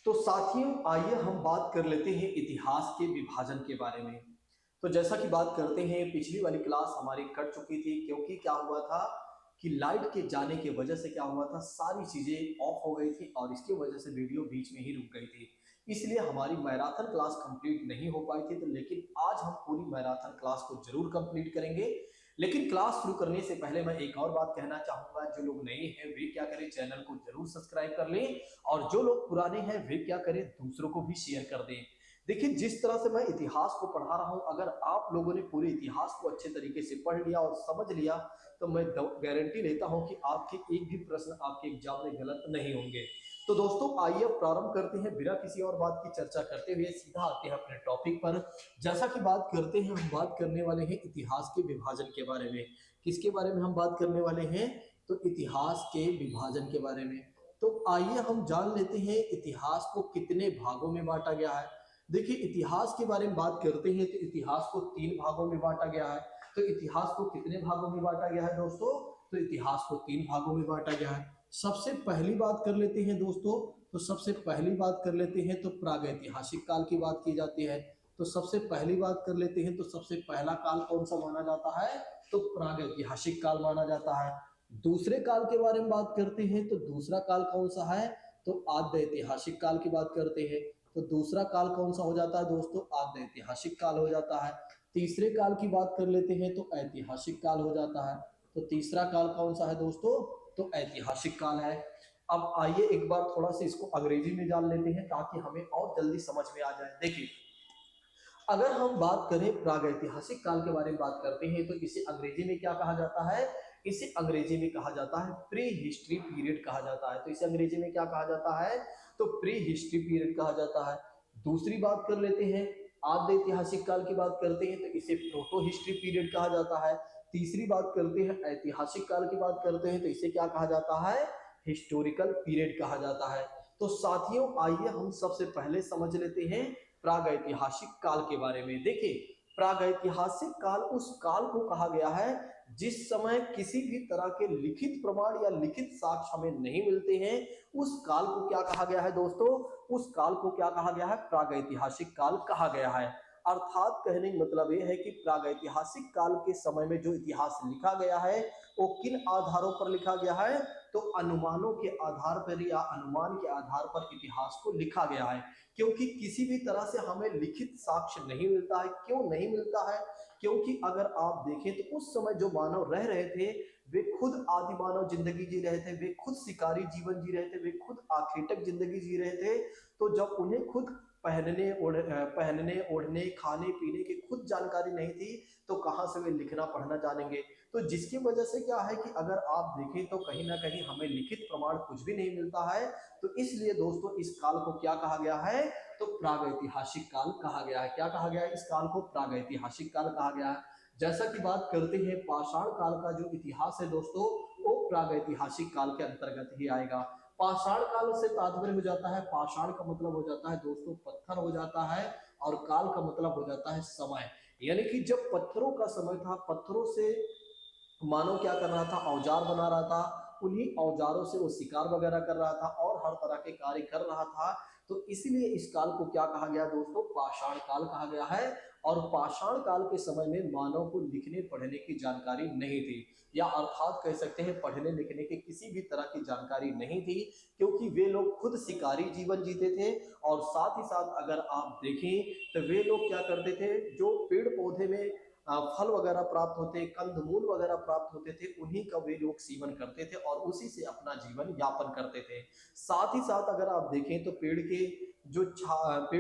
तो साथियों, आइए हम बात कर लेते हैं इतिहास के विभाजन के बारे में। तो जैसा कि बात करते हैं, पिछली वाली क्लास हमारी कट चुकी थी क्योंकि क्या हुआ था कि लाइट के जाने की वजह से क्या हुआ था, सारी चीजें ऑफ हो गई थी और इसकी वजह से वीडियो बीच में ही रुक गई थी। इसलिए हमारी मैराथन क्लास कंप्लीट नहीं हो पाई थी। तो लेकिन आज हम पूरी मैराथन क्लास को जरूर कंप्लीट करेंगे। लेकिन क्लास शुरू करने से पहले मैं एक और बात कहना चाहूंगा, जो लोग नए हैं वे क्या करें, चैनल को जरूर सब्सक्राइब कर लें और जो लोग पुराने हैं वे क्या करें, दूसरों को भी शेयर कर दें। देखिए, जिस तरह से मैं इतिहास को पढ़ा रहा हूं, अगर आप लोगों ने पूरे इतिहास को अच्छे तरीके से पढ़ लिया और समझ लिया तो मैं गारंटी लेता हूं कि आपके एक भी प्रश्न आपके एग्जाम में गलत नहीं होंगे। तो दोस्तों, आइए अब प्रारंभ करते हैं बिना किसी और बात की चर्चा करते हुए, सीधा आते हैं अपने टॉपिक पर। जैसा कि बात करते हैं, हम बात करने वाले हैं इतिहास के विभाजन के बारे में। किसके बारे में हम बात करने वाले हैं? तो इतिहास के विभाजन के बारे में। तो आइए हम जान लेते हैं इतिहास को कितने भागों में बांटा गया है। देखिए, इतिहास के बारे में बात करते हैं तो इतिहास को 3 भागों में बांटा गया है। तो इतिहास को कितने भागों में बांटा गया है दोस्तों? तो इतिहास को 3 भागों में बांटा गया है। सबसे पहली बात कर लेते हैं दोस्तों। तो सबसे पहली बात कर लेते हैं तो प्रागैतिहासिक काल की बात की जाती है। तो सबसे पहली बात कर लेते हैं तो सबसे पहला काल कौन सा माना जाता है? तो प्रागैतिहासिक काल माना जाता है। दूसरे काल के बारे में बात करते हैं तो दूसरा काल कौन सा है? तो आद्य ऐतिहासिक काल की बात करते हैं। तो दूसरा काल कौन सा हो जाता है दोस्तों? आद्य ऐतिहासिक काल हो जाता है। तीसरे काल की बात कर लेते हैं तो ऐतिहासिक काल हो जाता है। तो तीसरा काल कौन सा है दोस्तों? तो ऐतिहासिक काल है। अब आइए एक बार थोड़ा सा इसको अंग्रेजी में जान लेते हैं ताकि हमें और जल्दी समझ में आ जाए। देखिए, अगर हम बात करें प्रागैतिहासिक काल के बारे में बात करते हैं तो इसे अंग्रेजी में क्या कहा जाता है? इसे अंग्रेजी में कहा जाता है प्री हिस्ट्री पीरियड कहा जाता है। तो इसे अंग्रेजी में क्या कहा जाता है? तो प्री हिस्ट्री पीरियड कहा जाता है। दूसरी बात कर लेते हैं, आद्य ऐतिहासिक काल की बात करते हैं तो इसे प्रोटो हिस्ट्री पीरियड कहा जाता है। तीसरी बात करते हैं, ऐतिहासिक काल की बात करते हैं तो इसे क्या कहा जाता है? हिस्टोरिकल पीरियड कहा जाता है। तो साथियों, आइए हम सबसे पहले समझ लेते हैं प्रागैतिहासिक काल के बारे में। देखिए, प्रागैतिहासिक काल उस काल को कहा गया है जिस समय किसी भी तरह के लिखित प्रमाण या लिखित साक्ष्य हमें नहीं मिलते हैं। उस काल को क्या कहा गया है दोस्तों? उस काल को क्या कहा गया है? प्रागैतिहासिक काल कहा गया है। अर्थात कहने का मतलब यह है कि प्रागैतिहासिक काल के समय में जो इतिहास लिखा गया है वो किन आधारों पर लिखा गया है? तो अनुमानों के आधार पर या अनुमान के आधार पर इतिहास को लिखा गया है। क्योंकि किसी भी तरह से हमें लिखित साक्ष्य नहीं मिलता है। क्यों नहीं मिलता है? क्योंकि अगर आप देखें तो उस समय जो मानव रह रहे थे वे खुद आदि मानव जिंदगी जी रहे थे, वे खुद शिकारी जीवन जी रहे थे, वे खुद आखेटक जिंदगी जी रहे थे। तो जब उन्हें खुद पहनने ओढ़ने खाने पीने की खुद जानकारी नहीं थी तो कहां से वे लिखना पढ़ना जानेंगे? तो जिसकी वजह से क्या है कि अगर आप देखें तो कहीं ना कहीं हमें लिखित प्रमाण कुछ भी नहीं मिलता है। तो इसलिए दोस्तों, इस काल को क्या कहा गया है? तो प्रागैतिहासिक काल कहा गया है। क्या कहा गया है? इस काल को प्रागैतिहासिक काल कहा गया है। जैसा कि बात करते हैं, पाषाण काल का जो इतिहास है दोस्तों, वो प्रागैतिहासिक काल के अंतर्गत ही आएगा। पाषाण काल से तात्पर्य हो जाता है, पाषाण का मतलब हो जाता है दोस्तों पत्थर हो जाता है, और काल का मतलब हो जाता है समय। यानी कि जब पत्थरों का समय था, पत्थरों से मानव क्या कर रहा था? औजार बना रहा था। उन्हीं औजारों से वो शिकार वगैरह कर रहा था और हर तरह के कार्य कर रहा था। तो इसलिए इस काल को क्या कहा गया दोस्तों? पाषाण काल कहा गया है। और पाषाण काल के समय में मानव को लिखने पढ़ने की जानकारी नहीं थी, या अर्थात कह सकते हैं पढ़ने लिखने की किसी भी तरह की जानकारी नहीं थी, क्योंकि वे लोग खुद शिकारी जीवन जीते थे। और साथ ही साथ अगर आप देखें तो वे लोग क्या करते थे? जो पेड़ पौधे में फल वगैरह प्राप्त होते, कंदमूल वगैरह प्राप्त होते थे, उन्हीं का वे लोग सेवन करते थे और उसी से अपना जीवन यापन करते थे। साथ ही साथ अगर आप देखें तो पेड़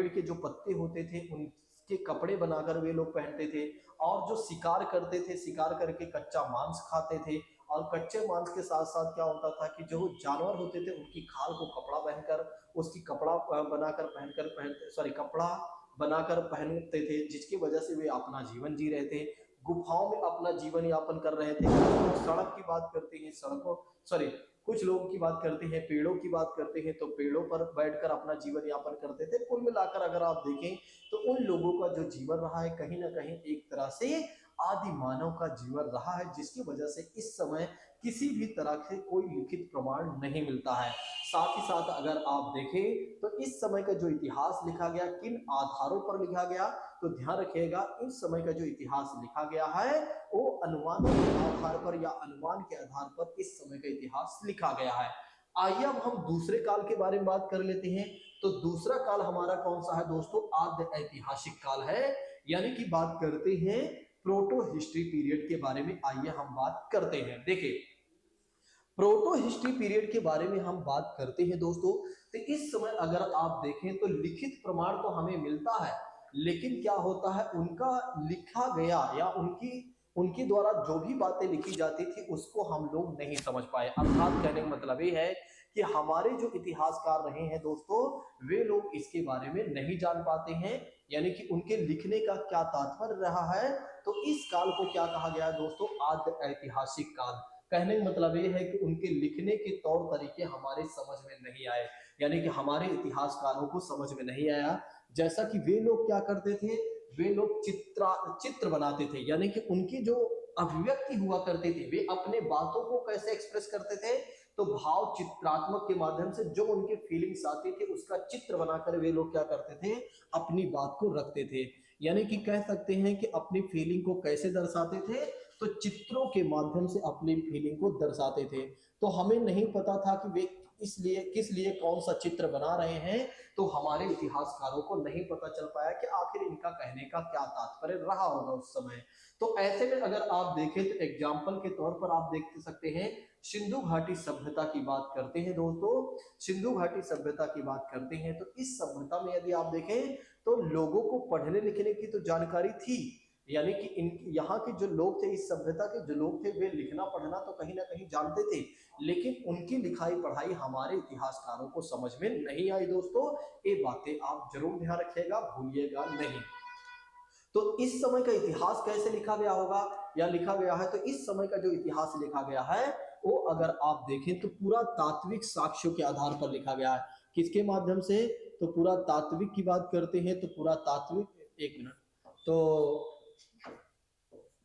के जो पत्ते होते थे उनके कपड़े बनाकर वे लोग पहनते थे। और जो शिकार करते थे, शिकार करके कच्चा मांस खाते थे। और कच्चे मांस के साथ साथ क्या होता था कि जो जानवर होते थे उनकी खाल को कपड़ा पहनकर, उसकी कपड़ा बनाकर पहनकर पहनते सॉरी कपड़ा बनाकर पहनते थे, जिसकी वजह से वे अपना जीवन जी रहे थे। गुफाओं में अपना जीवन यापन कर रहे थे। कुछ लोग सड़क की बात करते हैं, सड़कों सॉरी कुछ लोगों की बात करते हैं, पेड़ों की बात करते हैं, तो पेड़ों पर बैठकर अपना जीवन यापन करते थे। कुल मिलाकर अगर आप देखें तो उन लोगों का जो जीवन रहा है कहीं ना कहीं एक तरह से आदि मानव का जीवन रहा है, जिसकी वजह से इस समय किसी भी तरह से कोई लिखित प्रमाण नहीं मिलता है। साथ ही साथ अगर आप देखें तो इस समय का जो इतिहास लिखा गया किन आधारों पर लिखा गया, तो ध्यान रखिएगा इस समय का जो इतिहास लिखा गया है वो अनुमानों के आधार पर या अनुमान के आधार पर इस समय का इतिहास लिखा गया है। आइए अब हम दूसरे काल के बारे में बात कर लेते हैं। तो दूसरा काल हमारा कौन सा है दोस्तों? आद्य ऐतिहासिक काल है, यानी कि बात करते हैं प्रोटो हिस्ट्री पीरियड के बारे में। आइए हम बात करते हैं। देखिए, प्रोटो हिस्ट्री पीरियड के बारे में हम बात करते हैं दोस्तों, तो इस समय अगर आप देखें तो लिखित प्रमाण तो हमें मिलता है, लेकिन क्या होता है उनका लिखा गया या उनकी उनके द्वारा जो भी बातें लिखी जाती थी उसको हम लोग नहीं समझ पाए। अर्थात कहने का मतलब ये है कि हमारे जो इतिहासकार रहे हैं दोस्तों, वे लोग इसके बारे में नहीं जान पाते हैं, यानी कि उनके लिखने का क्या तात्पर्य रहा है। तो इस काल को क्या कहा गया है दोस्तों? आद्य ऐतिहासिक काल। कहने का मतलब ये है कि उनके लिखने के तौर तरीके हमारे समझ में नहीं आए, यानी कि हमारे इतिहासकारों को समझ में नहीं आया। जैसा कि वे लोग क्या करते थे, वे लोग चित्र बनाते थे, यानी कि उनकी जो अभिव्यक्ति हुआ करते थे, वे अपने बातों को कैसे एक्सप्रेस करते थे, तो भाव चित्रात्मक के माध्यम से जो उनके फीलिंग्स आती थी उसका चित्र बनाकर वे लोग क्या करते थे, अपनी बात को रखते थे। यानी कि कह सकते हैं कि अपनी फीलिंग को कैसे दर्शाते थे, तो चित्रों के माध्यम से अपनी फीलिंग को दर्शाते थे। तो हमें नहीं पता था कि वे इसलिए किस लिए कौन सा चित्र बना रहे हैं, तो हमारे इतिहासकारों को नहीं पता चल पाया कि आखिर इनका कहने का क्या तात्पर्य रहा होगा उस समय। तो ऐसे में अगर आप देखें तो एग्जाम्पल के तौर पर आप देख सकते हैं, सिंधु घाटी सभ्यता की बात करते हैं दोस्तों, सिंधु घाटी सभ्यता की बात करते हैं, तो इस सभ्यता में यदि आप देखें तो लोगों को पढ़ने लिखने की तो जानकारी थी, यानी कि इन यहाँ के जो लोग थे, इस सभ्यता के जो लोग थे, वे लिखना पढ़ना तो कहीं ना कहीं जानते थे, लेकिन उनकी लिखाई पढ़ाई हमारे इतिहासकारों को समझ में नहीं आई दोस्तों। ये बातें आप जरूर ध्यान रखिएगा, भूलिएगा नहीं। तो इस समय का इतिहास कैसे लिखा गया होगा या लिखा गया है, तो इस समय का जो इतिहास लिखा गया है वो अगर आप देखें तो पूरा तात्विक साक्ष्यों के आधार पर लिखा गया है। किसके माध्यम से? तो पूरा तात्विक की बात करते हैं तो पूरा तात्विक, एक मिनट, तो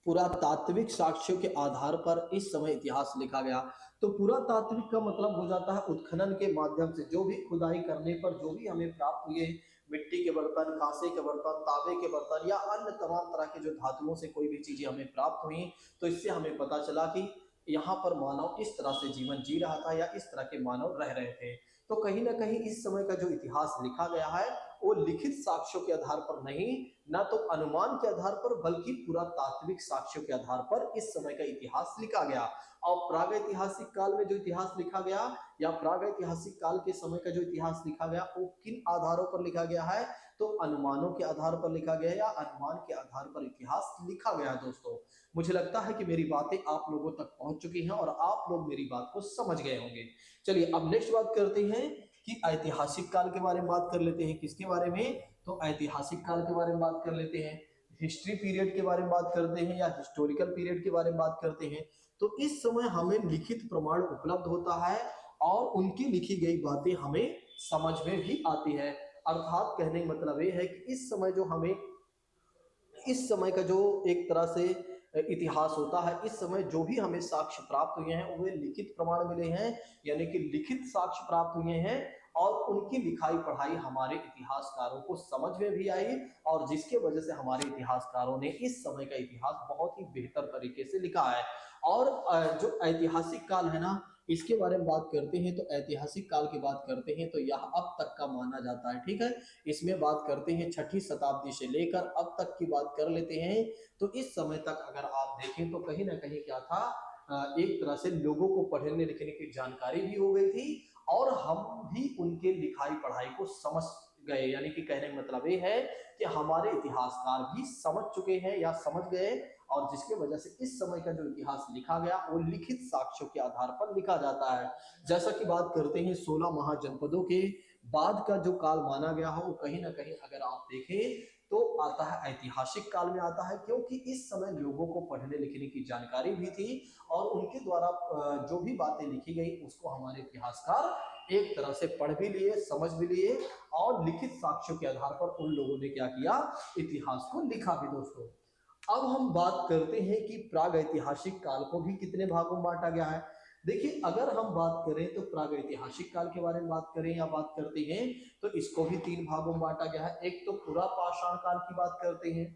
पूरा तात्विक साक्ष्यों के आधार पर इस समय इतिहास लिखा गया। तो पूरा तात्विक का मतलब हो जाता है उत्खनन के माध्यम से जो भी खुदाई करने पर जो भी हमें प्राप्त हुए, मिट्टी के बर्तन, कांसे के बर्तन, तांबे के बर्तन या अन्य तमाम तरह के जो धातुओं से कोई भी चीजें हमें प्राप्त हुई, तो इससे हमें पता चला कि यहाँ पर मानव इस तरह से जीवन जी रहा था या इस तरह के मानव रह रहे थे। तो कहीं ना कहीं इस समय का जो इतिहास लिखा गया है वो लिखित साक्ष्यों के आधार पर नहीं, ना तो अनुमान के आधार पर, बल्कि पूरा तात्विक साक्ष्यों के आधार पर इस समय का इतिहास लिखा गया। और प्रागैतिहासिक काल में जो इतिहास लिखा गया या प्रागैतिहासिक काल के समय का जो इतिहास लिखा गया वो किन आधारों पर लिखा गया है, तो अनुमानों के आधार पर लिखा गया या अनुमान के आधार पर इतिहास लिखा गया दोस्तों। मुझे लगता है कि मेरी बातें आप लोगों तक पहुंच चुकी हैं और आप लोग मेरी बात को समझ गए होंगे। चलिए अब नेक्स्ट बात करते हैं कि ऐतिहासिक काल के बारे में बात कर लेते हैं। किसके बारे में? तो ऐतिहासिक काल के बारे में बात कर लेते हैं, हिस्ट्री पीरियड के बारे में बात करते हैं या हिस्टोरिकल पीरियड के बारे में बात करते हैं। तो इस समय हमें लिखित प्रमाण उपलब्ध होता है और उनकी लिखी गई बातें हमें समझ में भी आती है। अर्थात कहने का मतलब ये है कि इस समय जो हमें, इस समय का जो एक तरह से इतिहास होता है, इस समय जो भी हमें साक्ष्य प्राप्त हुए हैं वे लिखित प्रमाण मिले हैं, यानी कि लिखित साक्ष्य प्राप्त हुए हैं और उनकी लिखाई पढ़ाई हमारे इतिहासकारों को समझ में भी आई और जिसके वजह से हमारे इतिहासकारों ने इस समय का इतिहास बहुत ही बेहतर तरीके से लिखा है। और जो ऐतिहासिक काल है ना, इसके बारे में बात करते हैं तो ऐतिहासिक काल की बात करते हैं तो यह अब तक का माना जाता है, ठीक है। इसमें बात करते हैं 6ठी शताब्दी से लेकर अब तक की बात कर लेते हैं। तो इस समय तक अगर आप देखें तो कहीं ना कहीं क्या था, एक तरह से लोगों को पढ़ने लिखने की जानकारी भी हो गई थी और हम भी उनके लिखाई पढ़ाई को समझ गए, यानी कि कहने का मतलब ये है कि हमारे इतिहासकार भी समझ चुके हैं या समझ गए और जिसके वजह से इस समय का जो इतिहास लिखा गया वो लिखित साक्ष्यों के आधार पर लिखा जाता है। जैसा कि बात करते हैं 16 महाजनपदों के बाद का जो काल माना गया हो वो कहीं ना कहीं अगर आप देखें तो आता है ऐतिहासिक काल में आता है, क्योंकि इस समय लोगों को पढ़ने लिखने की जानकारी भी थी और उनके द्वारा जो भी बातें लिखी गई उसको हमारे इतिहासकार एक तरह से पढ़ भी लिए, समझ भी लिए और लिखित साक्ष्यों के आधार पर उन लोगों ने क्या किया, इतिहास को लिखा भी दोस्तों। अब हम बात करते हैं कि प्रागैतिहासिक काल को भी कितने भागों में बांटा गया है। देखिए, अगर हम बात करें तो प्रागैतिहासिक काल के बारे में बात करें या बात करते हैं तो इसको भी तीन भागों में बांटा गया है। एक तो पुरा पाषाण काल की बात करते हैं,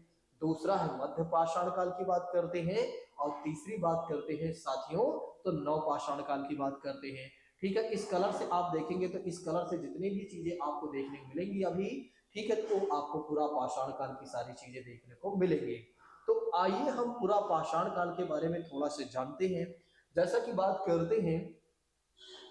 दूसरा है मध्य पाषाण काल की बात करते हैं, और तीसरी बात करते हैं साथियों तो नव पाषाण काल की बात करते हैं। ठीक है, इस कलर से आप देखेंगे तो इस कलर से जितनी भी चीजें आपको देखने को मिलेंगी अभी, ठीक है, तो आपको पूरा पाषाण काल की सारी चीजें देखने को मिलेंगी। तो आइए हम पूरा पाषाण काल के बारे में थोड़ा सा जानते हैं। जैसा कि बात करते हैं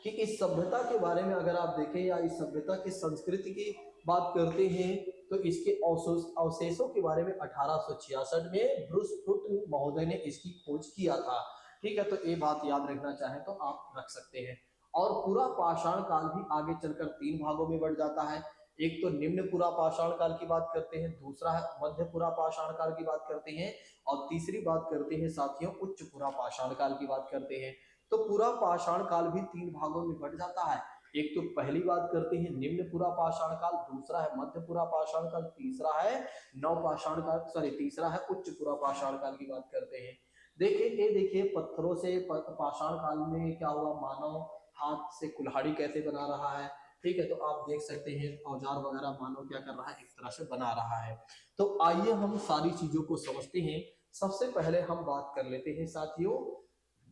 कि इस सभ्यता के बारे में अगर आप देखें या इस सभ्यता की संस्कृति की बात करते हैं तो इसके अवशेषों के बारे में 1866 में ब्रूस फुट महोदय ने इसकी खोज किया था। ठीक है, तो ये बात याद रखना चाहें तो आप रख सकते हैं। और पूरा पाषाण काल भी आगे चलकर तीन भागों में बढ़ जाता है। एक तो निम्न पूरा पाषाण काल की बात करते हैं, दूसरा है मध्य पूरा पाषाण काल की बात करते हैं, और तीसरी बात करते हैं साथियों उच्च पूरा पाषाण काल की बात करते हैं। तो पूरा पाषाण काल भी तीन भागों में बढ़ जाता है। एक तो पहली बात करते हैं निम्न पूरा पाषाण काल, दूसरा है मध्य पूरा पाषाण काल, तीसरा है नव पाषाण काल, सॉरी तीसरा है उच्च पूरा पाषाण काल की बात करते हैं। देखिए, ये देखिए पत्थरों से पाषाण काल में क्या हुआ, मानव हाथ से कुल्हाड़ी कैसे बना रहा है। ठीक है, तो आप देख सकते हैं औजार वगैरह मानव क्या कर रहा है, एक तरह से बना रहा है। तो आइए हम सारी चीजों को समझते हैं। सबसे पहले हम बात कर लेते हैं साथियों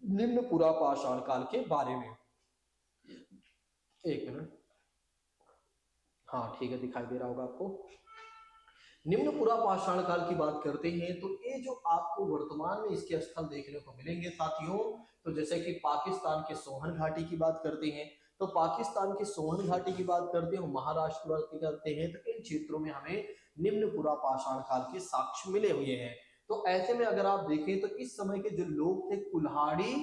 निम्न पूरा पाषाण काल के बारे में। एक मिनट, हाँ ठीक है, दिखाई दे रहा होगा आपको। निम्न पूरा पाषाण काल की बात करते हैं तो ये जो आपको वर्तमान में इसके स्थल देखने को मिलेंगे साथियों, तो जैसे कि पाकिस्तान के सोहन घाटी की बात करते हैं, तो पाकिस्तान के सोहन घाटी की बात करते हैं, महाराष्ट्र की बात करते हैं, तो इन क्षेत्रों में हमें निम्न पूरा पाषाण काल के साक्ष्य मिले हुए हैं। तो ऐसे में अगर आप देखें तो इस समय के जो लोग थे कुल्हाड़ी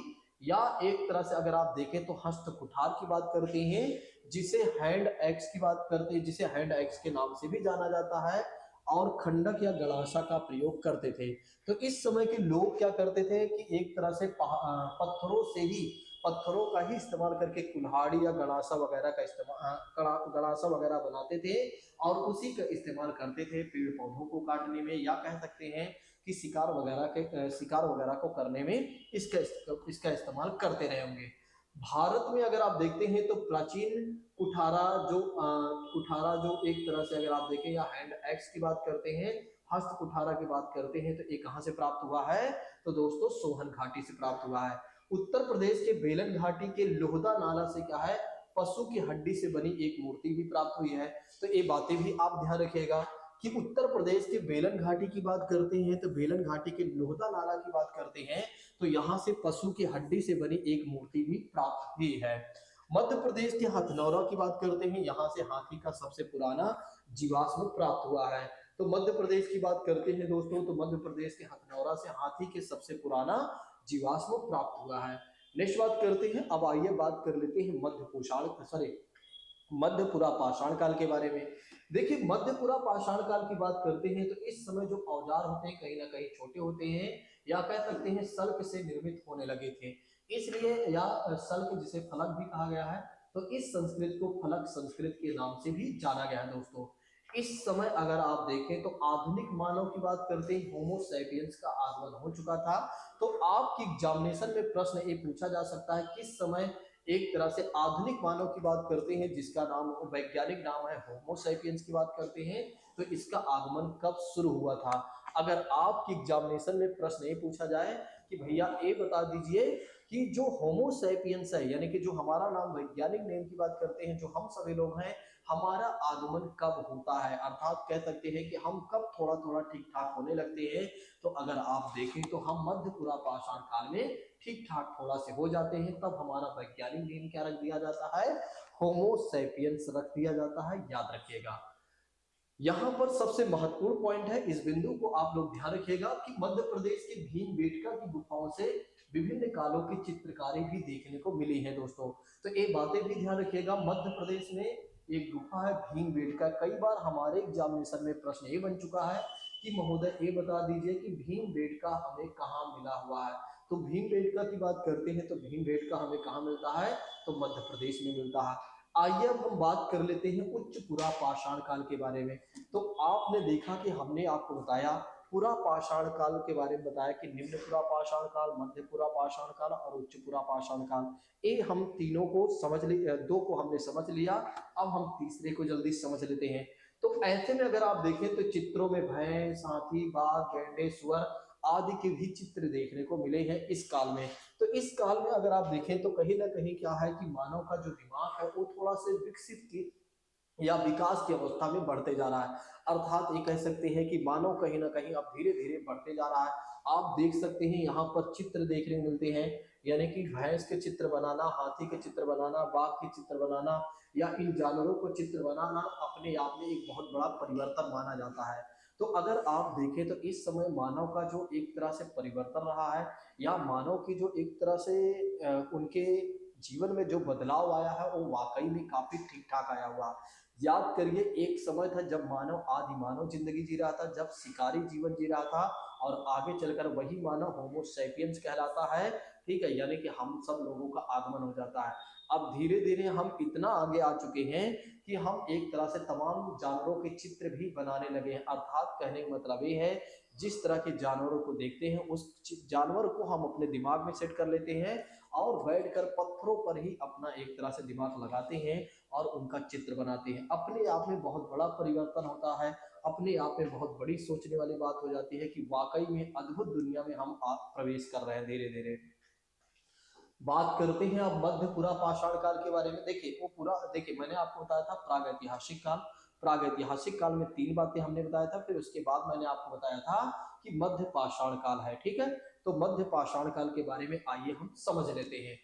या एक तरह से अगर आप देखें तो हस्त कुठार की बात करते हैं, जिसे हैंड एक्स की बात करते हैं, जिसे हैंड एक्स के नाम से भी जाना जाता है, और खंडक या गड़ासा का प्रयोग करते थे। तो इस समय के लोग क्या करते थे कि एक तरह से पत्थरों से ही, पत्थरों का ही इस्तेमाल करके कुल्हाड़ी या गड़ासा वगैरह का इस्तेमाल, गड़ासा वगैरह बनाते थे और उसी का इस्तेमाल करते थे पेड़ पौधों को काटने में, या कह सकते हैं कि शिकार वगैरह को करने में इसका इस्तेमाल करते रहे होंगे। भारत में अगर आप देखते हैं तो प्राचीन कुठारा जो एक तरह से अगर आप देखें या हैंड एक्स की बात करते हैं, हस्त कुठारा की बात करते हैं, तो ये कहां से प्राप्त हुआ है, तो दोस्तों सोहन घाटी से प्राप्त हुआ है। उत्तर प्रदेश के बेलन घाटी के लोहदा नाला से क्या है, पशु की हड्डी से बनी एक मूर्ति भी प्राप्त हुई है। तो ये बातें भी आप ध्यान रखिएगा कि उत्तर प्रदेश के बेलन घाटी की बात करते हैं तो बेलन घाटी के लोहदा नाला की बात करते हैं, तो यहाँ से पशु की हड्डी से बनी एक मूर्ति भी प्राप्त हुई है। मध्य प्रदेश के हथनौरा की बात करते हैं, यहाँ से हाथी का सबसे पुराना जीवाश्म प्राप्त हुआ है। तो मध्य प्रदेश की बात करते हैं दोस्तों, तो मध्य प्रदेश के हथनौरा से हाथी के सबसे पुराना जीवाश्म प्राप्त हुआ है। नेक्स्ट बात करते हैं, अब आइए बात कर लेते हैं मध्यपुरा पाषाण काल के बारे में। देखिए, मध्यपुरा पाषाण काल की बात करते हैं तो इस समय जो औजार होते हैं कहीं ना कहीं छोटे होते हैं, या कह सकते हैं सल्क से निर्मित होने लगे थे, इसलिए या सल्क जिसे फलक भी कहा गया है, तो इस संस्कृत को फलक संस्कृत के नाम से भी जाना गया है दोस्तों। इस समय अगर आप देखें तो आधुनिक मानव की बात करते हैं, होमो सैपियंस का आगमन हो चुका था। तो आपकी एग्जामिनेशन में प्रश्न ये पूछा जा सकता है किस समय एक तरह से आधुनिक मानव की बात करते हैं, जिसका नाम वैज्ञानिक नाम है होमो सैपियंस की बात करते हैं, तो इसका आगमन कब शुरू हुआ था। अगर आपकी एग्जामिनेशन में प्रश्न ये पूछा जाए कि भैया ये बता दीजिए कि जो होमो सैपियंस है, यानी कि जो हमारा नाम वैज्ञानिक नेम की बात करते हैं, जो हम सभी लोग हैं, हमारा आगमन कब होता है, अर्थात कह सकते हैं कि हम कब थोड़ा थोड़ा ठीक ठाक होने लगते हैं, तो अगर आप देखें तो हम मध्यपुरा पाषाण काल में ठीक ठाक थोड़ा से हो जाते हैं, तब हमारा वैज्ञानिक नेम क्या रख दिया जाता है, होमो सैपियंस रख दिया जाता है, याद रखिएगा। यहाँ पर सबसे महत्वपूर्ण पॉइंट है, इस बिंदु को आप लोग ध्यान रखिएगा कि मध्य प्रदेश के भीमबेटका की गुफाओं से विभिन्न कालों की चित्रकारी भी देखने को मिली है दोस्तों। तो ये बातें भी ध्यान रखिएगा, मध्य प्रदेश में एक गुफा है भीमबेटका। कई बार हमारे एग्जामिनेशन में प्रश्न ये बन चुका है कि महोदय ये बता दीजिए कि भीमबेटका हमें कहाँ मिला हुआ है। तो भीमबेटका की बात करते हैं तो भीमबेटका हमें कहाँ मिलता है, तो मध्य प्रदेश में मिलता है। आइए अब हम बात कर लेते हैं उच्च पुरा पाषाण काल के बारे में। तो आपने देखा कि हमने आपको बताया पुरा पाषाण काल के बारे में बताया कि निम्न पुरा पाषाण काल, मध्य पुरा पाषाण काल और उच्च पुरा पाषाण काल। ये हम तीनों को समझ लिया, दो को हमने समझ लिया, अब हम तीसरे को जल्दी समझ लेते हैं। तो ऐसे में अगर आप देखें तो चित्रों में भैंस, हाथी, बाघ, गैंडे, सुअर आदि के भी चित्र देखने को मिले हैं इस काल में। तो इस काल में अगर आप देखें तो कहीं ना कहीं क्या है कि मानव का जो दिमाग है वो थोड़ा से विकसित की या विकास की अवस्था में बढ़ते जा रहा है। अर्थात ये कह सकते हैं कि मानव कहीं ना कहीं अब धीरे धीरे बढ़ते जा रहा है। आप देख सकते हैं यहाँ पर चित्र देखने को मिलते हैं, यानी कि भैंस के चित्र बनाना, हाथी के चित्र बनाना, बाघ के चित्र बनाना या इन जानवरों को चित्र बनाना अपने आप में एक बहुत बड़ा परिवर्तन माना जाता है। तो अगर आप देखें तो इस समय मानव का जो एक तरह से परिवर्तन रहा है या मानव की जो एक तरह से उनके जीवन में जो बदलाव आया है वो वाकई में काफी ठीक ठाक आया हुआ। याद करिए एक समय था जब मानव आदि मानव जिंदगी जी रहा था, जब शिकारी जीवन जी रहा था, और आगे चलकर वही मानव होमो सैपियंस कहलाता है। ठीक है, यानी कि हम सब लोगों का आगमन हो जाता है। अब धीरे धीरे हम इतना आगे आ चुके हैं कि हम एक तरह से तमाम जानवरों के चित्र भी बनाने लगे हैं। अर्थात कहने का मतलब ये है जिस तरह के जानवरों को देखते हैं उस जानवर को हम अपने दिमाग में सेट कर लेते हैं और बैठकर पत्थरों पर ही अपना एक तरह से दिमाग लगाते हैं और उनका चित्र बनाते हैं। अपने आप में बहुत बड़ा परिवर्तन होता है, अपने आप में बहुत बड़ी सोचने वाली बात हो जाती है कि वाकई में अद्भुत दुनिया में हम प्रवेश कर रहे हैं धीरे धीरे। बात करते हैं अब मध्य पुरा पाषाण काल के बारे में। देखिए वो पूरा, देखिए मैंने आपको बताया था प्रागैतिहासिक काल। प्रागैतिहासिक काल में तीन बातें हमने बताया था, फिर उसके बाद मैंने आपको बताया था कि मध्य पाषाण काल है। ठीक है, तो मध्य पाषाण काल के बारे में आइए हम समझ लेते हैं।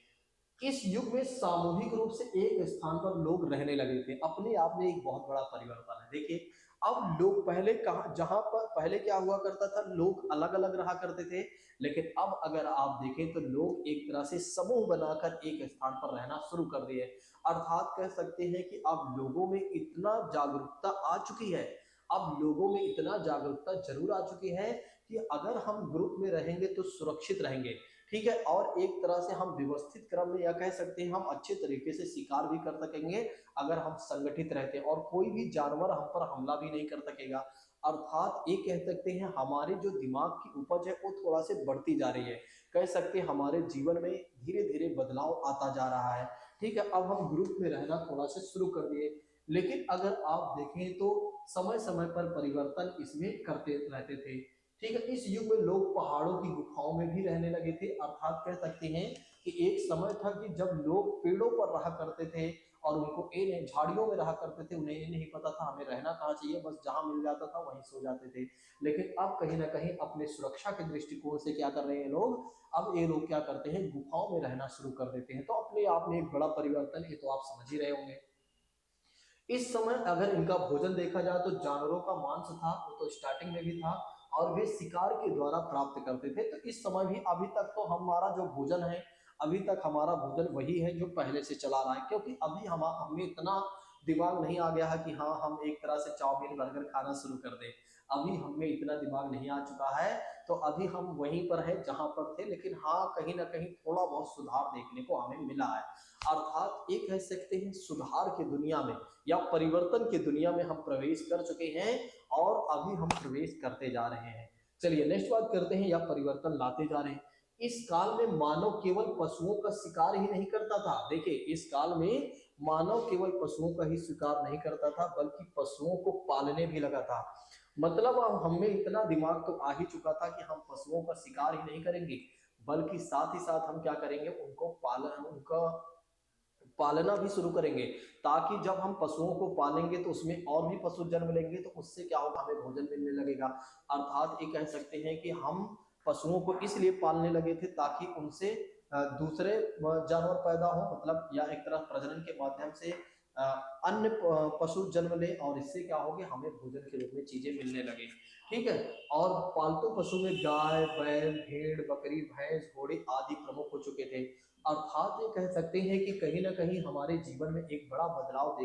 इस युग में सामूहिक रूप से एक स्थान पर लोग रहने लगे थे, अपने आप में एक बहुत बड़ा परिवर्तन है। देखिए अब लोग पहले कहा, जहां पर पहले क्या हुआ करता था, लोग अलग अलग रहा करते थे, लेकिन अब अगर आप देखें तो लोग एक तरह से समूह बनाकर एक स्थान पर रहना शुरू कर दिए। अर्थात कह सकते हैं कि अब लोगों में इतना जागरूकता आ चुकी है, अब लोगों में इतना जागरूकता जरूर आ चुकी है कि अगर हम ग्रुप में रहेंगे तो सुरक्षित रहेंगे। ठीक है, और एक तरह से हम व्यवस्थित क्रम में या कह सकते हैं हम अच्छे तरीके से शिकार भी कर सकेंगे अगर हम संगठित रहते हैं, और कोई भी जानवर हम पर हमला भी नहीं कर सकेगा। अर्थात ये कह सकते हैं हमारे जो दिमाग की उपज है वो थोड़ा से बढ़ती जा रही है। कह सकते हैं हमारे जीवन में धीरे धीरे बदलाव आता जा रहा है। ठीक है, अब हम ग्रुप में रहना थोड़ा से शुरू कर दिए, लेकिन अगर आप देखें तो समय समय पर परिवर्तन इसमें करते रहते थे। ठीक है, इस युग में लोग पहाड़ों की गुफाओं में भी रहने लगे थे। अर्थात कह सकते हैं कि एक समय था कि जब लोग पेड़ों पर रहा करते थे और उनको ये नहीं, झाड़ियों में रहा करते थे, उन्हें ये नहीं पता था हमें रहना कहाँ चाहिए, बस जहां मिल जाता था वहीं सो जाते थे। लेकिन अब कहीं ना कहीं अपने सुरक्षा के दृष्टिकोण से क्या कर रहे हैं लोग, अब ये लोग क्या करते हैं, गुफाओं में रहना शुरू कर देते हैं। तो अपने आप में एक बड़ा परिवर्तन, ये तो आप समझ ही रहे होंगे। इस समय अगर इनका भोजन देखा जाए तो जानवरों का मांस था, वो तो स्टार्टिंग में भी था, और वे शिकार के द्वारा प्राप्त करते थे। तो इस समय भी अभी तक तो हमारा जो भोजन है, अभी तक हमारा भोजन वही है जो पहले से चला रहा है, क्योंकि अभी हमें इतना दिमाग नहीं आ गया है कि हाँ हम एक तरह से चाउमीन बर्गर खाना शुरू कर दें। अभी हमें इतना दिमाग नहीं आ चुका है, तो अभी हम वहीं पर हैं जहां पर थे, लेकिन हाँ कहीं ना कहीं थोड़ा बहुत सुधार देखने को हमें मिला है। अर्थात ये कह सकते हैं सुधार की दुनिया में या परिवर्तन की दुनिया में हम प्रवेश कर चुके हैं और अभी हम प्रवेश करते जा रहे हैं। चलिए नेक्स्ट बात करते हैं, या परिवर्तन लाते जा रहे हैं। इस काल में मानव केवल पशुओं का शिकार ही नहीं करता था। देखिए इस काल में मानव केवल पशुओं का ही शिकार नहीं करता था, बल्कि पशुओं को पालने भी लगा था। मतलब अब हमें इतना दिमाग तो आ ही चुका था कि हम पशुओं का शिकार ही नहीं करेंगे, बल्कि साथ ही साथ हम क्या करेंगे, उनको पालन, उनका पालना भी शुरू करेंगे, ताकि जब हम पशुओं को पालेंगे तो उसमें और भी पशु जन्म लेंगे, तो उससे क्या होगा, हमें भोजन मिलने लगेगा। अर्थात ये कह सकते हैं कि हम पशुओं को इसलिए पालने लगे थे ताकि उनसे दूसरे जानवर पैदा हो, मतलब या एक तरह प्रजनन के माध्यम से अ, अन्य पशु जन्म ले, और इससे क्या हो गया, हमें भोजन के रूप में चीजें मिलने लगे। ठीक है, और पालतू पशु में गाय, बैल, भेड़, बकरी, भैंस, घोड़े आदि प्रमुख हो चुके थे। अर्थात ये कह सकते हैं कि कहीं ना कहीं हमारे जीवन में एक बड़ा बदलाव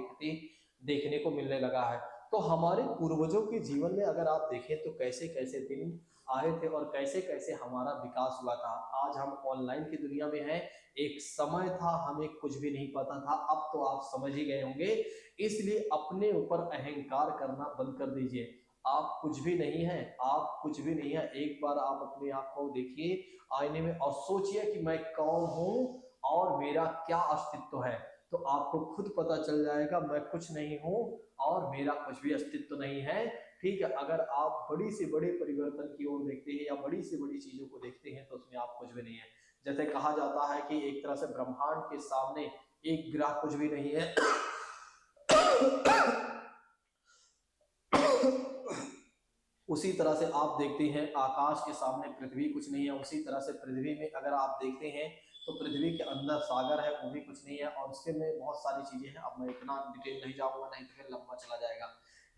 देखने को मिलने लगा है। तो हमारे पूर्वजों के जीवन में अगर आप देखें तो कैसे कैसे दिन आए थे और कैसे कैसे हमारा विकास हुआ था। आज हम ऑनलाइन की दुनिया में हैं, एक समय था हमें कुछ भी नहीं पता था, अब तो आप समझ ही गए होंगे। इसलिए अपने ऊपर अहंकार करना बंद कर दीजिए। आप कुछ भी नहीं है, आप कुछ भी नहीं है। एक बार आप अपने आप को देखिए आईने में और सोचिए कि मैं कौन हूँ और मेरा क्या अस्तित्व है। तो आपको खुद पता चल जाएगा मैं कुछ नहीं हूँ और मेरा कुछ भी अस्तित्व नहीं है। ठीक है, अगर आप बड़ी से बड़े परिवर्तन की ओर देखते हैं या बड़ी से बड़ी चीजों को देखते हैं तो उसमें आप कुछ भी नहीं है। जैसे कहा जाता है कि एक तरह से ब्रह्मांड के सामने एक ग्रह कुछ भी नहीं है। उसी तरह से आप देखते हैं आकाश के सामने पृथ्वी कुछ नहीं है। उसी तरह से पृथ्वी में अगर आप देखते हैं तो पृथ्वी के अंदर सागर है, वो भी कुछ नहीं है। और उसके में बहुत सारी चीजें हैं, अब मैं इतना डिटेल नहीं जाऊंगा नहीं तो फिर लंबा चला जाएगा।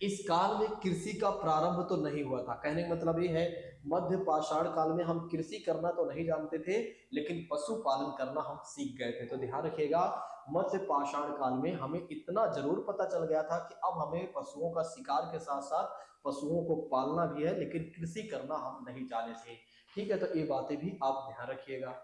इस काल में कृषि का प्रारंभ तो नहीं हुआ था। कहने का मतलब ये है मध्य पाषाण काल में हम कृषि करना तो नहीं जानते थे, लेकिन पशुपालन करना हम सीख गए थे। तो ध्यान रखिएगा, मध्य पाषाण काल में हमें इतना जरूर पता चल गया था कि अब हमें पशुओं का शिकार के साथ साथ पशुओं को पालना भी है, लेकिन कृषि करना हम नहीं जाने थे। ठीक है, तो ये बातें भी आप ध्यान रखिएगा।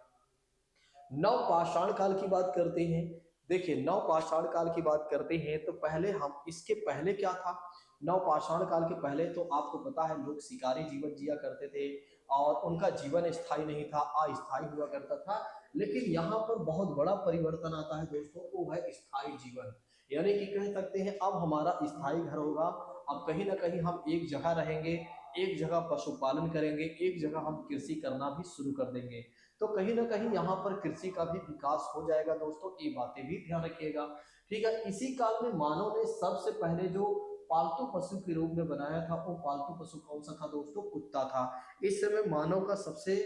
नव पाषाण काल की बात करते हैं। देखिए, नव पाषाण काल की बात करते हैं तो पहले हम इसके पहले क्या था। नव पाषाण काल के पहले तो आपको पता है लोग शिकारी जीवन जिया करते थे और उनका जीवन स्थायी नहीं था, अस्थायी हुआ करता था। लेकिन यहाँ पर बहुत बड़ा परिवर्तन आता है दोस्तों, वो है स्थायी जीवन। यानी कि कह सकते हैं अब हमारा स्थायी घर होगा। अब कहीं ना कहीं हम एक जगह रहेंगे, एक जगह पशुपालन करेंगे, एक जगह हम कृषि करना भी शुरू कर देंगे। तो कहीं ना कहीं यहाँ पर कृषि का भी विकास हो जाएगा दोस्तों, ये बातें भी ध्यान रखिएगा। ठीक है, इसी काल में मानव ने सबसे पहले जो पालतू पशु के रूप में बनाया था, वो पालतू पशु कौन सा था दोस्तों? कुत्ता था। इस समय मानव का सबसे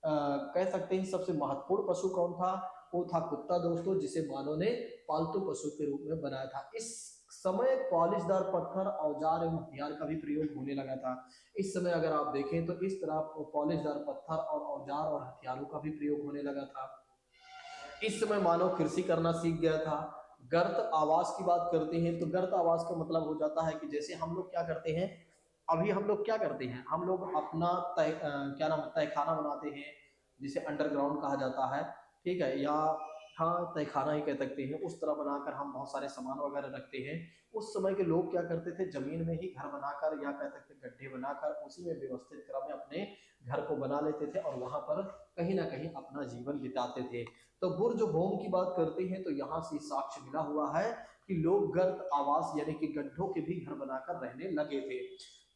कह सकते हैं सबसे महत्वपूर्ण पशु कौन था? वो था कुत्ता दोस्तों, जिसे मानव ने पालतू पशु के रूप में बनाया था। इस समय पॉलिशदार पत्थर, औजार एवं हथियार का भी प्रयोग होने लगा था। इस समय अगर आप देखें तो इस तरह पॉलिशदार पत्थर और औजार और हथियारों का भी प्रयोग होने लगा था। इस समय मानव कृषि करना सीख गया था। गर्त आवास की बात करते हैं तो गर्त आवास का मतलब हो जाता है कि जैसे हम लोग क्या करते हैं, अभी हम लोग क्या करते हैं, हम लोग अपना क्या नाम तहखाना बनाते हैं, जिसे अंडरग्राउंड कहा जाता है। ठीक है, या हाँ तहखाना ही कह सकते हैं। उस तरह बनाकर हम बहुत सारे सामान वगैरह रखते हैं। उस समय के लोग क्या करते थे, जमीन में ही घर बनाकर या कह सकते हैं गड्ढे बनाकर उसी में व्यवस्थित क्रम में अपने घर को बना लेते थे और वहां पर कहीं ना कहीं अपना जीवन बिताते थे। तो बुर्ज होम की बात करते हैं तो यहाँ से साक्ष्य मिला हुआ है कि लोग गर्त आवास यानी कि गड्ढों के भी घर बनाकर रहने लगे थे।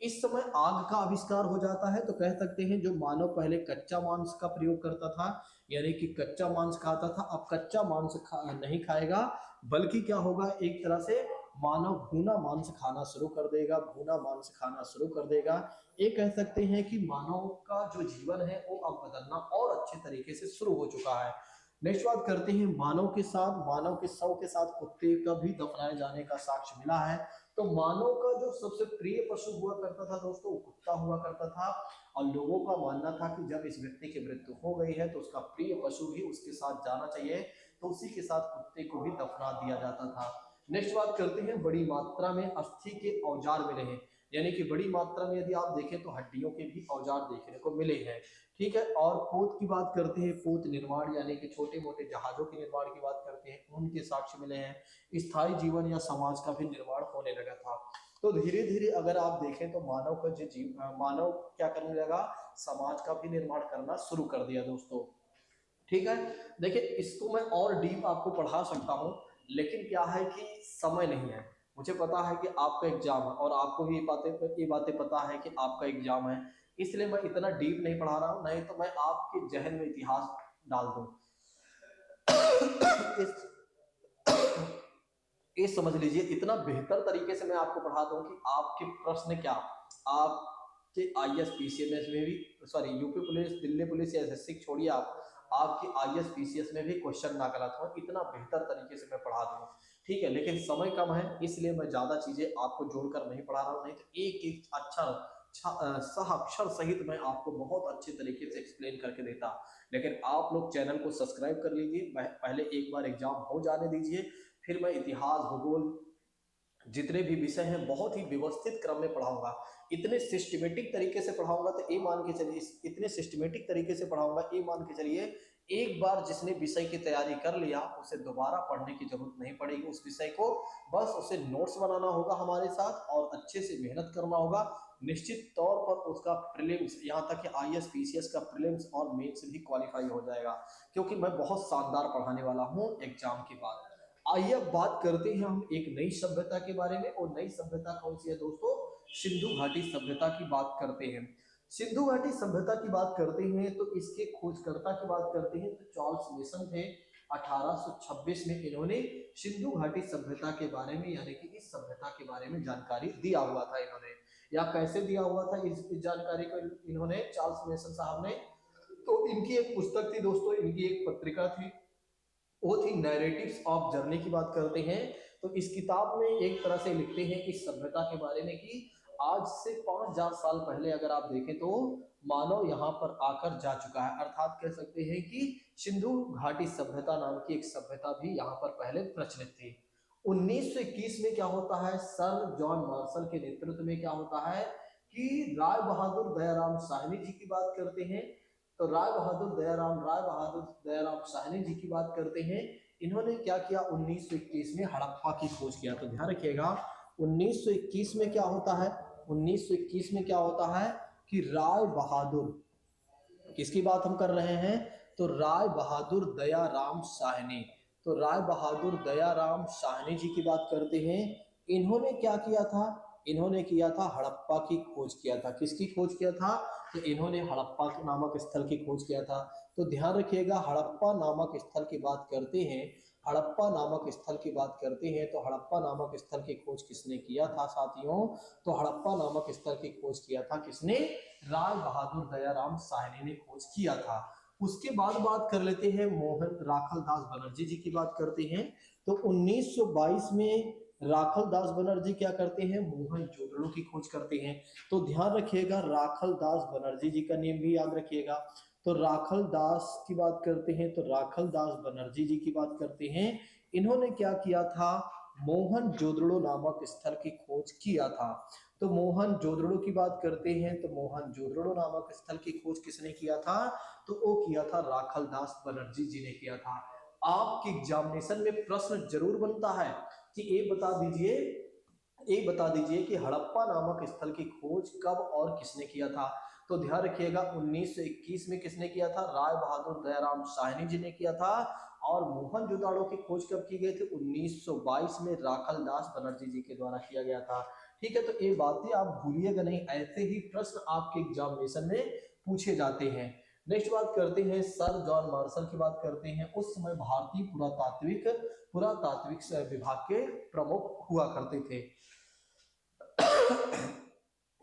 इस समय आग का आविष्कार हो जाता है तो कह सकते हैं जो मानव पहले कच्चा मांस का प्रयोग करता था, यानी कि कच्चा मांस खाता था, अब कच्चा मांस नहीं खाएगा, बल्कि क्या होगा, एक तरह से मानव भुना मांस खाना शुरू कर देगा, भुना मांस खाना शुरू कर देगा। ये कह सकते हैं कि मानव का जो जीवन है वो अब बदलना और अच्छे तरीके से शुरू हो चुका है। नेक्स्ट बात करते हैं, मानव के शव के साथ कुत्ते का भी दफनाए जाने का साक्ष्य मिला है। तो मानव का जो सबसे प्रिय पशु हुआ करता था दोस्तों, वो कुत्ता हुआ करता था। और लोगों का मानना था कि जब इस व्यक्ति की मृत्यु हो गई है तो उसका प्रिय पशु भी उसके साथ जाना चाहिए, तो उसी के साथ कुत्ते को भी दफना दिया जाता था। नेक्स्ट बात करते हैं, बड़ी मात्रा में अस्थि के औजार मिले हैं। यानी कि बड़ी मात्रा में यदि आप देखें तो हड्डियों के भी औजार देखने को मिले हैं। ठीक है, और पोत की बात करते हैं, पोत निर्माण यानी कि छोटे मोटे जहाजों के निर्माण की बात करते हैं, उनके साक्ष्य मिले हैं। स्थायी जीवन या समाज का भी निर्माण होने लगा था। तो धीरे धीरे अगर आप देखें तो मानव का जो मानव क्या करने लगा, समाज का भी निर्माण करना शुरू कर दिया दोस्तों। ठीक है, देखिए इसको मैं और डीप आपको पढ़ा सकता हूँ, लेकिन क्या है कि समय नहीं है। मुझे पता है कि आपका एग्जाम है और आपको भी ये बातें पता है कि आपका एग्जाम है, इसलिए मैं इतना डीप नहीं पढ़ा रहा हूँ, नहीं तो मैं आपके जहन में इतिहास डाल दूं। इस ये समझ लीजिए इतना बेहतर तरीके से मैं आपको पढ़ा दूं कि आपके प्रश्न क्या, आपके आईएएस पीसीएस में भी, sorry UP police, Delhi police या एसएससी छोड़िए, आप आपके आईएएस पीसीएस में भी क्वेश्चन ना गलत हो, इतना बेहतर तरीके से मैं पढ़ा दूं। ठीक है, लेकिन समय कम है इसलिए मैं ज्यादा चीजें आपको जोड़कर नहीं पढ़ा रहा हूँ, नहीं तो एक एक अक्षर सह अक्षर सहित मैं आपको बहुत अच्छे तरीके से एक्सप्लेन करके देता। लेकिन आप लोग चैनल को सब्सक्राइब कर लीजिए, पहले एक बार एग्जाम हो जाने दीजिए, फिर मैं इतिहास, भूगोल, जितने भी विषय हैं बहुत ही व्यवस्थित क्रम में पढ़ाऊंगा। इतने सिस्टमेटिक तरीके से पढ़ाऊंगा तो ये मान के चलिए, इतने सिस्टमेटिक तरीके से पढ़ाऊंगा ये मान के चलिए, एक बार जिसने विषय की तैयारी कर लिया उसे दोबारा पढ़ने की जरूरत नहीं पड़ेगी उस विषय को। बस उसे नोट्स बनाना होगा हमारे साथ और अच्छे से मेहनत करना होगा। निश्चित तौर पर उसका प्रीलिम्स, यहाँ तक कि आईएएस पीसीएस का प्रीलिम्स और मेंस भी क्वालिफाई हो जाएगा, क्योंकि मैं बहुत शानदार पढ़ाने वाला हूँ एग्जाम के बाद। आइए अब बात करते हैं हम एक नई सभ्यता के बारे में, और नई सभ्यता कौन सी है दोस्तों? सिंधु घाटी सभ्यता की बात करते हैं। सिंधु घाटी सभ्यता की बात करते हैं तो इसके खोजकर्ता की बात करते हैं तो चार्ल्स मेसन थे। 1826 में इन्होंने सिंधु घाटी सभ्यता के बारे में, यानी कि इस सभ्यता के बारे में जानकारी दिया हुआ था इन्होंने। या कैसे दिया हुआ था इस जानकारी को इन्होंने, चार्ल्स मेसन साहब ने? तो इनकी एक पुस्तक थी दोस्तों, इनकी एक पत्रिका थी, वो थी नैरेटिव्स ऑफ जर्नी की बात करते हैं। तो इस किताब में एक तरह से लिखते हैं इस सभ्यता के बारे में कि आज से 5000 साल पहले अगर आप देखें तो मानव यहाँ पर आकर जा चुका है, अर्थात कह सकते हैं कि सिंधु घाटी सभ्यता नाम की एक सभ्यता भी यहाँ पर पहले प्रचलित थी। 1921 में क्या होता है? सर जॉन मार्शल के नेतृत्व में क्या होता है कि राय बहादुर दयाराम साहनी जी की बात करते हैं। तो राय बहादुर दयाराम साहनी जी की बात करते हैं। इन्होंने क्या किया? 1921 में हड़प्पा की खोज किया। तो ध्यान रखिएगा 1921 में क्या होता है? 1921 में क्या होता है कि राय बहादुर, किसकी बात हम कर रहे हैं? तो राय बहादुर दयाराम साहनी। तो राय बहादुर दयाराम साहनी जी की बात करते हैं। इन्होंने क्या किया था? इन्होंने किया था हड़प्पा की खोज किया था। किसकी खोज किया था? तो इन्होंने हड़प्पा नामक स्थल की खोज किया था। तो ध्यान रखिएगा हड़प्पा नामक स्थल की बात करते हैं, हड़प्पा नामक स्थल की बात करते हैं तो हड़प्पा नामक स्थल की खोज किसने किया था साथियों? तो हड़प्पा नामक स्थल की खोज किया था किसने? राय बहादुर दयाराम साहनी ने खोज किया था। उसके बाद बात कर लेते हैं मोहन राखलदास बनर्जी जी की बात करते हैं। तो 1922 में राखलदास बनर्जी क्या करते हैं? मोहनजोदड़ो की खोज करते हैं। तो ध्यान रखिएगा राखलदास बनर्जी जी का नेम भी याद रखिएगा। तो राखलदास की बात करते हैं तो राखलदास बनर्जी जी की बात करते हैं। इन्होंने क्या किया था? मोहनजोदड़ो नामक स्थल की खोज किया था। तो मोहनजोदड़ो की बात करते हैं तो मोहनजोदड़ो नामक स्थल की खोज किसने किया था? तो वो किया था राखलदास बनर्जी जी ने किया था। आपके एग्जामिनेशन में प्रश्न जरूर बनता है कि ये बता दीजिए कि हड़प्पा नामक स्थल की खोज कब और किसने किया था? तो ध्यान रखिएगा 1921 में किसने किया था? राय बहादुर दयाराम साहनी जी ने किया था। और मोहनजोदड़ो की खोज कब की गई थी? 1922 में राखलदास बनर्जी जी के द्वारा किया गया था। ठीक है, तो ये बातें आप भूलिएगा नहीं, ऐसे ही प्रश्न आपके एग्जामिनेशन में पूछे जाते हैं। नेक्स्ट बात करते हैं सर जॉन मार्शल की बात करते हैं। उस समय भारतीय पुरातात्विक विभाग के प्रमुख हुआ करते थे।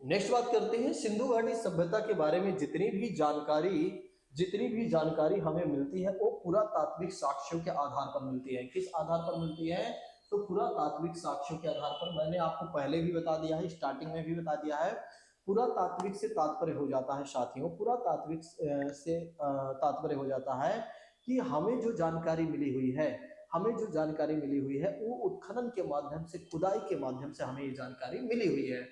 नेक्स्ट बात करते हैं सिंधु घाटी सभ्यता के बारे में जितनी भी जानकारी हमें मिलती है वो पुरातात्विक साक्ष्यों के आधार पर मिलती है। किस आधार पर मिलती है? तो पुरातात्विक साक्ष्यों के आधार पर। मैंने आपको पहले भी बता दिया है, स्टार्टिंग में भी बता दिया है। पुरातात्विक से तात्पर्य हो जाता है साथियों, पुरातात्विक से तात्पर्य हो जाता है कि हमें जो जानकारी मिली हुई है वो उत्खनन के माध्यम से, खुदाई के माध्यम से हमें ये जानकारी मिली हुई है।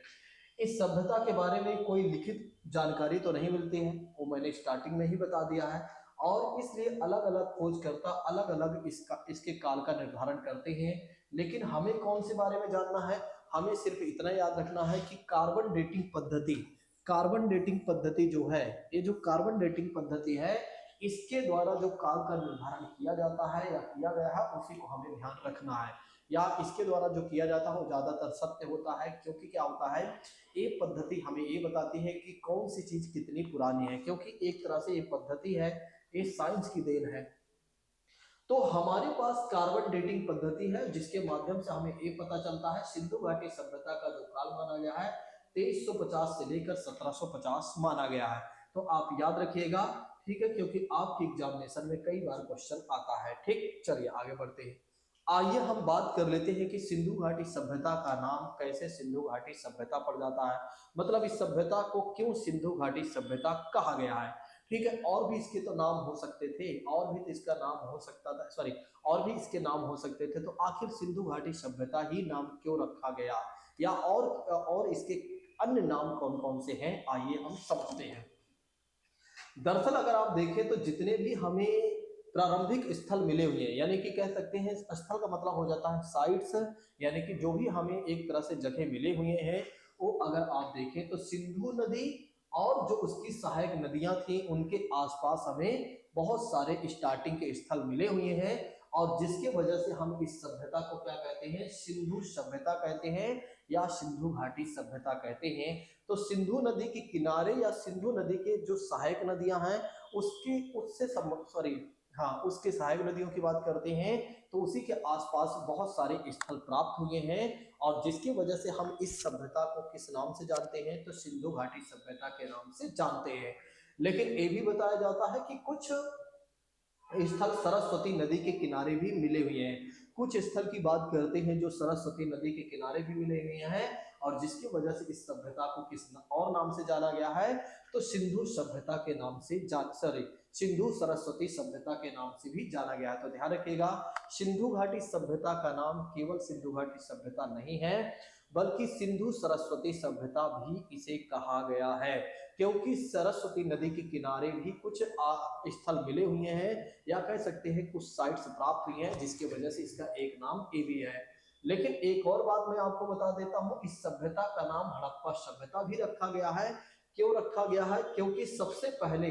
इस सभ्यता के बारे में कोई लिखित जानकारी तो नहीं मिलती है, वो मैंने स्टार्टिंग में ही बता दिया है। और इसलिए अलग अलग खोजकर्ता अलग अलग इसके काल का निर्धारण करते हैं। लेकिन हमें कौन से बारे में जानना है? हमें सिर्फ इतना याद रखना है कि कार्बन डेटिंग पद्धति जो है, ये जो कार्बन डेटिंग पद्धति है, इसके द्वारा जो काल का निर्धारण किया जाता है या किया गया है उसी को हमें ध्यान रखना है। या इसके द्वारा जो किया जाता है वो ज्यादातर सत्य होता है, क्योंकि क्या होता है ये पद्धति हमें ये बताती है कि कौन सी चीज कितनी पुरानी है, क्योंकि एक तरह से ये पद्धति है, ये साइंस की देन है। तो हमारे पास कार्बन डेटिंग पद्धति है जिसके माध्यम से हमें ये पता चलता है सिंधु घाटी सभ्यता का जो काल माना गया है 2350 से लेकर 1750 माना गया है। तो आप याद रखिएगा, ठीक है, क्योंकि आपके एग्जामिनेशन में कई बार क्वेश्चन आता है। ठीक, चलिए आगे बढ़ते हैं। आइए हम बात कर लेते हैं कि सिंधु घाटी सभ्यता का नाम कैसे सिंधु घाटी सभ्यता पड़ जाता है, मतलब इस सभ्यता को क्यों सिंधु घाटी सभ्यता कहा गया है। ठीक है, और भी इसके तो नाम हो सकते थे, और भी तो इसका नाम हो सकता था, सॉरी, और भी इसके नाम हो सकते थे। तो आखिर सिंधु घाटी सभ्यता ही नाम क्यों रखा गया, या और इसके अन्य नाम कौन कौन से हैं, आइए हम समझते हैं। दरअसल अगर आप देखें तो जितने भी हमें प्रारंभिक स्थल मिले हुए हैं, यानी कि कह सकते हैं स्थल का मतलब हो जाता है साइट्स, यानी कि जो भी हमें एक तरह से जगह मिले हुए हैं वो अगर आप देखें तो सिंधु नदी और जो उसकी सहायक नदियां थी उनके आसपास हमें बहुत सारे स्टार्टिंग के स्थल मिले हुए हैं, और जिसके वजह से हम इस सभ्यता को क्या कहते हैं, सिंधु सभ्यता कहते हैं या सिंधु घाटी सभ्यता कहते हैं। तो सिंधु नदी के किनारे या सिंधु नदी के जो सहायक नदियां हैं उसकी उससे सॉरी हाँ उसके सहायक नदियों की बात करते हैं, तो उसी के आसपास बहुत सारे स्थल प्राप्त हुए हैं, और जिसकी वजह से हम इस सभ्यता को किस नाम से जानते हैं, तो सिंधु घाटी सभ्यता के नाम से जानते हैं। लेकिन ये भी बताया जाता है कि कुछ स्थल सरस्वती नदी के किनारे भी मिले हुए हैं। कुछ स्थल की बात करते हैं जो सरस्वती नदी के किनारे भी मिले हुए हैं, और जिसकी वजह से इस सभ्यता को किस और नाम से जाना गया है, तो सिंधु सभ्यता के नाम से सिंधु सरस्वती सभ्यता के नाम से भी जाना गया है। तो ध्यान रखिएगा, सिंधु घाटी सभ्यता का नाम केवल सिंधु घाटी सभ्यता नहीं है, बल्कि सिंधु सरस्वती सभ्यता भी इसे कहा गया है, क्योंकि सरस्वती नदी के किनारे भी कुछ स्थल मिले हुए हैं, या कह सकते हैं कुछ साइट्स प्राप्त हुई हैं, जिसकी वजह से इसका एक नाम ये भी है। लेकिन एक और बात मैं आपको बता देता हूं, इस सभ्यता का नाम हड़प्पा सभ्यता भी रखा गया है। क्यों रखा गया है? क्योंकि सबसे पहले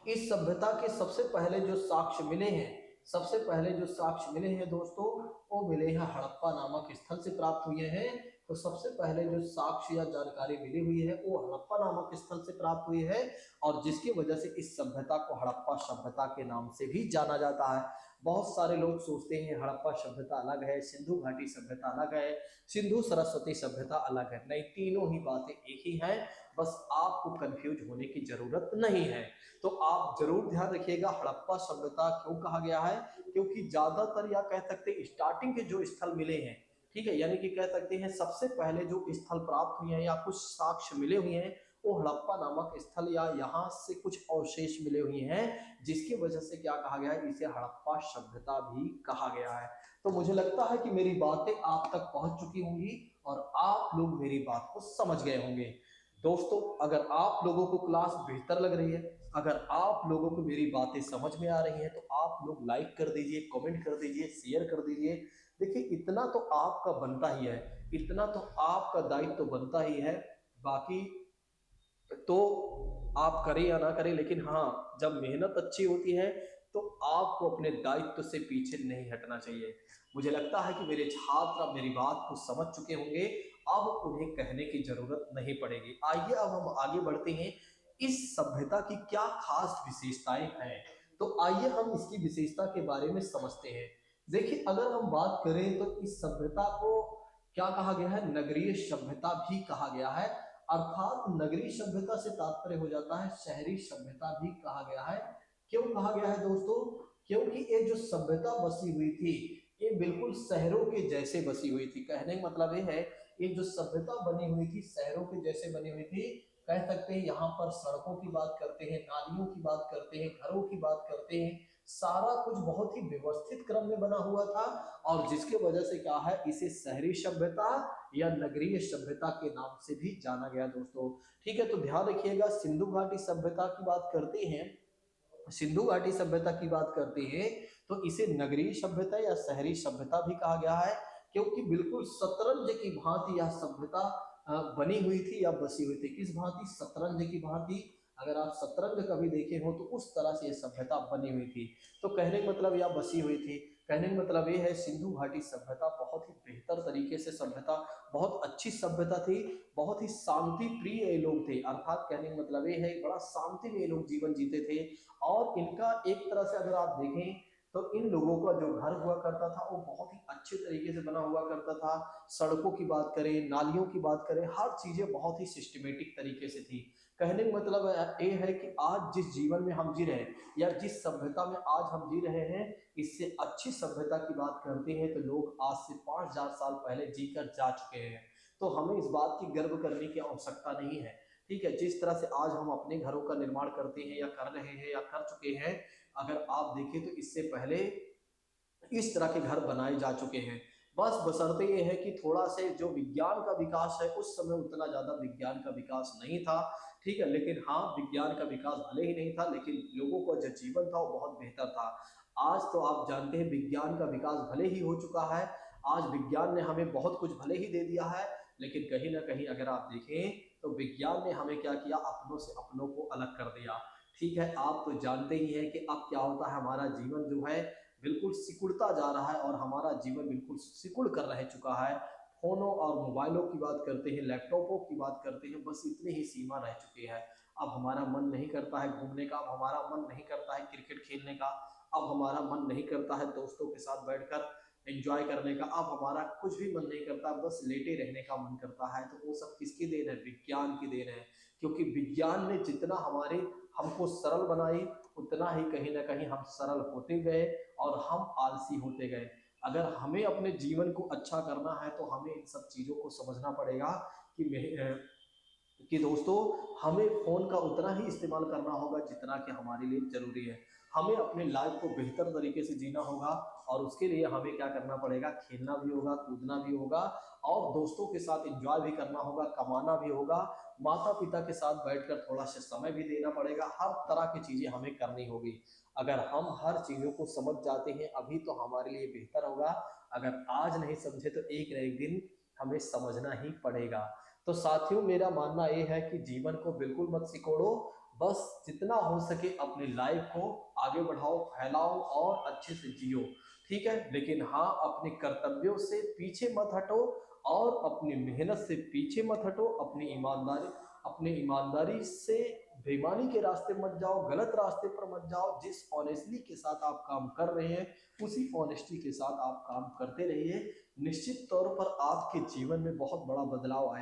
इस सभ्यता के सबसे पहले जो साक्ष्य मिले हैं, सबसे पहले जो साक्ष्य मिले हैं दोस्तों, वो मिले हैं हड़प्पा नामक स्थल से प्राप्त हुए हैं। तो सबसे पहले जो साक्ष्य या जानकारी मिली हुई है वो हड़प्पा नामक स्थल से प्राप्त हुई है, और जिसकी वजह से इस सभ्यता को हड़प्पा सभ्यता के नाम से भी जाना जाता है। बहुत सारे लोग सोचते हैं हड़प्पा सभ्यता अलग है, सिंधु घाटी सभ्यता अलग है, सिंधु सरस्वती सभ्यता अलग है। नहीं, तीनों ही बातें एक ही हैं, बस आपको कंफ्यूज होने की जरूरत नहीं है। तो आप जरूर ध्यान रखिएगा, हड़प्पा सभ्यता क्यों कहा गया है, क्योंकि ज्यादातर या कह सकते हैं स्टार्टिंग के जो स्थल मिले हैं, ठीक है, यानी कि कह सकते हैं सबसे पहले जो स्थल प्राप्त हुए हैं या कुछ साक्ष्य मिले हुए हैं, वो हड़प्पा नामक स्थल या यहाँ से कुछ अवशेष मिले हुए हैं, जिसकी वजह से क्या कहा गया है, इसे हड़प्पा सभ्यता भी कहा गया है। तो मुझे लगता है कि मेरी बातें आप तक पहुंच चुकी होंगी और आप लोग मेरी बात को समझ गए होंगे। दोस्तों, अगर आप लोगों को क्लास बेहतर लग रही है, अगर आप लोगों को मेरी बातें समझ में आ रही हैं, तो आप लोग लाइक कर दीजिए, कमेंट कर दीजिए, शेयर कर दीजिए। देखिए, इतना तो आपका बनता ही है, इतना तो आपका दायित्व तो बनता ही है। बाकी तो आप करें या ना करें, लेकिन हाँ, जब मेहनत अच्छी होती है तो आपको अपने दायित्व से पीछे नहीं हटना चाहिए। मुझे लगता है कि मेरे छात्र अब मेरी बात को समझ चुके होंगे, अब उन्हें कहने की जरूरत नहीं पड़ेगी। आइए अब हम आगे बढ़ते हैं, इस सभ्यता की क्या खास विशेषताएं हैं, तो आइए हम इसकी विशेषता के बारे में समझते हैं। देखिए, अगर हम बात करें तो इस सभ्यता को क्या कहा गया है, नगरीय सभ्यता भी कहा गया है, अर्थात नगरीय सभ्यता से तात्पर्य हो जाता है शहरी सभ्यता भी कहा गया है। क्यों कहा गया है दोस्तों? क्योंकि ये जो सभ्यता बसी हुई थी, ये बिल्कुल शहरों के जैसे बसी हुई थी। कहने का मतलब ये है, ये जो सभ्यता बनी हुई थी शहरों के जैसे बनी हुई थी। कह सकते हैं यहाँ पर सड़कों की बात करते हैं, नालियों की बात करते हैं, घरों की बात करते हैं, सारा कुछ बहुत ही व्यवस्थित क्रम में बना हुआ था, और जिसके वजह से क्या है, इसे शहरी सभ्यता या नगरीय सभ्यता के नाम से भी जाना गया दोस्तों। ठीक है, तो ध्यान रखिएगा, सिंधु घाटी सभ्यता की बात करते हैं, सिंधु घाटी सभ्यता की बात करते हैं, तो इसे नगरीय सभ्यता या शहरी सभ्यता भी कहा गया है, क्योंकि बिल्कुल शतरंज की भांति यह सभ्यता बनी हुई थी या बसी हुई थी। किस भांति? शतरंज की भांति। अगर आप शतरंज कभी देखे हो तो उस तरह से यह सभ्यता बनी हुई थी। तो कहने का मतलब या बसी हुई थी, कहने का मतलब ये है सिंधु घाटी सभ्यता बहुत ही बेहतर तरीके से सभ्यता, बहुत अच्छी सभ्यता थी, बहुत ही शांति प्रिय लोग थे। अर्थात कहने का मतलब ये है, बड़ा शांति में लोग जीवन जीते थे, और इनका एक तरह से अगर आप देखें तो इन लोगों का जो घर हुआ करता था वो बहुत ही अच्छे तरीके से बना हुआ करता था। सड़कों की बात करें, नालियों की बात करें, हर चीजें बहुत ही सिस्टमेटिक तरीके से थी। कहने का मतलब ये है कि आज जिस जीवन में हम जी रहे हैं या जिस सभ्यता में आज हम जी रहे हैं, इससे अच्छी सभ्यता की बात करते हैं तो लोग आज से 5000 साल पहले जीकर जा चुके हैं। तो हमें इस बात की गर्व करने की आवश्यकता नहीं है। ठीक है, जिस तरह से आज हम अपने घरों का निर्माण करते हैं या कर रहे हैं या कर चुके हैं, अगर आप देखें तो इससे पहले इस तरह के घर बनाए जा चुके हैं। बस बशर्ते ये है कि थोड़ा से जो विज्ञान का विकास है, उस समय उतना ज्यादा विज्ञान का विकास नहीं था। ठीक है, लेकिन हाँ, विज्ञान का विकास भले ही नहीं था, लेकिन लोगों का जो जीवन था वो बहुत बेहतर था। आज तो आप जानते हैं विज्ञान का विकास भले ही हो चुका है, आज विज्ञान ने हमें बहुत कुछ भले ही दे दिया है, लेकिन कहीं ना कहीं अगर आप देखें तो विज्ञान ने हमें क्या किया, अपनों से अपनों को अलग कर दिया। ठीक है, आप तो जानते ही हैं कि अब क्या होता है, हमारा जीवन जो है बिल्कुल सिकुड़ता जा रहा है और हमारा जीवन बिल्कुल सिकुड़ कर रह चुका है। फोनों और मोबाइलों की बात करते हैं, लैपटॉपों की बात करते हैं, बस इतने ही सीमा रह चुकी है। अब हमारा मन नहीं करता है घूमने का, अब हमारा मन नहीं करता है क्रिकेट खेलने का, अब हमारा मन नहीं करता है दोस्तों के साथ बैठकर एंजॉय करने का, अब हमारा कुछ भी मन नहीं करता, बस लेटे रहने का मन करता है। तो वो सब किसकी देन है? विज्ञान की देन है। क्योंकि विज्ञान ने जितना हमारे हमको सरल बनाई, उतना ही कहीं ना कहीं हम सरल होते गए और हम आलसी होते गए। अगर हमें अपने जीवन को अच्छा करना है तो हमें इन सब चीज़ों को समझना पड़ेगा कि दोस्तों हमें फ़ोन का उतना ही इस्तेमाल करना होगा जितना कि हमारे लिए ज़रूरी है। हमें अपनी लाइफ को बेहतर तरीके से जीना होगा और उसके लिए हमें क्या करना पड़ेगा? खेलना भी होगा, कूदना भी होगा और दोस्तों के साथ एंजॉय भी करना होगा, कमाना भी होगा, माता-पिता के साथ बैठकर थोड़ा-सा समय भी देना पड़ेगा, हर तरह की चीज़ें हमें करनी होगी। अगर हम हर चीज़ों को समझ जाते हैं अभी तो हमारे लिए बेहतर होगा, अगर आज नहीं समझे तो एक न एक दिन हमें समझना ही पड़ेगा। तो साथियों मेरा मानना ये है कि जीवन को बिल्कुल मत सिकोड़ो, बस जितना हो सके अपनी लाइफ को आगे बढ़ाओ, फैलाओ और अच्छे से जियो। ठीक है, लेकिन हाँ, अपने कर्तव्यों से पीछे मत हटो और अपनी मेहनत से पीछे मत हटो, अपनी ईमानदारी से बेईमानी के रास्ते मत जाओ, गलत रास्ते पर मत जाओ। जिस ऑनेस्टली के साथ आप काम कर रहे हैं उसी ऑनेस्टी के साथ आप काम करते रहिए। निश्चित तौर पर आपके जीवन में बहुत बड़ा बदलाव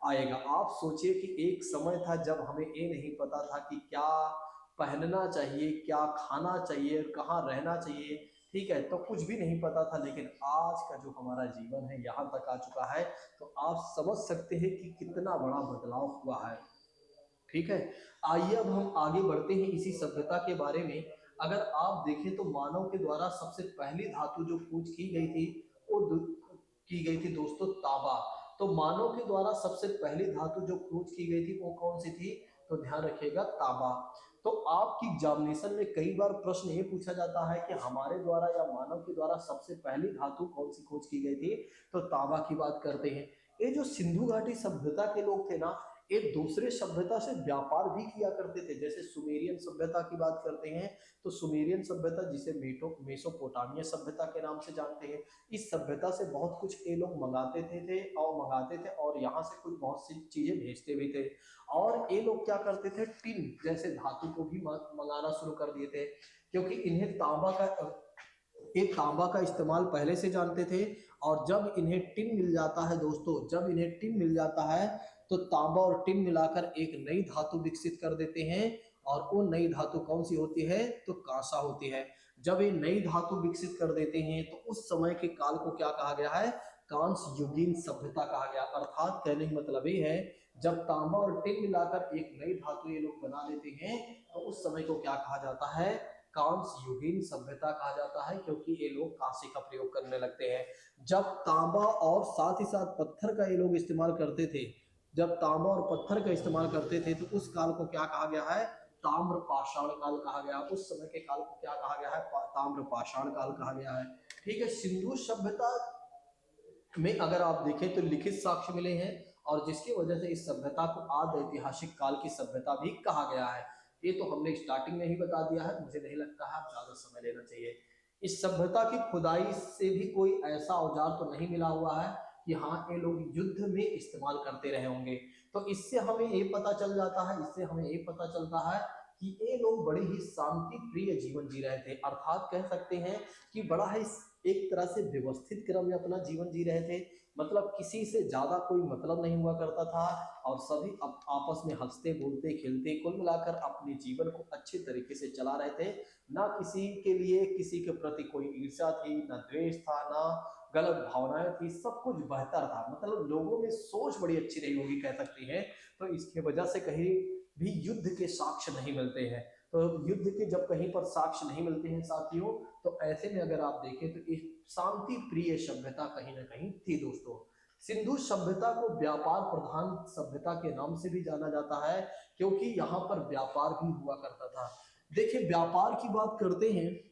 आएगा। आप सोचिए कि एक समय था जब हमें ये नहीं पता था कि क्या पहनना चाहिए, क्या खाना चाहिए, कहाँ रहना चाहिए। ठीक है, तो कुछ भी नहीं पता था, लेकिन आज का जो हमारा जीवन है यहाँ तक आ चुका है, तो आप समझ सकते हैं कि कितना बड़ा बदलाव हुआ है। ठीक है, आइए अब हम आगे बढ़ते हैं इसी सभ्यता के बारे में। अगर आप देखें तो मानव के द्वारा सबसे पहली धातु जो खोज की गई थी वो की गई थी दोस्तों, तांबा। तो मानव के द्वारा सबसे पहली धातु जो खोज की गई थी वो कौन सी थी? तो ध्यान रखिएगा, तांबा। तो आपकी एग्जामिनेशन में कई बार प्रश्न ये पूछा जाता है कि हमारे द्वारा या मानव के द्वारा सबसे पहली धातु कौन सी खोज की गई थी? तो तांबा की बात करते हैं। ये जो सिंधु घाटी सभ्यता के लोग थे ना, एक दूसरे सभ्यता से व्यापार भी किया करते थे। जैसे सुमेरियन सभ्यता की बात करते हैं तो सुमेरियन सभ्यता, जिसे मेसोपोटामिया सभ्यता के नाम से जानते हैं, इस सभ्यता से बहुत कुछ ये लोग मंगाते थे और यहाँ से कुछ बहुत सी चीजें भेजते भी थे। और ये लोग क्या करते थे? टिन जैसे धातु को भी मंगाना शुरू कर दिए थे, क्योंकि इन्हें तांबा का इस्तेमाल पहले से जानते थे। और जब इन्हें टिन मिल जाता है दोस्तों, जब इन्हें टिन मिल जाता है तो तांबा और टिन मिलाकर एक नई धातु विकसित कर देते हैं। और वो नई धातु कौन सी होती है? तो कांसा होती है। जब ये नई धातु विकसित कर देते हैं तो उस समय के काल को क्या कहा गया है? कांस्य युगीन सभ्यता कहा गया। अर्थात कहने का मतलब ये है, जब तांबा और टिन मिलाकर एक नई धातु ये लोग बना लेते हैं तो उस समय को क्या कहा जाता है? कांस्य युगीन सभ्यता कहा जाता है, क्योंकि ये लोग कांसे का प्रयोग करने लगते हैं। जब तांबा और साथ ही साथ पत्थर का ये लोग इस्तेमाल करते थे, जब तांबा और पत्थर का इस्तेमाल करते थे तो उस काल को क्या कहा गया है? ताम्र पाषाण काल कहा गया। उस समय के काल को क्या कहा गया है? ताम्र पाषाण काल कहा गया है। ठीक है, सिंधु सभ्यता में अगर आप देखें तो लिखित साक्ष्य मिले हैं और जिसकी वजह से इस सभ्यता को आदि ऐतिहासिक काल की सभ्यता भी कहा गया है। ये तो हमने स्टार्टिंग में ही बता दिया है, मुझे नहीं लगता है ज्यादा समय लेना चाहिए। इस सभ्यता की खुदाई से भी कोई ऐसा औजार तो नहीं मिला हुआ है कि हाँ ये लोग युद्ध में इस्तेमाल करते रहे होंगे। तो इससे हमें ये पता चल जाता है, इससे हमें ये पता चलता है कि ये लोग बड़ी ही शांति प्रिय जीवन जी रहे थे। अर्थात कह सकते हैं कि बड़ा ही एक तरह से व्यवस्थित क्रम में अपना जीवन जी रहे थे। मतलब किसी से ज्यादा कोई मतलब नहीं हुआ करता था और सभी आपस में हंसते बोलते खेलते कुल मिलाकर अपने जीवन को अच्छे तरीके से चला रहे थे। ना किसी के लिए किसी के प्रति कोई ईर्ष्या थी, ना द्वेष था, ना गलत भावनाएं थी, सब कुछ बेहतर था। मतलब लोगों में सोच बड़ी अच्छी रही होगी कह सकती हैं। तो इसकी वजह से कहीं भी युद्ध के साक्ष्य नहीं मिलते हैं। तो युद्ध के जब कहीं पर साक्ष्य नहीं मिलते हैं साथियों, तो ऐसे में अगर आप देखें तो एक शांति प्रिय सभ्यता कहीं ना कहीं थी दोस्तों। सिंधु सभ्यता को व्यापार प्रधान सभ्यता के नाम से भी जाना जाता है, क्योंकि यहाँ पर व्यापार भी हुआ करता था। देखिए, व्यापार की बात करते हैं,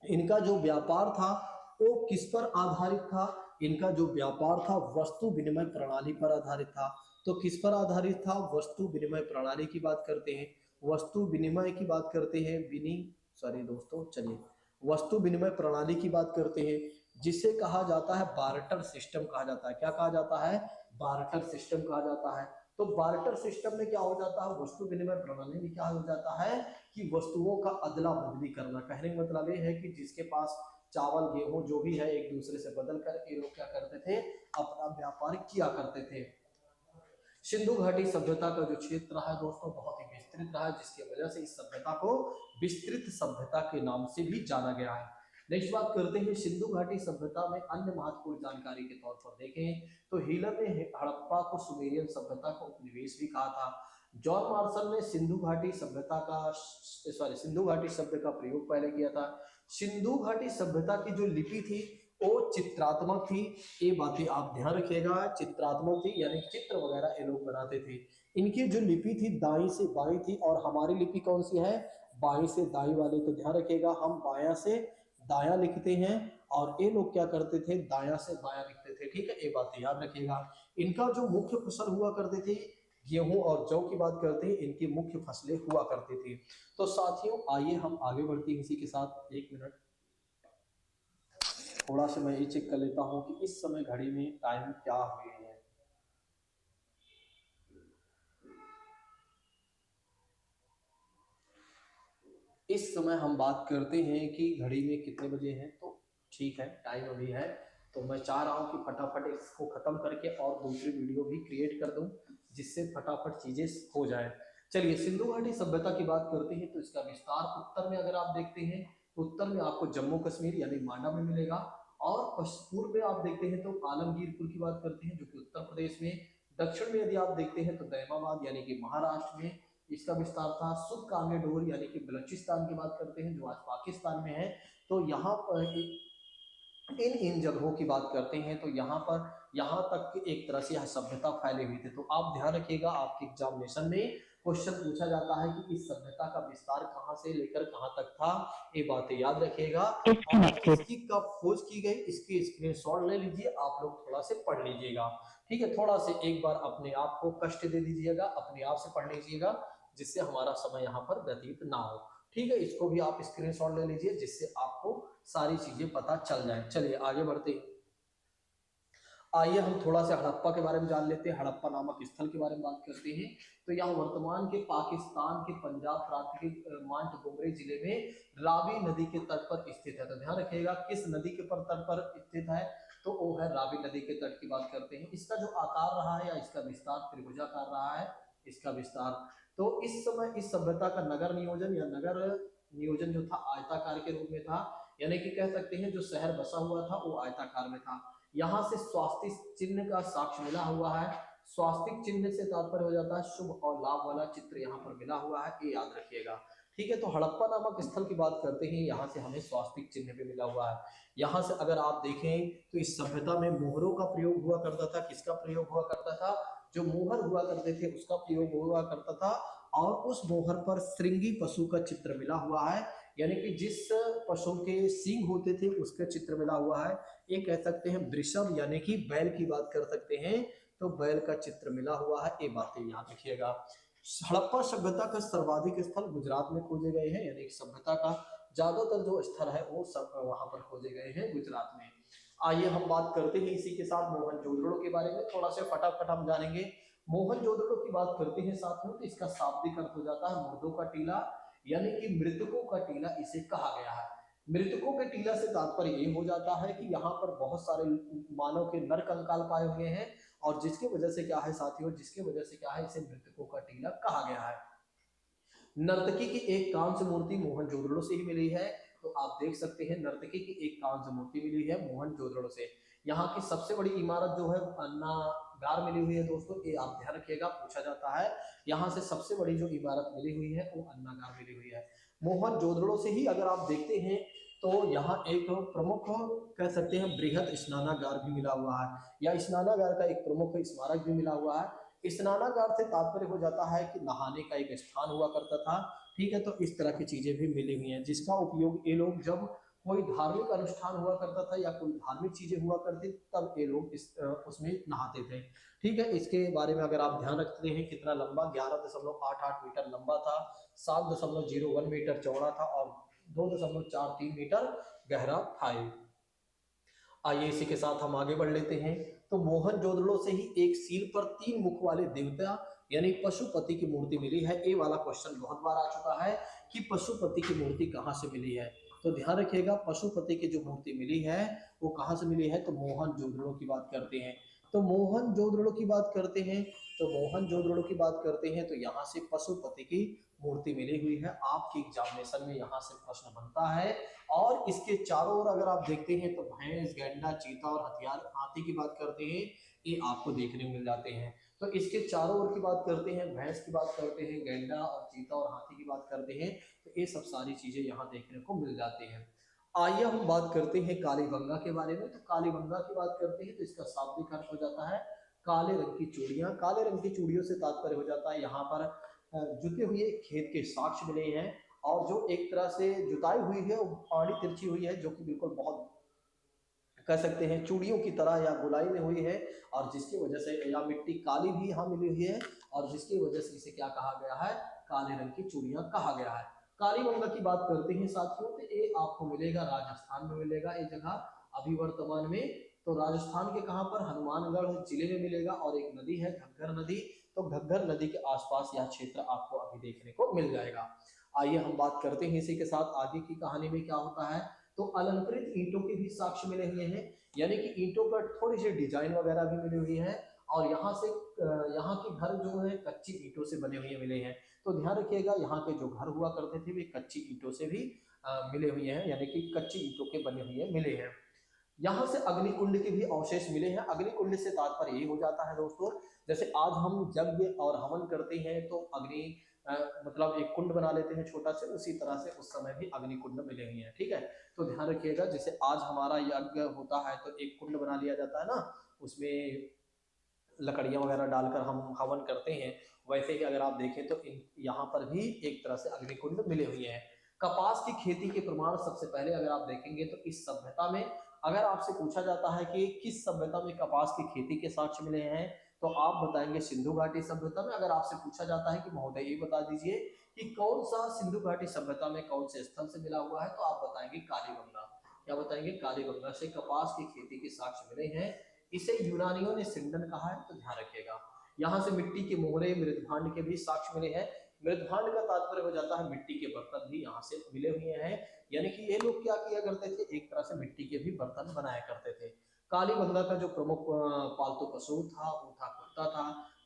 इनका जो व्यापार था वो किस पर आधारित था? इनका जो व्यापार था वस्तु विनिमय प्रणाली पर आधारित था। तो किस पर आधारित था? वस्तु विनिमय प्रणाली की बात करते हैं, वस्तु विनिमय की बात करते हैं, सॉरी दोस्तों, चलिए वस्तु विनिमय प्रणाली की बात करते हैं, जिसे कहा जाता है बार्टर सिस्टम कहा जाता है। क्या कहा जाता है? बार्टर सिस्टम कहा जाता है। तो बार्टर सिस्टम में क्या हो जाता है? वस्तु विनिमय प्रणाली में क्या हो जाता है कि वस्तुओं का अदला बदली करना। कहने का मतलब ये है कि जिसके पास चावल गेहूं जो भी है एक दूसरे से बदल कर ये लोग क्या करते थे? अपना व्यापार किया करते थे। सिंधु घाटी सभ्यता का जो क्षेत्र रहा है दोस्तों बहुत ही विस्तृत रहा है, जिसकी वजह से इस सभ्यता को विस्तृत सभ्यता के नाम से भी जाना गया है। नेक्स्ट बात करते हैं सिंधु घाटी सभ्यता में अन्य महत्वपूर्ण जानकारी के तौर पर देखें तो हीलर ने हड़प्पा को सुमेरियन सभ्यता का उपनिवेश भी कहा था। जॉन मार्शल ने सिंधु घाटी सभ्यता का सिंधु घाटी शब्द का प्रयोग पहले किया था। सिंधु घाटी सभ्यता की जो लिपि थी वो चित्रात्मक थी। ये बातें आप ध्यान रखिएगा, चित्रात्मक थी यानी चित्र वगैरह ये लोग बनाते थे। इनकी जो लिपि थी दाई से बाई थी, और हमारी लिपि कौन सी है? बाई से दाई वाली। तो ध्यान रखिएगा हम बायां से दायां लिखते हैं और ये लोग क्या करते थे? दायां से बायां लिखते थे। ठीक है, ये बात याद रखिएगा। इनका जो मुख्य फसल हुआ करते थे गेहूं और जौ की बात करते हैं, इनकी मुख्य फसलें हुआ करती थी। तो साथियों आइए हम आगे बढ़ते हैं इसी के साथ। एक मिनट थोड़ा सा मैं ये चेक कर लेता हूँ कि इस समय घड़ी में टाइम क्या हुए हैं। इस समय हम बात करते हैं कि घड़ी में कितने बजे हैं। तो ठीक है, टाइम अभी है, तो मैं चाह रहा हूँ कि फटाफट इसको खत्म करके और दूसरी वीडियो भी क्रिएट कर दूं, जिससे फटाफट चीजें हो जाए। चलिए सिंधु घाटी सभ्यता की बात करते हैं तो इसका विस्तार उत्तर में अगर आप देखते हैं तो उत्तर में आपको जम्मू कश्मीर यानी मांडा में मिलेगा, और पूर्व में आप देखते हैं तो आलमगीरपुर की बात करते हैं जो कि उत्तर प्रदेश में। दक्षिण में यदि आप देखते हैं तो दैमाबाद यानी कि महाराष्ट्र में इसका विस्तार था। सुद कांगेडोर यानी कि बलूचिस्तान की बात करते हैं जो आज पाकिस्तान में है। तो यहाँ पर इन जगहों की बात करते हैं तो यहाँ तक एक तरह से यह सभ्यता फैले हुई थी। तो आप ध्यान रखिएगा आपके एग्जामिनेशन में क्वेश्चन पूछा जाता है कि इस सभ्यता का विस्तार कहाँ से लेकर कहाँ तक था। ये बातें याद रखिएगा। और इसकी कब खोज की गई इसकी स्क्रीनशॉट ले लीजिए, आप लोग थोड़ा से पढ़ लीजिएगा। ठीक है, थोड़ा से एक बार अपने आप को कष्ट दे दीजिएगा, अपने आप से पढ़ लीजिएगा, जिससे हमारा समय यहाँ पर व्यतीत ना हो। ठीक है, इसको भी आप स्क्रीनशॉट ले लीजिए जिससे आपको सारी चीजें पता चल जाए। चलिए आगे बढ़ते हैं। आइए हम थोड़ा सा हड़प्पा के बारे में जान लेते हैं। हड़प्पा नामक स्थल के बारे में बात करते हैं तो यह वर्तमान के पाकिस्तान के पंजाब प्रांत के मांटगोमरी जिले में रावी नदी के तट पर स्थित है। तो ध्यान रखिएगा किस नदी के तट पर स्थित है? तो वो है रावी नदी के तट की बात करते हैं। इसका जो आकार रहा है या इसका विस्तार त्रिभुजाकार रहा है इसका विस्तार। तो इस समय इस सभ्यता का नगर नियोजन या नगर नियोजन जो था आयताकार के रूप में था, यानी कि कह सकते हैं जो शहर बसा हुआ था वो आयताकार में था। यहाँ से स्वास्तिक चिन्ह का साक्ष्य मिला हुआ है। स्वास्तिक चिन्ह से तात्पर्य हो जाता है शुभ और लाभ वाला चित्र यहाँ पर मिला हुआ है, ये याद रखिएगा। ठीक है, तो हड़प्पा नामक स्थल की बात करते हैं, यहाँ से हमें स्वास्तिक चिन्ह भी मिला हुआ है। यहाँ से अगर आप देखें तो इस सभ्यता में मोहरों का प्रयोग हुआ करता था। किसका प्रयोग हुआ करता था? जो मोहर हुआ करते थे उसका प्रयोग हुआ करता था। और उस मोहर पर श्रृंगी पशु का चित्र मिला हुआ है, यानी कि जिस पशु के सींग होते थे उसका चित्र मिला हुआ है। ये कह सकते हैं वृषभ यानी कि बैल की बात कर सकते हैं, तो बैल का चित्र मिला हुआ है। ये बातें याद रखिएगा। हड़प्पा सभ्यता का सर्वाधिक स्थल गुजरात में खोजे गए हैं, यानी कि सभ्यता का ज्यादातर जो स्थल है वो सब वहां पर खोजे गए हैं गुजरात में। आइए हम बात करते हैं इसी के साथ मोहनजोदड़ो के बारे में, थोड़ा से फटाफट हम जानेंगे। मोहनजोदड़ो की बात करते हैं साथियों तो इसका शाब्दिक अर्थ हो जाता है मुर्दों का टीला, यानी कि मृतकों का टीला इसे कहा गया है। मृतकों के टीला से तात्पर्य ये हो जाता है कि यहाँ पर बहुत सारे मानव के नर कंकाल पाए हुए हैं, और जिसकी वजह से क्या है साथियों, जिसकी वजह से क्या है इसे मृतकों का टीला कहा गया है। नर्तकी की एक कांस्य मूर्ति मोहनजोदड़ो से ही मिली है। तो आप देख सकते हैं नर्तकी की एक कांस्य मूर्ति मिली है मोहनजोदड़ो से। यहाँ की सबसे बड़ी इमारत जो है अन्नागार मिली हुई है दोस्तों, ये आप ध्यान रखिएगा, पूछा जाता है। यहाँ से सबसे बड़ी जो इमारत मिली हुई है वो अन्नागार मिली हुई है। मोहनजोदड़ो से ही अगर आप देखते हैं तो यहाँ एक प्रमुख कह सकते हैं बृहद स्नानागार भी मिला हुआ है, या स्नानागार का एक प्रमुख स्मारक भी मिला हुआ है। स्नानागार से तात्पर्य हो जाता है कि नहाने का एक स्थान हुआ करता था। ठीक है, तो इस तरह की चीजें भी मिली हुई हैं जिसका उपयोग ये लोग जब कोई धार्मिक अनुष्ठान हुआ करता था या कोई धार्मिक चीजें हुआ करती तब ये लोग उसमें नहाते थे। ठीक है, इसके बारे में अगर आप ध्यान रखते हैं कितना लंबा 11.88 मीटर लंबा था, 7.01 मीटर चौड़ा था और 2.43 मीटर गहरा था ये। आइए इसी के साथ हम आगे बढ़ लेते हैं। तो मोहनजोदड़ो से ही एक सील पर 3 मुख वाले देवता यानी पशुपति की मूर्ति मिली है। ये वाला क्वेश्चन बहुत बार आ चुका है कि पशुपति की मूर्ति कहाँ से मिली है। तो ध्यान रखिएगा, पशुपति की जो मूर्ति मिली है वो कहाँ से मिली है, तो मोहनजोदड़ो की बात करते हैं। तो मोहनजोदड़ो की बात करते हैं, तो मोहनजोदड़ो की बात करते हैं तो यहाँ से पशुपति की मूर्ति मिली हुई है। आपके एग्जामिनेशन में यहाँ से प्रश्न बनता है। और इसके चारों ओर अगर आप देखते हैं तो भैंस, गैंडा, चीता और हथियार हाथी की बात करते हैं, ये आपको देखने को मिल जाते हैं। तो इसके चारों ओर की बात करते हैं, भैंस की बात करते हैं, गैंडा और चीता और हाथी की बात करते हैं, तो ये सब सारी चीजें यहाँ देखने को मिल जाती हैं। आइए हम बात करते हैं कालीबंगा के बारे में। तो कालीबंगा की बात करते हैं तो इसका शाब्दिक अर्थ हो जाता है काले रंग की चूड़ियां। काले रंग की चूड़ियों से तात्पर्य हो जाता है यहाँ पर जुते हुए खेत के साक्ष्य मिले हैं और जो एक तरह से जुताई हुई है वो आड़ी तिरछी हुई है, जो कि बिल्कुल बहुत कह सकते हैं चूड़ियों की तरह या गुलाई में हुई है, और जिसकी वजह से या मिट्टी काली भी यहाँ मिली हुई है और जिसकी वजह से इसे क्या कहा गया है, काले रंग की चूड़ियां कहा गया है। कालीबंगा की बात करते हैं साथियों तो ये आपको मिलेगा राजस्थान में मिलेगा ये जगह अभी वर्तमान में। तो राजस्थान के कहाँ पर, हनुमानगढ़ जिले में मिलेगा। और एक नदी है घग्गर नदी, तो घग्गर नदी के आसपास यह क्षेत्र आपको अभी देखने को मिल जाएगा। आइए हम बात करते हैं इसी के साथ आगे की कहानी में क्या होता है। तो अलंकृत ईंटों के भी साक्ष्य मिले हुए हैं, यानी कि ईंटों पर थोड़ी सी डिजाइन वगैरह भी मिली हुई है। और यहाँ से यहाँ के घर जो है कच्ची ईंटों से बने हुए मिले हैं। तो ध्यान रखिएगा यहाँ के जो घर हुआ करते थे वे कच्ची ईंटों से भी मिले हुए हैं, यानी कि कच्ची ईंटों के बने हुए मिले हैं। यहाँ से अग्निकुंड के भी अवशेष मिले हैं। अग्निकुंड से तात्पर्य ये हो जाता है दोस्तों, जैसे आज हम यज्ञ और हवन करते हैं तो अग्नि मतलब एक कुंड बना लेते हैं छोटा से, उसी तरह से उस समय भी अग्निकुंड मिले हुए हैं। ठीक है, तो ध्यान रखिएगा जैसे आज हमारा यज्ञ होता है तो एक कुंड बना लिया जाता है ना, उसमें लकड़ियां वगैरह डालकर हम हवन करते हैं, वैसे ही अगर आप देखें तो यहाँ पर भी एक तरह से अग्निकुंड मिले हुए हैं। कपास की खेती के प्रमाण सबसे पहले अगर आप देखेंगे तो इस सभ्यता में, अगर आपसे पूछा जाता है कि किस सभ्यता में कपास की खेती के साक्ष्य मिले हैं तो आप बताएंगे सिंधु घाटी सभ्यता में। अगर आपसे पूछा जाता है कि महोदय ये बता दीजिए कि कौन सा सिंधु घाटी सभ्यता में कौन से स्थल से मिला हुआ है, तो आप बताएंगे कालीबंगा। क्या बताएंगे, कालीबंगा से कपास की खेती के साक्ष्य मिले हैं। इसे यूनानियों ने सिंडन कहा है, तो ध्यान रखिएगा। यहाँ से मिट्टी के मोहरे मृदभांड के भी साक्ष्य मिले हैं। मृदभांड का तात्पर्य हो जाता है मिट्टी के बर्तन भी यहाँ से मिले हुए हैं, यानी कि ये लोग क्या किया करते थे, एक तरह से मिट्टी के भी बर्तन बनाया करते थे। कालीबंगा का जो प्रमुख पालतू पशु था वो था कुत्ता था।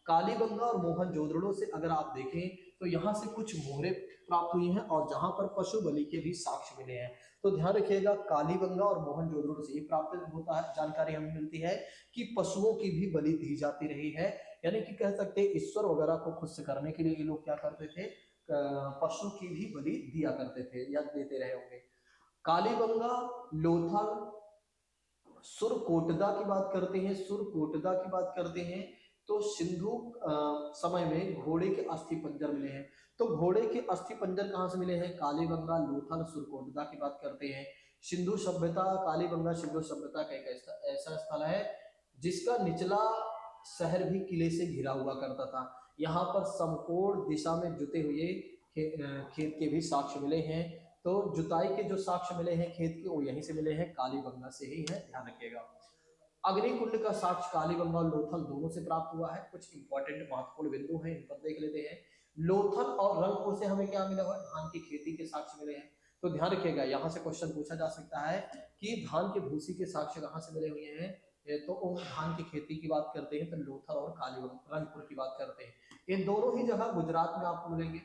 कालीबंगा और मोहनजोदड़ो से अगर आप देखें तो यहाँ से कुछ मोहरे प्राप्त हुई हैं और जहां पर पशु बलि के भी साक्ष्य मिले हैं। तो ध्यान रखिएगा कालीबंगा और मोहनजोदड़ो से ये प्राप्त होता है, जानकारी हमें मिलती है कि पशुओं की भी बलि दी जाती रही है, यानी कि कह सकते हैं ईश्वर वगैरह को खुश करने के लिए ये लोग क्या करते थे, पशु की भी बलि दिया करते थे या देते रहे होंगे। कालीबंगा, लोथल, सुरकोटदा की बात करते हैं, सुरकोटदा की बात करते हैं तो सिंधु समय में घोड़े के अस्थि पंजर मिले हैं। तो घोड़े के अस्थि पंजर कहाँ से मिले हैं, कालीबंगा, लोथल, सुरकोटदा की बात करते हैं। सिंधु सभ्यता, कालीबंगा सिंधु सभ्यता का एक ऐसा स्थल है जिसका निचला शहर भी किले से घिरा हुआ करता था। यहाँ पर समकोण दिशा में जुते हुए खेत के भी साक्ष्य मिले हैं। तो जुताई के जो साक्ष्य मिले हैं खेत के वो यहीं से मिले हैं, कालीबंगा से ही है, ध्यान रखिएगा। अग्निकुंड का साक्ष्य कालीबंगा और लोथल दोनों से प्राप्त हुआ है। कुछ इंपॉर्टेंट महत्वपूर्ण बिंदु हैं, इन पर देख लेते हैं। लोथल और रंगपुर से हमें क्या मिला हुआ है, धान की खेती के साक्ष्य मिले हैं। तो ध्यान रखिएगा यहाँ से क्वेश्चन पूछा जा सकता है कि धान के भूसी के साक्ष्य कहाँ से मिले हुए हैं, तो धान की खेती की बात करते हैं तो लोथल और कालीबंगा रंगपुर की बात करते हैं। ये दोनों ही जगह गुजरात में आपको मिलेंगे।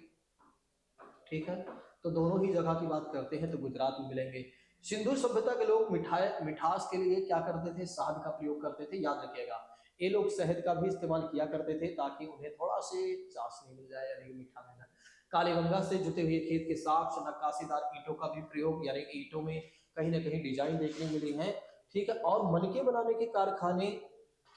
ठीक है, तो दोनों ही जगह की बात करते हैं तो गुजरात में मिलेंगे। सिंधु सभ्यता के लोग मिठास के लिए क्या करते थे, शहद का प्रयोग करते थे, याद रखिएगा। ये लोग शहद का भी इस्तेमाल किया करते थे ताकि उन्हें थोड़ा से चाशनी मिल जाए, यानी मीठा मिल जाए। कालीबंगा से जुते हुए खेत के साक्ष्य, नक्काशीदार ईंटों का भी प्रयोग, यानी ईंटों में कहीं ना कहीं डिजाइन देखने मिली है। ठीक है, और मनके बनाने के कारखाने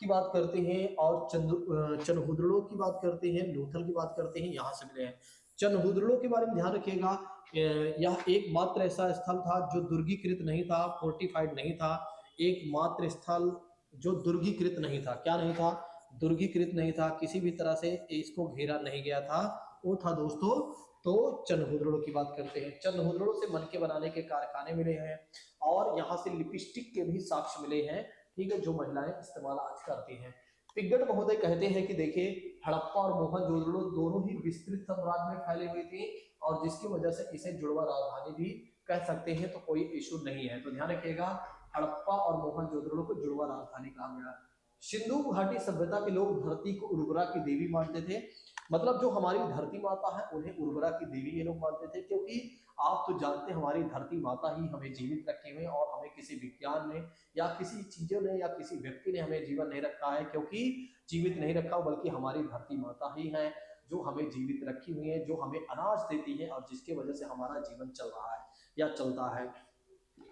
की बात करते हैं और चनहुदड़ों की बात करते हैं, लोथल की बात करते हैं, यहाँ से मिले हैं। चनहुदड़ो के बारे में ध्यान रखिएगा। यह एकमात्र ऐसा स्थल था जो दुर्गीकृत नहीं था, फोर्टिफाइड नहीं था। एकमात्र स्थल जो दुर्गीकृत नहीं था, क्या नहीं था, दुर्गीकृत नहीं था, किसी भी तरह से इसको घेरा नहीं गया था, वो था दोस्तों तो चनहुदड़ो की बात करते हैं। चनहुदड़ो से मनके बनाने के कारखाने मिले हैं और यहाँ से लिपस्टिक के भी साक्ष्य मिले हैं, ठीक है, जो महिलाएं इस्तेमाल आज करती हैं। पिंगट महोदय कहते हैं कि देखिए हड़प्पा और मोहनजोदड़ो दोनों ही विस्तृत साम्राज्य में फैली हुई थी और जिसकी वजह से इसे जुड़वा राजधानी भी कह सकते हैं, तो कोई इशू नहीं है। तो ध्यान रखिएगा हड़प्पा और मोहनजोदड़ो को जुड़वा राजधानी कहा गया। सिंधु घाटी सभ्यता के लोग धरती को उर्वरा की देवी मानते थे, मतलब जो हमारी धरती माता है उन्हें उर्वरा की देवी ये लोग मानते थे, क्योंकि आप तो जानते हैं हमारी धरती माता ही हमें जीवित रखे हुए और हमें किसी विज्ञान ने या किसी चीजों ने या किसी व्यक्ति ने हमें जीवन नहीं रखा है, क्योंकि जीवित नहीं रखा, बल्कि हमारी धरती माता ही है जो हमें जीवित रखी हुई है, जो हमें अनाज देती है और जिसकी वजह से हमारा जीवन चल रहा है या चलता है।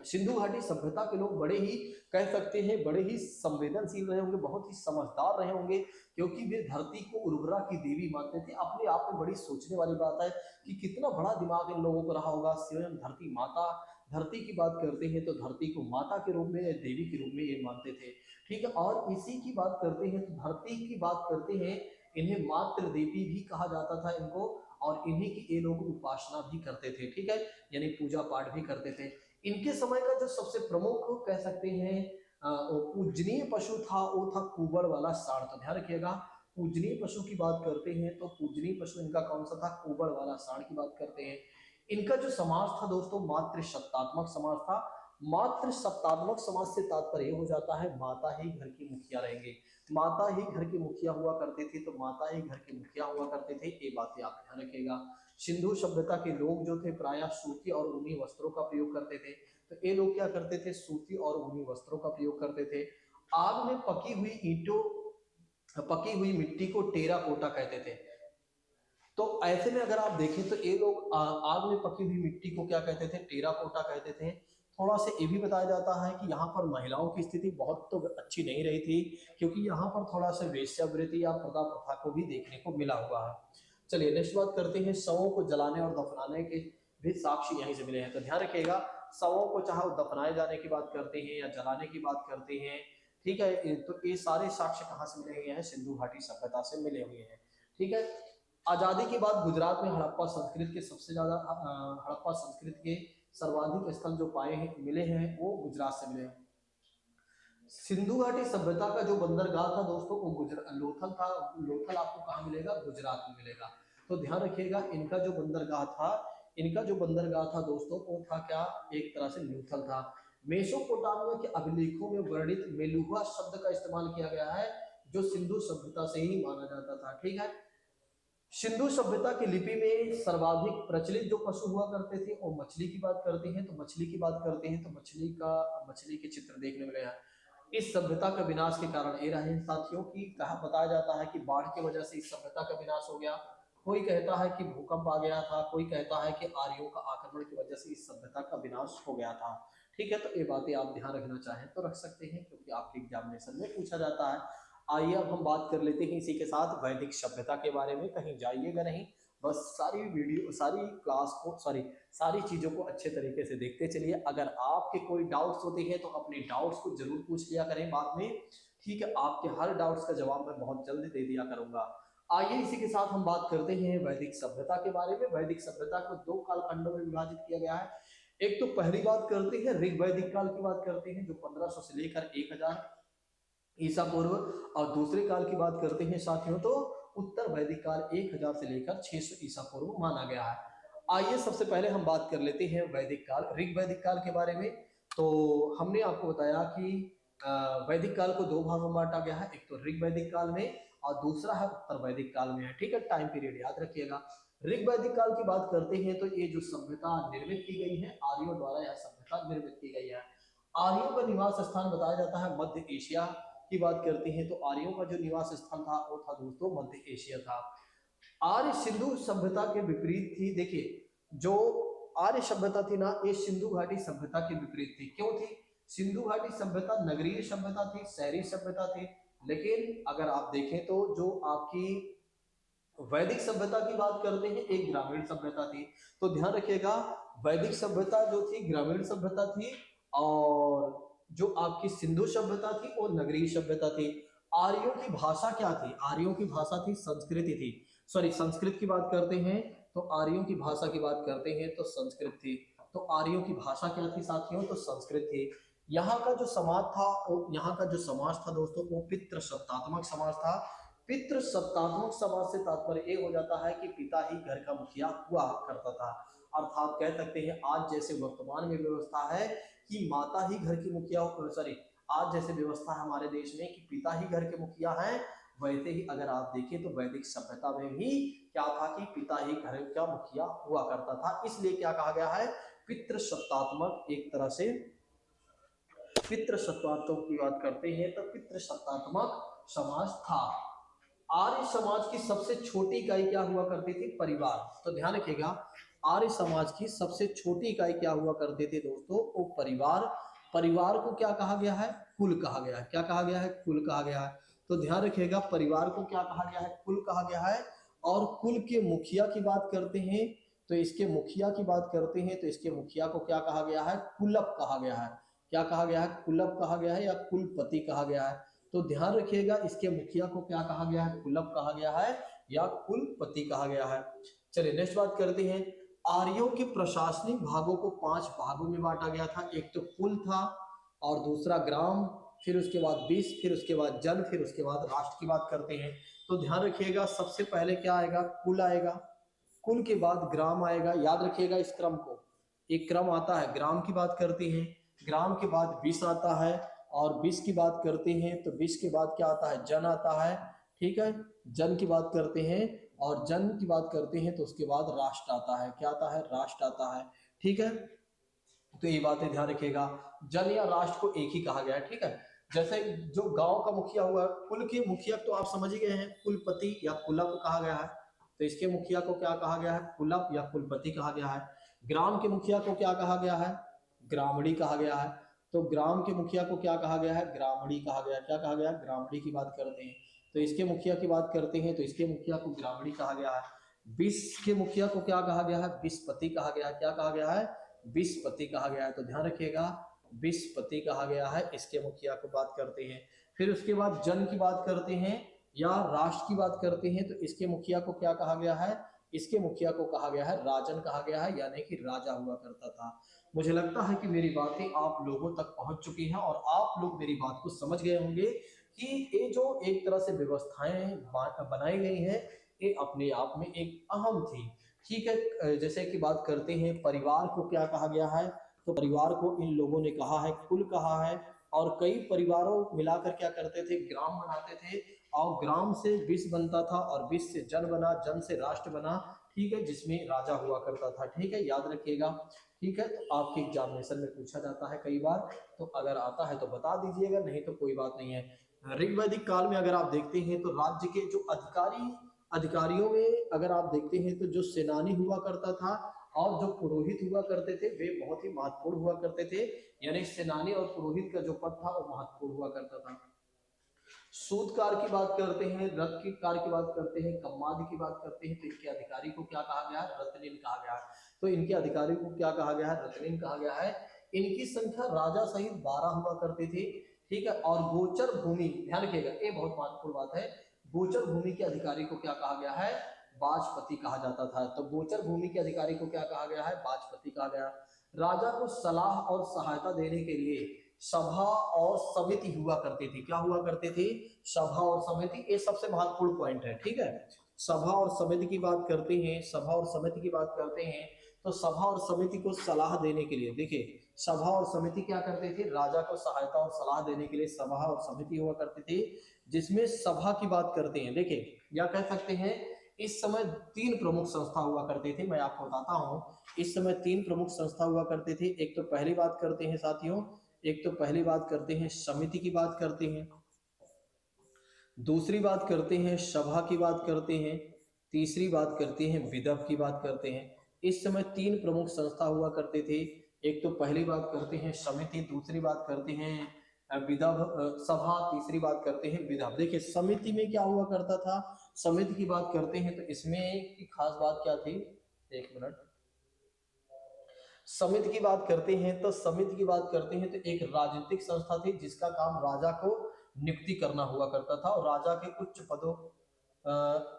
सिंधु घाटी सभ्यता के लोग बड़े ही कह सकते हैं बड़े ही संवेदनशील रहे होंगे, बहुत ही समझदार रहे होंगे, क्योंकि वे धरती को उर्वरा की देवी मानते थे। अपने आप में बड़ी सोचने वाली बात है कि कितना बड़ा दिमाग इन लोगों को रहा होगा। स्वयं धरती माता, धरती की बात करते हैं तो धरती को माता के रूप में, देवी के रूप में ये मानते थे, ठीक है। और इसी की बात करते हैं तो धरती की बात करते हैं, इन्हें मातृ देवी भी कहा जाता था इनको, और इन्हीं की ये लोग उपासना भी करते थे, ठीक है, यानी पूजा पाठ भी करते थे। इनके समय का जो सबसे प्रमुख कह सकते हैं पूजनीय पशु था वो था कुबड़ वाला सांड। तो ध्यान रखिएगा पूजनीय पशु की बात करते हैं तो पूजनीय पशु इनका कौन सा था, कुबड़ वाला सांड की बात करते हैं। इनका जो समाज था दोस्तों मातृ सत्तात्मक समाज था। मातृ सत्तात्मक समाज से तात्पर्य हो जाता है माता ही घर की मुखिया रहेंगे, माता ही घर की मुखिया हुआ करती थी, तो माता ही घर की मुखिया हुआ करते थे, ये बातें आप ध्यान रखिएगा। सिंधु सभ्यता के लोग जो थे प्रायः सूती और ऊनी वस्त्रों का प्रयोग करते थे, तो ये लोग क्या करते थे, सूती और ऊनी वस्त्रों का प्रयोग करते थे। आग में पकी हुई ईंटों, पकी हुई मिट्टी को टेरा कोटा कहते थे। तो ऐसे में अगर आप देखें तो ये लोग आग में पकी हुई मिट्टी को क्या कहते थे, टेराकोटा कहते थे। थोड़ा सा ये भी बताया जाता है कि यहाँ पर महिलाओं की स्थिति बहुत तो अच्छी नहीं रही थी, क्योंकि यहाँ पर थोड़ा सा वेश्यावृत्ति या प्रथा प्रथा को भी देखने को मिला हुआ है। चलिए नेक्स्ट बात करते हैं, शवों को जलाने और दफनाने के भी साक्ष्य यहीं से मिले हैं। तो ध्यान रखिएगा शवों को चाहे दफनाए जाने की बात करते हैं या जलाने की बात करते हैं, ठीक है, तो ये सारे साक्ष्य कहाँ से मिले हुए हैं, सिंधु घाटी सभ्यता से मिले हुए हैं, ठीक है। आजादी के बाद गुजरात में हड़प्पा संस्कृत के सबसे ज्यादा हड़प्पा संस्कृत के सर्वाधिक स्थल जो पाए हैं मिले हैं वो गुजरात से मिले हैं। सिंधु घाटी सभ्यता का जो बंदरगाह था दोस्तों वो लोथल था। लोथल आपको कहाँ मिलेगा, गुजरात में मिलेगा। तो ध्यान रखिएगा इनका जो बंदरगाह था, इनका जो बंदरगाह था दोस्तों वो था क्या, एक तरह से लोथल था। मेसोपोटामिया के अभिलेखों में वर्णित मेलुहा शब्द का इस्तेमाल किया गया है, जो सिंधु सभ्यता से ही माना जाता था, ठीक है। सिंधु सभ्यता की लिपि में सर्वाधिक प्रचलित जो पशु हुआ करते थे और मछली की बात करते हैं, तो मछली की बात करते हैं तो मछली के चित्र देखने मिले हैं। इस सभ्यता का विनाश के कारण ये रहे साथियों की कहा बताया जाता है कि बाढ़ की वजह से इस सभ्यता का विनाश हो गया, कोई कहता है कि भूकंप आ गया था, कोई कहता है कि आर्यों का आक्रमण की वजह से इस सभ्यता का विनाश हो गया था, ठीक है। तो ये बातें आप ध्यान रखना चाहें तो रख सकते हैं, क्योंकि आपके एग्जामिनेशन में पूछा जाता है। आइए अब हम बात कर लेते हैं इसी के साथ वैदिक सभ्यता के बारे में, कहीं जाइएगा नहीं, बस सारी वीडियो सारी क्लास को सारी चीज़ों को अच्छे तरीके से देखते चलिए। अगर आपके कोई डाउट्स होते हैं तो अपने डाउट्स को जरूर पूछ लिया करें बाद में, ठीक है, आपके हर डाउट्स का जवाब मैं बहुत जल्दी दे दिया करूंगा। आइए इसी के साथ हम बात करते हैं वैदिक सभ्यता के बारे में। वैदिक सभ्यता को दो कालखंडों में विभाजित किया गया है। एक तो पहली बात करते हैं ऋग वैदिक काल की बात करते हैं, जो 1500 से लेकर 1000 ईसा पूर्व, और दूसरे काल की बात करते हैं साथियों तो उत्तर वैदिक काल 1000 से लेकर 600 ईसा पूर्व माना गया है। आइए सबसे पहले हम बात कर लेते हैं वैदिक काल, ऋग वैदिक काल के बारे में। तो हमने आपको बताया कि वैदिक काल को दो भागों में बांटा गया है, एक तो ऋग वैदिक काल में और दूसरा है उत्तर वैदिक काल में है, ठीक है। टाइम पीरियड याद रखिएगा। ऋग वैदिक काल की बात करते हैं तो ये जो सभ्यता निर्मित की गई है आर्यों द्वारा, यह सभ्यता निर्मित की गई है। आर्यों का निवास स्थान बताया जाता है मध्य एशिया की बात करते हैं तो आर्यों का जो निवास स्थल था वो था दोस्तों मध्य एशिया था। आर्य सिंधु सभ्यता के विपरीत थी। देखिए जो आर्य सभ्यता थी ना, ये सिंधु घाटी सभ्यता के विपरीत थी। क्यों थी? सिंधु घाटी सभ्यता नगरीय सभ्यता थी, शहरी सभ्यता थी। लेकिन अगर आप देखें तो जो आपकी वैदिक सभ्यता की बात करते हैं, एक ग्रामीण सभ्यता थी। तो ध्यान रखिएगा, वैदिक सभ्यता जो थी ग्रामीण सभ्यता थी, और जो आपकी सिंधु सभ्यता थी वो नगरीय सभ्यता थी। आर्यों की भाषा क्या थी? आर्यों की भाषा थी संस्कृति थी। सॉरी, संस्कृत की बात करते हैं तो आर्यों की भाषा की बात करते हैं तो संस्कृत थी। तो आर्यों की भाषा क्या थी साथियों? तो संस्कृत थी। यहाँ का जो समाज था, यहाँ का जो समाज था दोस्तों, वो पितृसत्तात्मक समाज था। पितृसत्तात्मक समाज से तात्पर्य ये हो जाता है कि पिता ही घर का मुखिया हुआ करता था। अर्थात कह सकते हैं आज जैसे वर्तमान में व्यवस्था है कि माता ही घर की मुखिया, सॉरी, आज जैसे व्यवस्था है हमारे देश में कि पिता ही घर के मुखिया हैं, वैसे ही अगर आप देखें तो वैदिक सभ्यता में भी क्या था कि पिता ही घर का मुखिया हुआ करता था। इसलिए क्या कहा गया है? पितृसत्तात्मक, एक तरह से पितृसत्तात्मक की बात करते हैं तो पितृसत्तात्मक समाज था। आर्य समाज की सबसे छोटी इकाई क्या हुआ करती थी? परिवार। तो ध्यान रखिएगा, आर्य समाज की सबसे छोटी इकाई क्या हुआ करती थी दोस्तों? वो परिवार। परिवार को क्या कहा गया है? कुल कहा गया है। क्या कहा गया है? कुल कहा गया है। तो ध्यान रखिएगा, परिवार को क्या कहा गया है? कुल कहा गया है। और कुल के मुखिया की बात करते हैं तो इसके मुखिया की बात करते हैं तो इसके मुखिया को क्या कहा गया है? कुलप कहा गया है। क्या कहा गया है? कुलप कहा गया है या कुलपति कहा गया है। तो ध्यान रखिएगा, इसके मुखिया को क्या कहा गया है? कुलप कहा गया है या कुलपति कहा गया है। चलिए नेक्स्ट बात करते हैं। आर्यों के प्रशासनिक भागों को 5 भागों में बांटा गया था। एक तो कुल था, और दूसरा ग्राम, फिर उसके बाद विष, फिर उसके बाद जन, फिर उसके बाद राष्ट्र की बात करते हैं। तो ध्यान रखिएगा, सबसे पहले क्या आएगा? कुल आएगा। कुल के बाद ग्राम आएगा। याद रखिएगा इस क्रम को, एक क्रम आता है। ग्राम की बात करते हैं, ग्राम के बाद विष आता है, और विष की बात करते हैं तो विष के बाद क्या आता है? जन आता है। ठीक है, जन की बात करते हैं, और जन की बात करते हैं तो उसके बाद राष्ट्र आता है। क्या आता है? राष्ट्र आता है। ठीक है, तो ये बातें ध्यान रखिएगा, जन या राष्ट्र को एक ही कहा गया है। ठीक है, जैसे जो गांव का मुखिया हुआ, कुल के मुखिया तो आप समझ ही गए हैं, कुलपति या कुलप कहा गया है। तो इसके मुखिया को क्या कहा गया है? कुलप या कुलपति कहा गया है। ग्राम के मुखिया को क्या कहा गया है? ग्रामणी कहा गया है। तो ग्राम के मुखिया को क्या कहा गया है? ग्रामणी कहा गया है। क्या कहा गया है? ग्रामणी की बात करते हैं। तो इसके मुखिया की बात करते हैं तो इसके मुखिया को ग्रामणी कहा गया है। विष के मुखिया को क्या कहा गया है? विषपति कहा गया है। क्या कहा गया है? विषपति कहा गया है। तो ध्यान रखिएगा, विषपति कहा गया है, इसके मुखिया को बात करते हैं। फिर उसके बाद जन की बात करते हैं या राष्ट्र की बात करते हैं तो इसके मुखिया को क्या कहा गया है? इसके मुखिया को कहा गया है राजन कहा गया है, यानी कि राजा हुआ करता था। मुझे लगता है कि मेरी बातें आप लोगों तक पहुंच चुकी हैं और आप लोग मेरी बात को समझ गए होंगे कि ये जो एक तरह से व्यवस्थाएं बनाई गई हैं, ये अपने आप में एक अहम थी। ठीक है, जैसे कि बात करते हैं परिवार को क्या कहा गया है? तो परिवार को इन लोगों ने कहा है कुल कहा है। और कई परिवारों मिलाकर क्या करते थे? ग्राम बनाते थे, और ग्राम से विष बनता था, और विष से जन बना, जन से राष्ट्र बना। ठीक है, जिसमें राजा हुआ करता था। ठीक है, याद रखिएगा। ठीक है, तो आपके एग्जामिनेशन में पूछा जाता है कई बार, तो अगर आता है तो बता दीजिएगा, नहीं तो कोई बात नहीं है। ऋग्वैदिक काल में अगर आप देखते हैं तो राज्य के जो अधिकारियों में अगर आप देखते हैं तो जो सेनानी हुआ करता था और जो पुरोहित हुआ करते थे वे बहुत ही महत्वपूर्ण हुआ करते थे। यानी सेनानी और पुरोहित का जो पद था वो महत्वपूर्ण हुआ करता था। सूतकार की बात करते हैं, रथ की कार की बात करते हैं, कम्माद की बात करते हैं तो इनके अधिकारी को क्या कहा गया है? रत्निन कहा गया है। तो इनके अधिकारी को क्या कहा गया है? रत्निन कहा गया है। इनकी संख्या राजा सहित 12 हुआ करती थी। ठीक है, और गोचर भूमि, ध्यान रखिएगा ये बहुत महत्वपूर्ण बात है, गोचर भूमि के अधिकारी को क्या कहा गया है? वाजपति कहा जाता था। तो गोचर भूमि के अधिकारी को क्या कहा गया है? वाजपति कहा गया। राजा को सलाह और सहायता देने के लिए सभा और समिति हुआ करती थी। क्या हुआ करती थी? सभा और समिति, ये सबसे महत्वपूर्ण पॉइंट है। ठीक है, सभा और समिति की बात करते हैं, सभा और समिति की बात करते हैं तो सभा और समिति को सलाह देने के लिए, देखिए सभा और समिति क्या करते थे? राजा को सहायता और सलाह देने के लिए सभा और समिति हुआ करती थी। जिसमें सभा की बात करते हैं, देखिए या कह सकते हैं इस समय 3 प्रमुख संस्था हुआ करते थे। मैं आपको बताता हूँ, इस समय 3 प्रमुख संस्था हुआ करते थे। एक तो पहली बात करते हैं साथियों, एक तो पहली बात करते हैं समिति की बात करते हैं, दूसरी बात करते हैं सभा की बात करते हैं, तीसरी बात करते हैं विदव की बात करते हैं। इस समय 3 प्रमुख संस्था हुआ करते थे। एक तो पहली बात करते हैं समिति, दूसरी बात करते हैं विधव सभा, तीसरी बात करते हैं विधव। देखिए समिति में क्या हुआ करता था, समिति की बात करते हैं तो इसमें की खास बात क्या थी, एक मिनट, समिति की बात करते हैं तो समिति की बात करते हैं तो एक राजनीतिक संस्था थी जिसका काम राजा को नियुक्ति करना हुआ करता था और राजा के उच्च पदों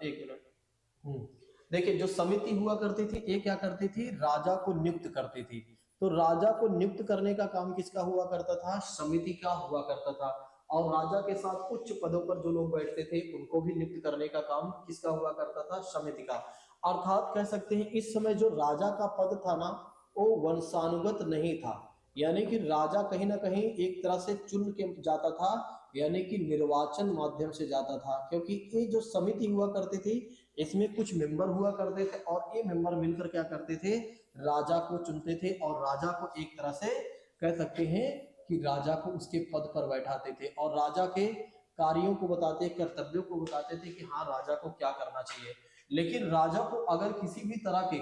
एक मिनट देखिए जो समिति हुआ करती थी ये क्या करती थी, राजा को नियुक्त करती थी। तो राजा को नियुक्त करने का काम किसका हुआ करता था, समिति का हुआ करता था। और राजा के साथ उच्च पदों पर जो लोग बैठते थे उनको भी नियुक्त करने का काम किसका हुआ करता था, समिति का। अर्थात कह सकते हैं इस समय जो राजा का पद था ना वो वंशानुगत नहीं था, यानी कि राजा कहीं ना कहीं एक तरह से चुन के जाता था, यानी कि निर्वाचन माध्यम से जाता था। क्योंकि ये जो समिति हुआ करती थी इसमें कुछ मेंबर हुआ करते थे और ये मेंबर मिलकर क्या करते थे, राजा को चुनते थे और राजा को एक तरह से कह सकते हैं कि राजा को उसके पद पर बैठाते थे और राजा के कार्यों को बताते, कर्तव्यों को बताते थे कि हाँ राजा को क्या करना चाहिए। लेकिन राजा को अगर किसी भी तरह के,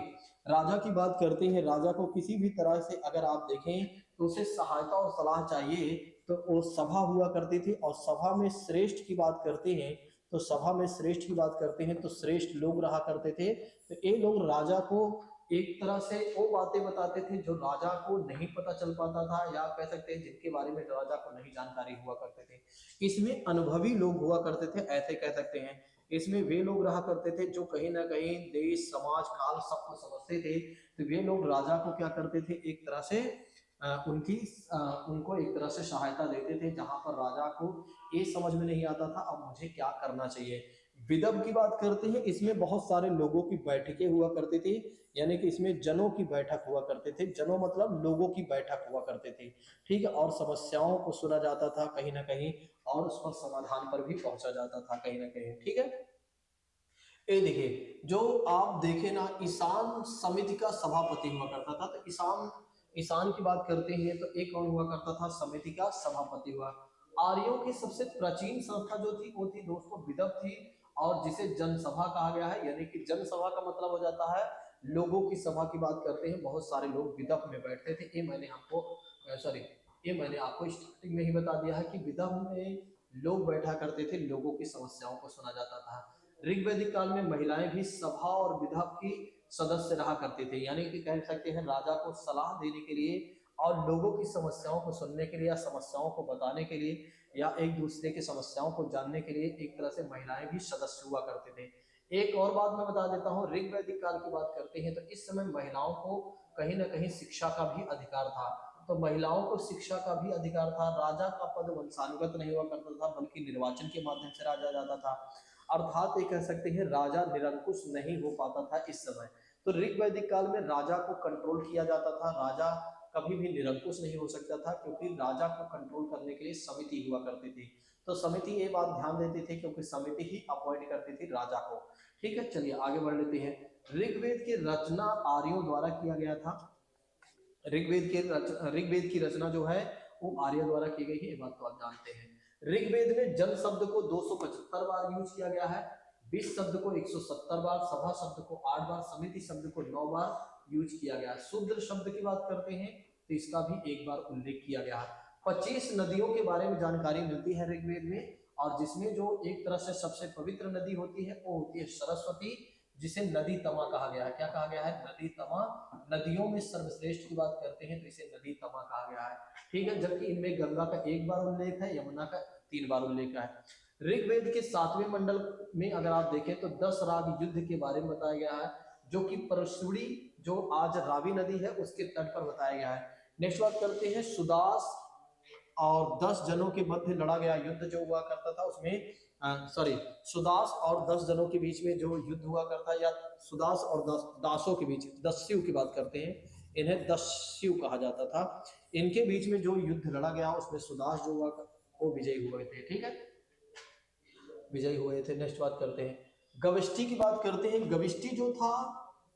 राजा की बात करते हैं, राजा को किसी भी तरह से अगर आप देखें तो उसे सहायता और सलाह चाहिए तो वो सभा हुआ करती थी। और सभा में श्रेष्ठ की बात करते हैं तो सभा में श्रेष्ठ की बात करते हैं तो श्रेष्ठ लोग रहा करते थे। तो ये लोग राजा को एक तरह से वो बातें बताते थे जो राजा को नहीं पता चल पाता था, या कह सकते हैं जिनके बारे में राजा को नहीं जानकारी हुआ करते थे। इसमें अनुभवी लोग हुआ करते थे, ऐसे कह सकते हैं। इसमें वे लोग रहा करते थे जो कहीं ना कहीं देश समाज काल सबको समझते थे। तो वे लोग राजा को क्या करते थे, एक तरह से उनको एक तरह से सहायता देते थे, जहां पर राजा को ये समझ में नहीं आता था अब मुझे क्या करना चाहिए। विदव की बात करते हैं, इसमें बहुत सारे लोगों की बैठकें हुआ करती थी, यानी कि इसमें जनों की बैठक हुआ करते थे। जनों मतलब लोगों की बैठक हुआ करते थे, ठीक है। और समस्याओं को सुना जाता था कहीं ना कहीं और उस पर समाधान पर भी पहुंचा जाता था कहीं ना कहीं, ठीक है। ये देखिए जो आप देखे ना, ईशान समिति का सभापति हुआ करता था। तो ईशान ईशान की बात करते हैं तो एक कौन हुआ करता था, समिति का सभापति हुआ। आर्यों की सबसे प्राचीन संस्था जो थी वो थी दोस्तों विदव थी, और जिसे जनसभा कहा गया है। यानी कि जनसभा का मतलब हो जाता है लोगों की सभा की बात करते हैं। बहुत सारे लोग विदव में बैठते थे। ये मैंने आपको सॉरी ये मैंने आपको स्टार्टिंग में ही बता दिया है कि विदव में लोग बैठा करते थे, लोगों की समस्याओं को सुना जाता था। ऋग्वैदिक काल में महिलाएं भी सभा और विदव की सदस्य रहा करते थे, यानी कि कह सकते हैं राजा को सलाह देने के लिए और लोगों की समस्याओं को सुनने के लिए या समस्याओं को बताने के लिए या एक दूसरे की समस्याओं को जानने के लिए एक तरह से महिलाएं भी सदस्य हुआ करते थे। एक और बात मैं बता देता हूँ, ऋग्वैदिक काल की बात करते हैं तो इस समय महिलाओं को कहीं ना कहीं शिक्षा का भी अधिकार था। तो महिलाओं को शिक्षा का भी अधिकार था। राजा का पद वंशानुगत नहीं हुआ करता था बल्कि निर्वाचन के माध्यम से राजा जाता था। अर्थात ये कह सकते हैं राजा निरंकुश नहीं हो पाता था इस समय। तो ऋग्वैदिक काल में राजा को कंट्रोल किया जाता था। राजा कभी भी निरंकुश नहीं हो सकता था क्योंकि राजा को कंट्रोल करने के लिए समिति हुआ करती थी। तो समिति ये बात ध्यान देती थी क्योंकि समिति ही अपॉइंट करती थी राजा को, ठीक है। चलिए आगे बढ़ लेते हैं। ऋग्वेद की रचना आर्यों द्वारा किया गया था। ऋग्वेद की रचना जो है वो आर्य द्वारा की गई है, ये बात तो आप जानते हैं। ऋग्वेद में जन शब्द को 275 बार यूज किया गया है, विश्व शब्द को 170 बार, सभा शब्द को 8 बार, समिति शब्द को 9 बार यूज किया गया है। शूद्र शब्द की बात करते हैं तो इसका भी एक बार उल्लेख किया गया है। 25 नदियों के बारे में जानकारी मिलती है ऋग्वेद में, और जिसमें जो एक तरह से सबसे पवित्र नदी होती है वो होती है सरस्वती, जिसे नदी तमा कहा गया है। क्या कहा गया है, नदी तमा। नदियों में सर्वश्रेष्ठ की बात करते हैं तो इसे नदी तमा कहा गया है, ठीक है। जबकि इनमें गंगा का एक बार उल्लेख है, यमुना का 3 बार उल्लेख है। ऋग्वेद के 7वें मंडल में अगर आप देखें तो 10 राग युद्ध के बारे में बताया गया है, जो कि परशुड़ी जो आज रावी नदी है उसके तट पर बताया गया है। नेक्स्ट बात करते हैं सुदास और 10 जनों के मध्य लड़ा गया युद्ध जो हुआ करता था उसमें सुदास और 10 जनों के बीच में जो युद्ध हुआ करता, या सुदास और दासों के बीच, दस्यु की बात करते हैं, इन्हें दस्यु कहा जाता था। इनके बीच में जो युद्ध लड़ा गया उसमें सुदास जो हुआ वो विजयी हुए थे, ठीक है, विजयी हुए थे। नेक्स्ट बात करते हैं गविष्टि की बात करते हैं। गविष्टि जो था,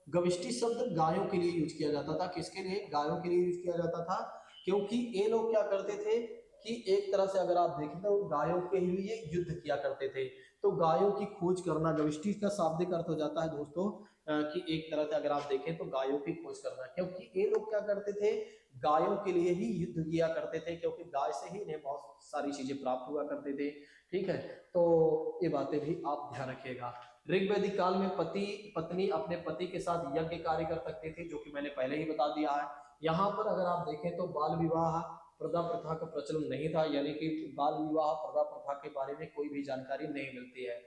गविष्टि शब्द गायों के लिए यूज किया जाता था। किसके लिए, गायों के लिए यूज किया जाता था, क्योंकि ये लोग क्या करते थे कि एक तरह से अगर आप देखें तो गायों के लिए युद्ध किया करते थे। तो गायों की खोज करना, गविष्टि का शाब्दिक अर्थ हो जाता है दोस्तों कि एक तरह से अगर आप देखें तो गायों की खोज करना, क्योंकि ये लोग क्या करते थे, गायों के लिए ही युद्ध किया करते थे, क्योंकि गाय से ही इन्हें बहुत सारी चीजें प्राप्त हुआ करते थे। ठीक है, तो ये बातें भी आप ध्यान रखिएगा। ऋग्वैदिक काल में पति पत्नी अपने पति के साथ यज्ञ कार्य कर सकते थे, जो कि मैंने पहले ही बता दिया है। यहाँ पर अगर आप देखें तो बाल विवाह प्रथा प्रथा का प्रचलन नहीं था, यानी कि बाल विवाह प्रथा प्रथा के बारे में कोई भी जानकारी नहीं मिलती है।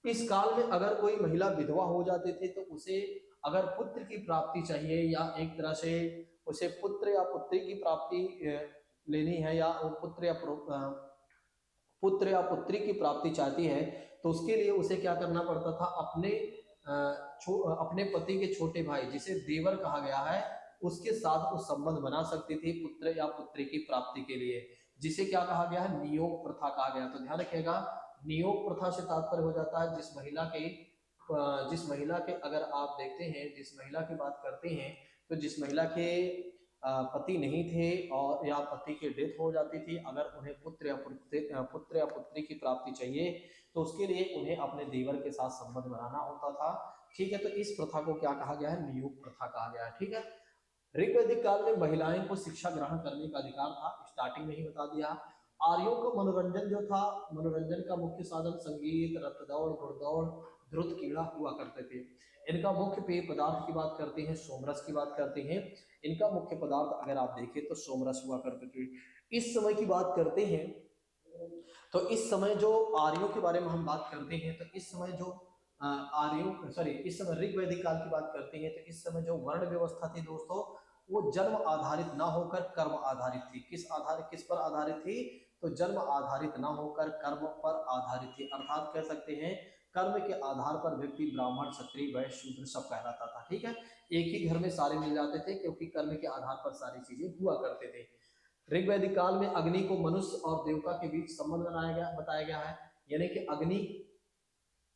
इस काल में अगर कोई महिला विधवा हो जाती थी तो उसे अगर पुत्र की प्राप्ति चाहिए, या एक तरह से उसे पुत्र या पुत्री की प्राप्ति लेनी है, या वो पुत्र या पुत्री की प्राप्ति चाहती है, तो उसके लिए उसे क्या करना पड़ता था, अपने पति के छोटे भाई, जिसे देवर कहा गया है, उसके साथ वो संबंध बना सकती थी पुत्र या पुत्री की प्राप्ति के लिए, जिसे क्या कहा गया है, नियोग प्रथा कहा गया। तो ध्यान रखिएगा, नियोग प्रथा से तात्पर्य हो जाता है जिस महिला के अगर आप देखते हैं, जिस महिला की बात करते हैं, तो जिस महिला के पति नहीं थे और या पति की डेथ हो जाती थी, अगर उन्हें पुत्र या पुत्री की प्राप्ति चाहिए, तो उसके लिए उन्हें अपने देवर के साथ संबंध बनाना होता था। ठीक है, तो इस प्रथा को क्या कहा गया है, नियोग प्रथा कहा गया है। ठीक है, ऋग्वैदिक काल में महिलाएं को शिक्षा ग्रहण करने का अधिकार था, स्टार्टिंग में ही बता दिया। आर्यों का मनोरंजन जो था, मनोरंजन का मुख्य साधन संगीत, रथ दौड़, घुड़दौड़, ध्रुत क्रीड़ा हुआ करते थे। इनका मुख्य पेय पदार्थ की बात करते हैं, सोमरस की बात करते हैं। इनका मुख्य पदार्थ अगर आप देखें तो सोमरस हुआ करते थे। इस समय की बात करते हैं तो इस समय जो आर्यों के बारे में हम बात करते हैं, तो इस समय जो इस समय ऋग्वैदिक काल की बात करते हैं, तो इस समय जो वर्ण व्यवस्था थी दोस्तों, वो जन्म आधारित ना होकर कर्म आधारित थी। किस पर आधारित थी, तो जन्म आधारित ना होकर कर्म पर आधारित थी। अर्थात कह सकते हैं कर्म के आधार पर व्यक्ति ब्राह्मण, क्षत्रिय, वैश्य, शूद्र सब कहलाता था। ठीक है, एक ही घर में सारे मिल जाते थे, क्योंकि कर्म के आधार पर सारी चीजें हुआ करते थे। ऋग्वैदिक काल में अग्नि को मनुष्य और देवता के बीच संबंध बताया गया है, यानी कि अग्नि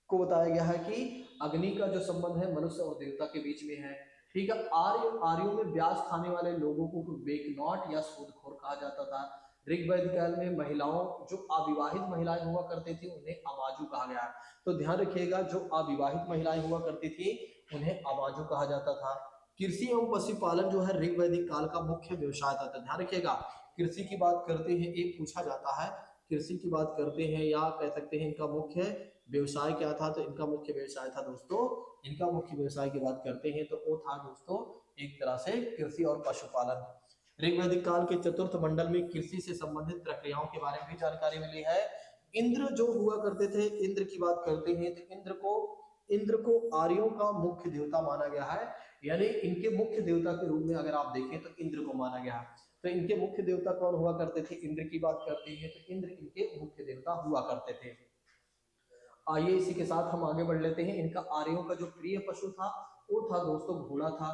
को बताया गया है कि अग्नि का जो संबंध है मनुष्य और देवता के बीच में है। ठीक है, आर्यों में ब्याज खाने वाले लोगों को बेकनॉट या सूदखोर कहा जाता था। ऋग्वैदिक काल में महिलाओं, जो अविवाहित महिलाएं हुआ करती थी, उन्हें अमाजु कहा गया है। तो ध्यान रखिएगा, जो अविवाहित महिलाएं हुआ करती थी उन्हें अमाजु कहा जाता था। कृषि एवं पशुपालन जो है ऋग्वैदिक काल का मुख्य व्यवसाय था। तो ध्यान रखिएगा, कृषि की बात करते हैं, एक पूछा जाता है, कृषि की बात करते हैं, या कह सकते हैं इनका मुख्य व्यवसाय क्या था, तो इनका मुख्य व्यवसाय था दोस्तों, इनका मुख्य व्यवसाय की बात करते हैं तो वो था दोस्तों एक तरह से कृषि और पशुपालन। ऋग्वैदिक काल के चतुर्थ मंडल में कृषि से संबंधित प्रक्रियाओं के बारे में भी जानकारी मिली है। इंद्र जो हुआ करते थे, इंद्र की बात करते हैं तो इंद्र को आर्यों का मुख्य देवता माना गया है, यानी इनके मुख्य देवता के रूप में अगर आप देखें तो इंद्र को माना गया है। तो इनके मुख्य देवता कौन हुआ करते थे, इंद्र की बात करते हैं तो इंद्र इनके मुख्य देवता हुआ करते थे। आइए इसी के साथ हम आगे बढ़ लेते हैं। इनका आर्यों का जो प्रिय पशु था वो था दोस्तों घोड़ा था।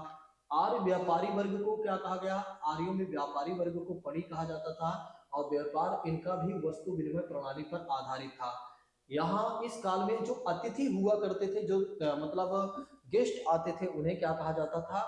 आर्य व्यापारी वर्ग को क्या कहा गया, आर्यों में व्यापारी वर्ग को पणि कहा जाता था, और व्यापार इनका भी वस्तु विनिमय प्रणाली पर आधारित था। यहाँ इस काल में जो अतिथि हुआ करते थे, जो मतलब गेस्ट आते थे, उन्हें क्या कहा जाता था,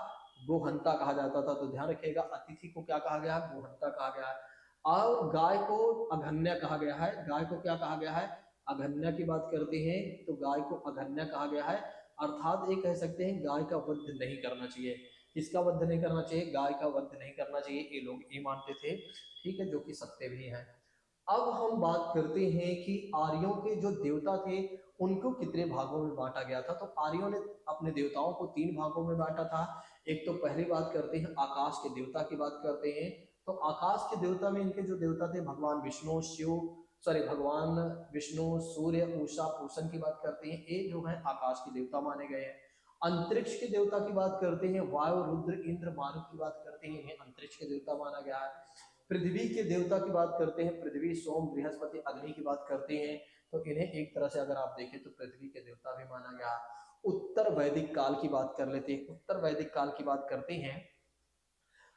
गोहंता कहा जाता था। तो ध्यान रखिएगा, अतिथि को क्या कहा गया, गोहंता कहा गया है। और गाय को अघन्या कहा गया है। गाय को क्या कहा गया है, अघन्या की बात करते हैं तो गाय को अघन्या कहा गया है। अर्थात ये कह सकते हैं गाय का वध नहीं करना चाहिए। किसका वध नहीं करना चाहिए, गाय का वध नहीं करना चाहिए, ये लोग ये मानते थे। ठीक है, जो कि सत्य भी है। अब हम बात करते हैं कि आर्यों के जो देवता थे उनको कितने भागों में बांटा गया था। तो आर्यों ने अपने देवताओं को 3 भागों में बांटा था। एक तो पहली बात करते हैं आकाश के देवता की बात करते हैं। तो आकाश के देवता में इनके जो देवता थे भगवान विष्णु, सूर्य, उषा, पूषण की बात करते हैं, ये जो है आकाश के देवता माने गए हैं। अंतरिक्ष के देवता की बात करते हैं, वायु, रुद्र, इंद्र, मारुत की बात करते हैं, इन्हें अंतरिक्ष के देवता माना गया है। पृथ्वी के देवता की बात करते हैं, पृथ्वी, सोम, बृहस्पति, अग्नि की बात करते हैं, तो इन्हें एक तरह से अगर आप देखें तो पृथ्वी के देवता भी माना गया। उत्तर वैदिक काल की बात कर लेते हैं। उत्तर वैदिक काल की बात करते हैं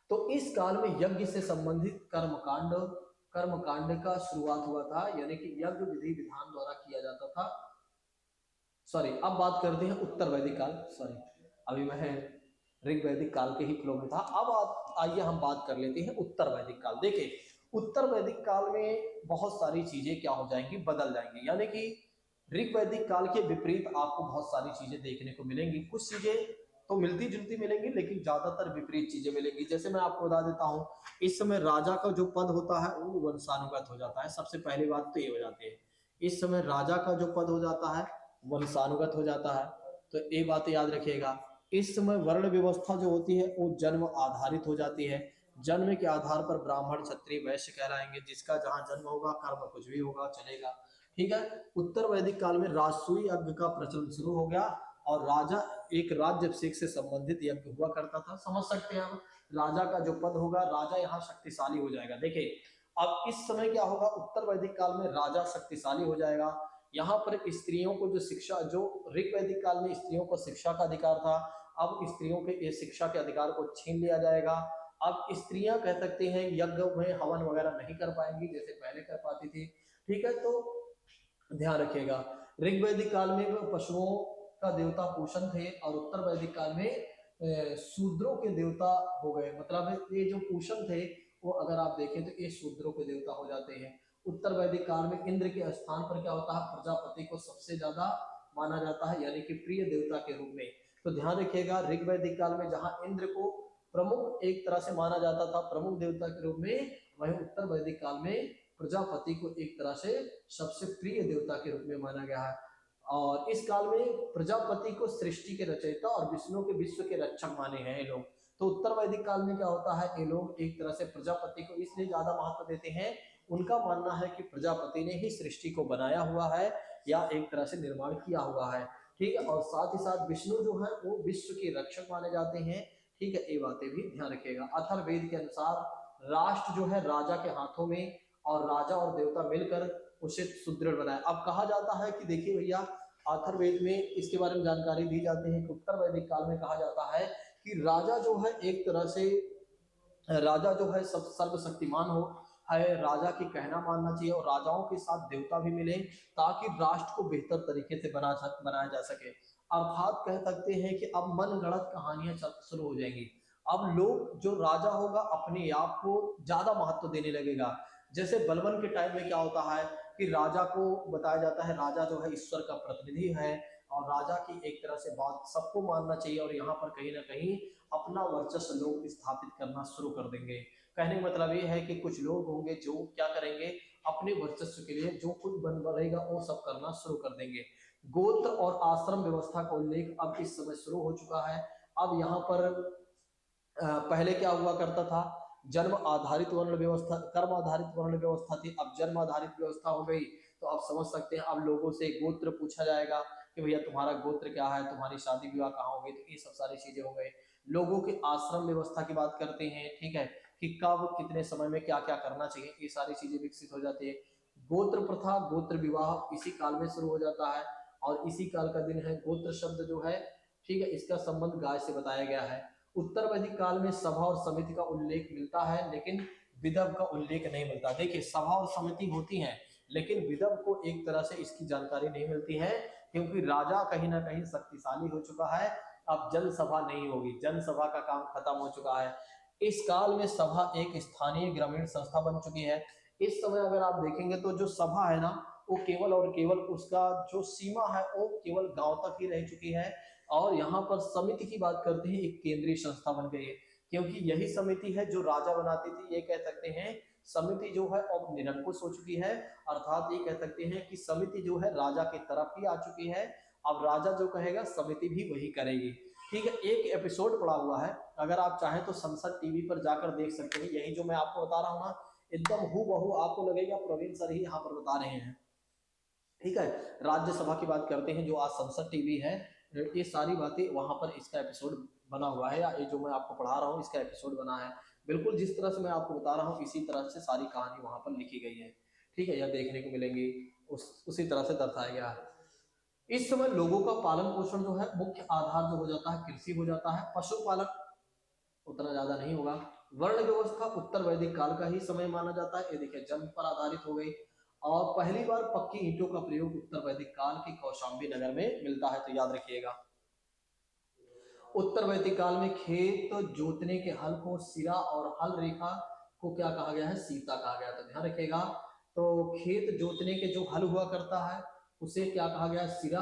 तो इस काल में यज्ञ से संबंधित कर्मकांड का शुरुआत हुआ था, यानी कि यज्ञ विधि विधान द्वारा किया जाता था। अब बात करते हैं उत्तर वैदिक काल। अभी मैं ऋग्वैदिक काल के ही फ्लो में था। अब आइए हम बात कर लेते हैं उत्तर वैदिक काल। देखिए, उत्तर वैदिक काल में बहुत सारी चीजें क्या हो जाएंगी, बदल जाएंगी, यानी कि ऋग्वैदिक काल के विपरीत आपको बहुत सारी चीजें देखने को मिलेंगी। कुछ चीजें तो मिलती जुलती मिलेंगी लेकिन ज्यादातर विपरीत चीजें मिलेंगी। जैसे मैं आपको बता देता हूँ, इस समय राजा का जो पद होता है वो वंशानुगत हो जाता है। सबसे पहली बात तो ये हो जाती है, इस समय राजा का जो पद हो जाता है वंशानुगत हो जाता है। तो ये बात याद रखिएगा। इस समय वर्ण व्यवस्था जो होती है वो जन्म आधारित हो जाती है। जन्म के आधार पर ब्राह्मण क्षत्रिय वैश्य कहलाएंगे, जिसका जहां जन्म होगा कर्म कुछ भी होगा चलेगा। ठीक है। उत्तर वैदिक काल में राजसूय यज्ञ का प्रचलन शुरू हो गया और राजा एक राज्य अभिषेक से संबंधित यज्ञ हुआ करता था। समझ सकते हैं हम, राजा का जो पद होगा, राजा यहाँ शक्तिशाली हो जाएगा। देखिए अब इस समय क्या होगा, उत्तर वैदिक काल में राजा शक्तिशाली हो जाएगा। यहाँ पर स्त्रियों को जो शिक्षा, जो ऋग वैदिक काल में स्त्रियों को शिक्षा का अधिकार था, अब स्त्रियों के शिक्षा के अधिकार को छीन लिया जाएगा। अब स्त्रियां कह सकते हैं यज्ञ में हवन वगैरह नहीं कर पाएंगी जैसे पहले कर पाती थी। ठीक है, तो ध्यान रखिएगा। ऋग वैदिक काल में पशुओं का देवता पूषण थे और उत्तर वैदिक काल में शूद्रों के देवता हो गए। मतलब ये जो पूषण थे वो अगर आप देखें तो ये शूद्रों के देवता हो जाते हैं। उत्तर वैदिक काल में इंद्र के स्थान पर क्या होता है, प्रजापति को सबसे ज्यादा माना जाता है, यानी कि प्रिय देवता के रूप में। तो ध्यान रखिएगा, ऋग वैदिक काल में जहां इंद्र को प्रमुख एक तरह से माना जाता था, प्रमुख देवता के रूप में, वहीं उत्तर वैदिक काल में प्रजापति को एक तरह से सबसे प्रिय देवता के रूप में माना गया है। और इस काल में प्रजापति को सृष्टि के रचयिता और विष्णु के विश्व के रक्षक माने हैं ये लोग। तो उत्तर वैदिक काल में क्या होता है, ये लोग एक तरह से प्रजापति को इसलिए ज्यादा महत्व देते हैं, उनका मानना है कि प्रजापति ने ही सृष्टि को बनाया हुआ है या एक तरह से निर्माण किया हुआ है। ठीक है, और साथ ही साथ विष्णु जो है वो विश्व के रक्षक माने जाते हैं। ठीक है, ये बातें भी ध्यान रखिएगा। अथर्ववेद के अनुसार राष्ट्र जो है राजा के हाथों में, और राजा और देवता मिलकर उसे सुदृढ़ बनाए। अब कहा जाता है कि देखिए भैया, अथर्ववेद में इसके बारे में जानकारी दी जाती है कि उत्तर वैदिक काल में कहा जाता है कि राजा जो है एक तरह से, राजा जो है सब सर्वशक्तिमान हो है, राजा की कहना मानना चाहिए और राजाओं के साथ देवता भी मिले ताकि राष्ट्र को बेहतर तरीके से बनाया जा सके। अर्थात कह सकते हैं कि अब मन गढ़ंत कहानियां शुरू हो जाएंगी। अब लोग, जो राजा होगा अपने आप को ज्यादा महत्व देने लगेगा। जैसे बलबन के टाइम में क्या होता है कि राजा को बताया जाता है राजा जो है ईश्वर का प्रतिनिधि है और राजा की एक तरह से बात सबको मानना चाहिए, और यहाँ पर कहीं ना कहीं अपना वर्चस्व लोग स्थापित करना शुरू कर देंगे। कहने का मतलब ये है कि कुछ लोग होंगे जो क्या करेंगे, अपने वर्चस्व के लिए जो कुछ बन बढ़ेगा वो सब करना शुरू कर देंगे। गोत्र और आश्रम व्यवस्था का उल्लेख अब इस समय शुरू हो चुका है। अब यहाँ पर पहले क्या हुआ करता था, जन्म आधारित वर्ण व्यवस्था, कर्म आधारित वर्ण व्यवस्था थी, अब जन्म आधारित व्यवस्था हो गई। तो आप समझ सकते हैं अब लोगों से गोत्र पूछा जाएगा कि भैया तुम्हारा गोत्र क्या है, तुम्हारी शादी विवाह कहाँ होगी, तो ये सब सारी चीजें हो गई। लोगों के आश्रम व्यवस्था की बात करते हैं, ठीक है, कि कब कितने समय में क्या क्या करना चाहिए, ये सारी चीजें विकसित हो जाती है। गोत्र प्रथा, गोत्र विवाह इसी काल में शुरू हो जाता है और इसी काल का दिन है। गोत्र शब्द जो है, ठीक है, इसका संबंध गाय से बताया गया है। उत्तर वैदिक काल में सभा और समिति का उल्लेख मिलता है लेकिन विदव का उल्लेख नहीं मिलता। देखिए सभा और समिति होती है लेकिन विदव को एक तरह से इसकी जानकारी नहीं मिलती है, क्योंकि राजा कहीं ना कहीं शक्तिशाली हो चुका है। अब जनसभा नहीं होगी, जनसभा का काम खत्म हो चुका है। इस काल में सभा एक स्थानीय ग्रामीण संस्था बन चुकी है। इस समय अगर आप देखेंगे तो जो सभा है ना, वो केवल और केवल उसका जो सीमा है वो केवल गांव तक ही रह चुकी है। और यहाँ पर समिति की बात करते हैं, एक केंद्रीय संस्था बन गई है, क्योंकि यही समिति है जो राजा बनाती थी। ये कह सकते हैं समिति जो है अब निरंकुश हो चुकी है, अर्थात ये कह सकते हैं कि समिति जो है राजा की तरफ ही आ चुकी है। अब राजा जो कहेगा समिति भी वही करेगी। ठीक है, एक एपिसोड पड़ा हुआ है, अगर आप चाहें तो संसद टीवी पर जाकर देख सकते हैं। यही जो मैं आपको बता रहा हूँ ना, एकदम हूबहू आपको लगेगा प्रवीण सर ही यहाँ पर बता रहे हैं। ठीक है, राज्यसभा की बात करते हैं जो आज संसद टीवी है, ये सारी बातें वहां पर इसका एपिसोड बना हुआ है, या ये जो मैं आपको पढ़ा रहा हूँ इसका एपिसोड बना है। बिल्कुल जिस तरह से मैं आपको बता रहा हूँ इसी तरह से सारी कहानी वहां पर लिखी गई है। ठीक है, यह देखने को मिलेंगी, उसी तरह से दर्शाया गया है। इस समय लोगों का पालन पोषण जो है मुख्य आधार जो हो जाता है कृषि हो जाता है, पशुपालन उतना ज्यादा नहीं होगा। वर्ण व्यवस्था उत्तर वैदिक काल का ही समय माना जाता है, ये देखिए जन्म पर आधारित हो गई। और पहली बार पक्की ईंटों का प्रयोग उत्तर वैदिक काल के कौशाम्बी नगर में मिलता है, तो याद रखिएगा। उत्तर वैदिक काल में खेत जोतने के हल को सिरा और हल रेखा को क्या कहा गया है, सीता कहा गया, तो ध्यान रखिएगा। तो खेत जोतने के जो हल हुआ करता है उसे क्या कहा गया है, सिरा।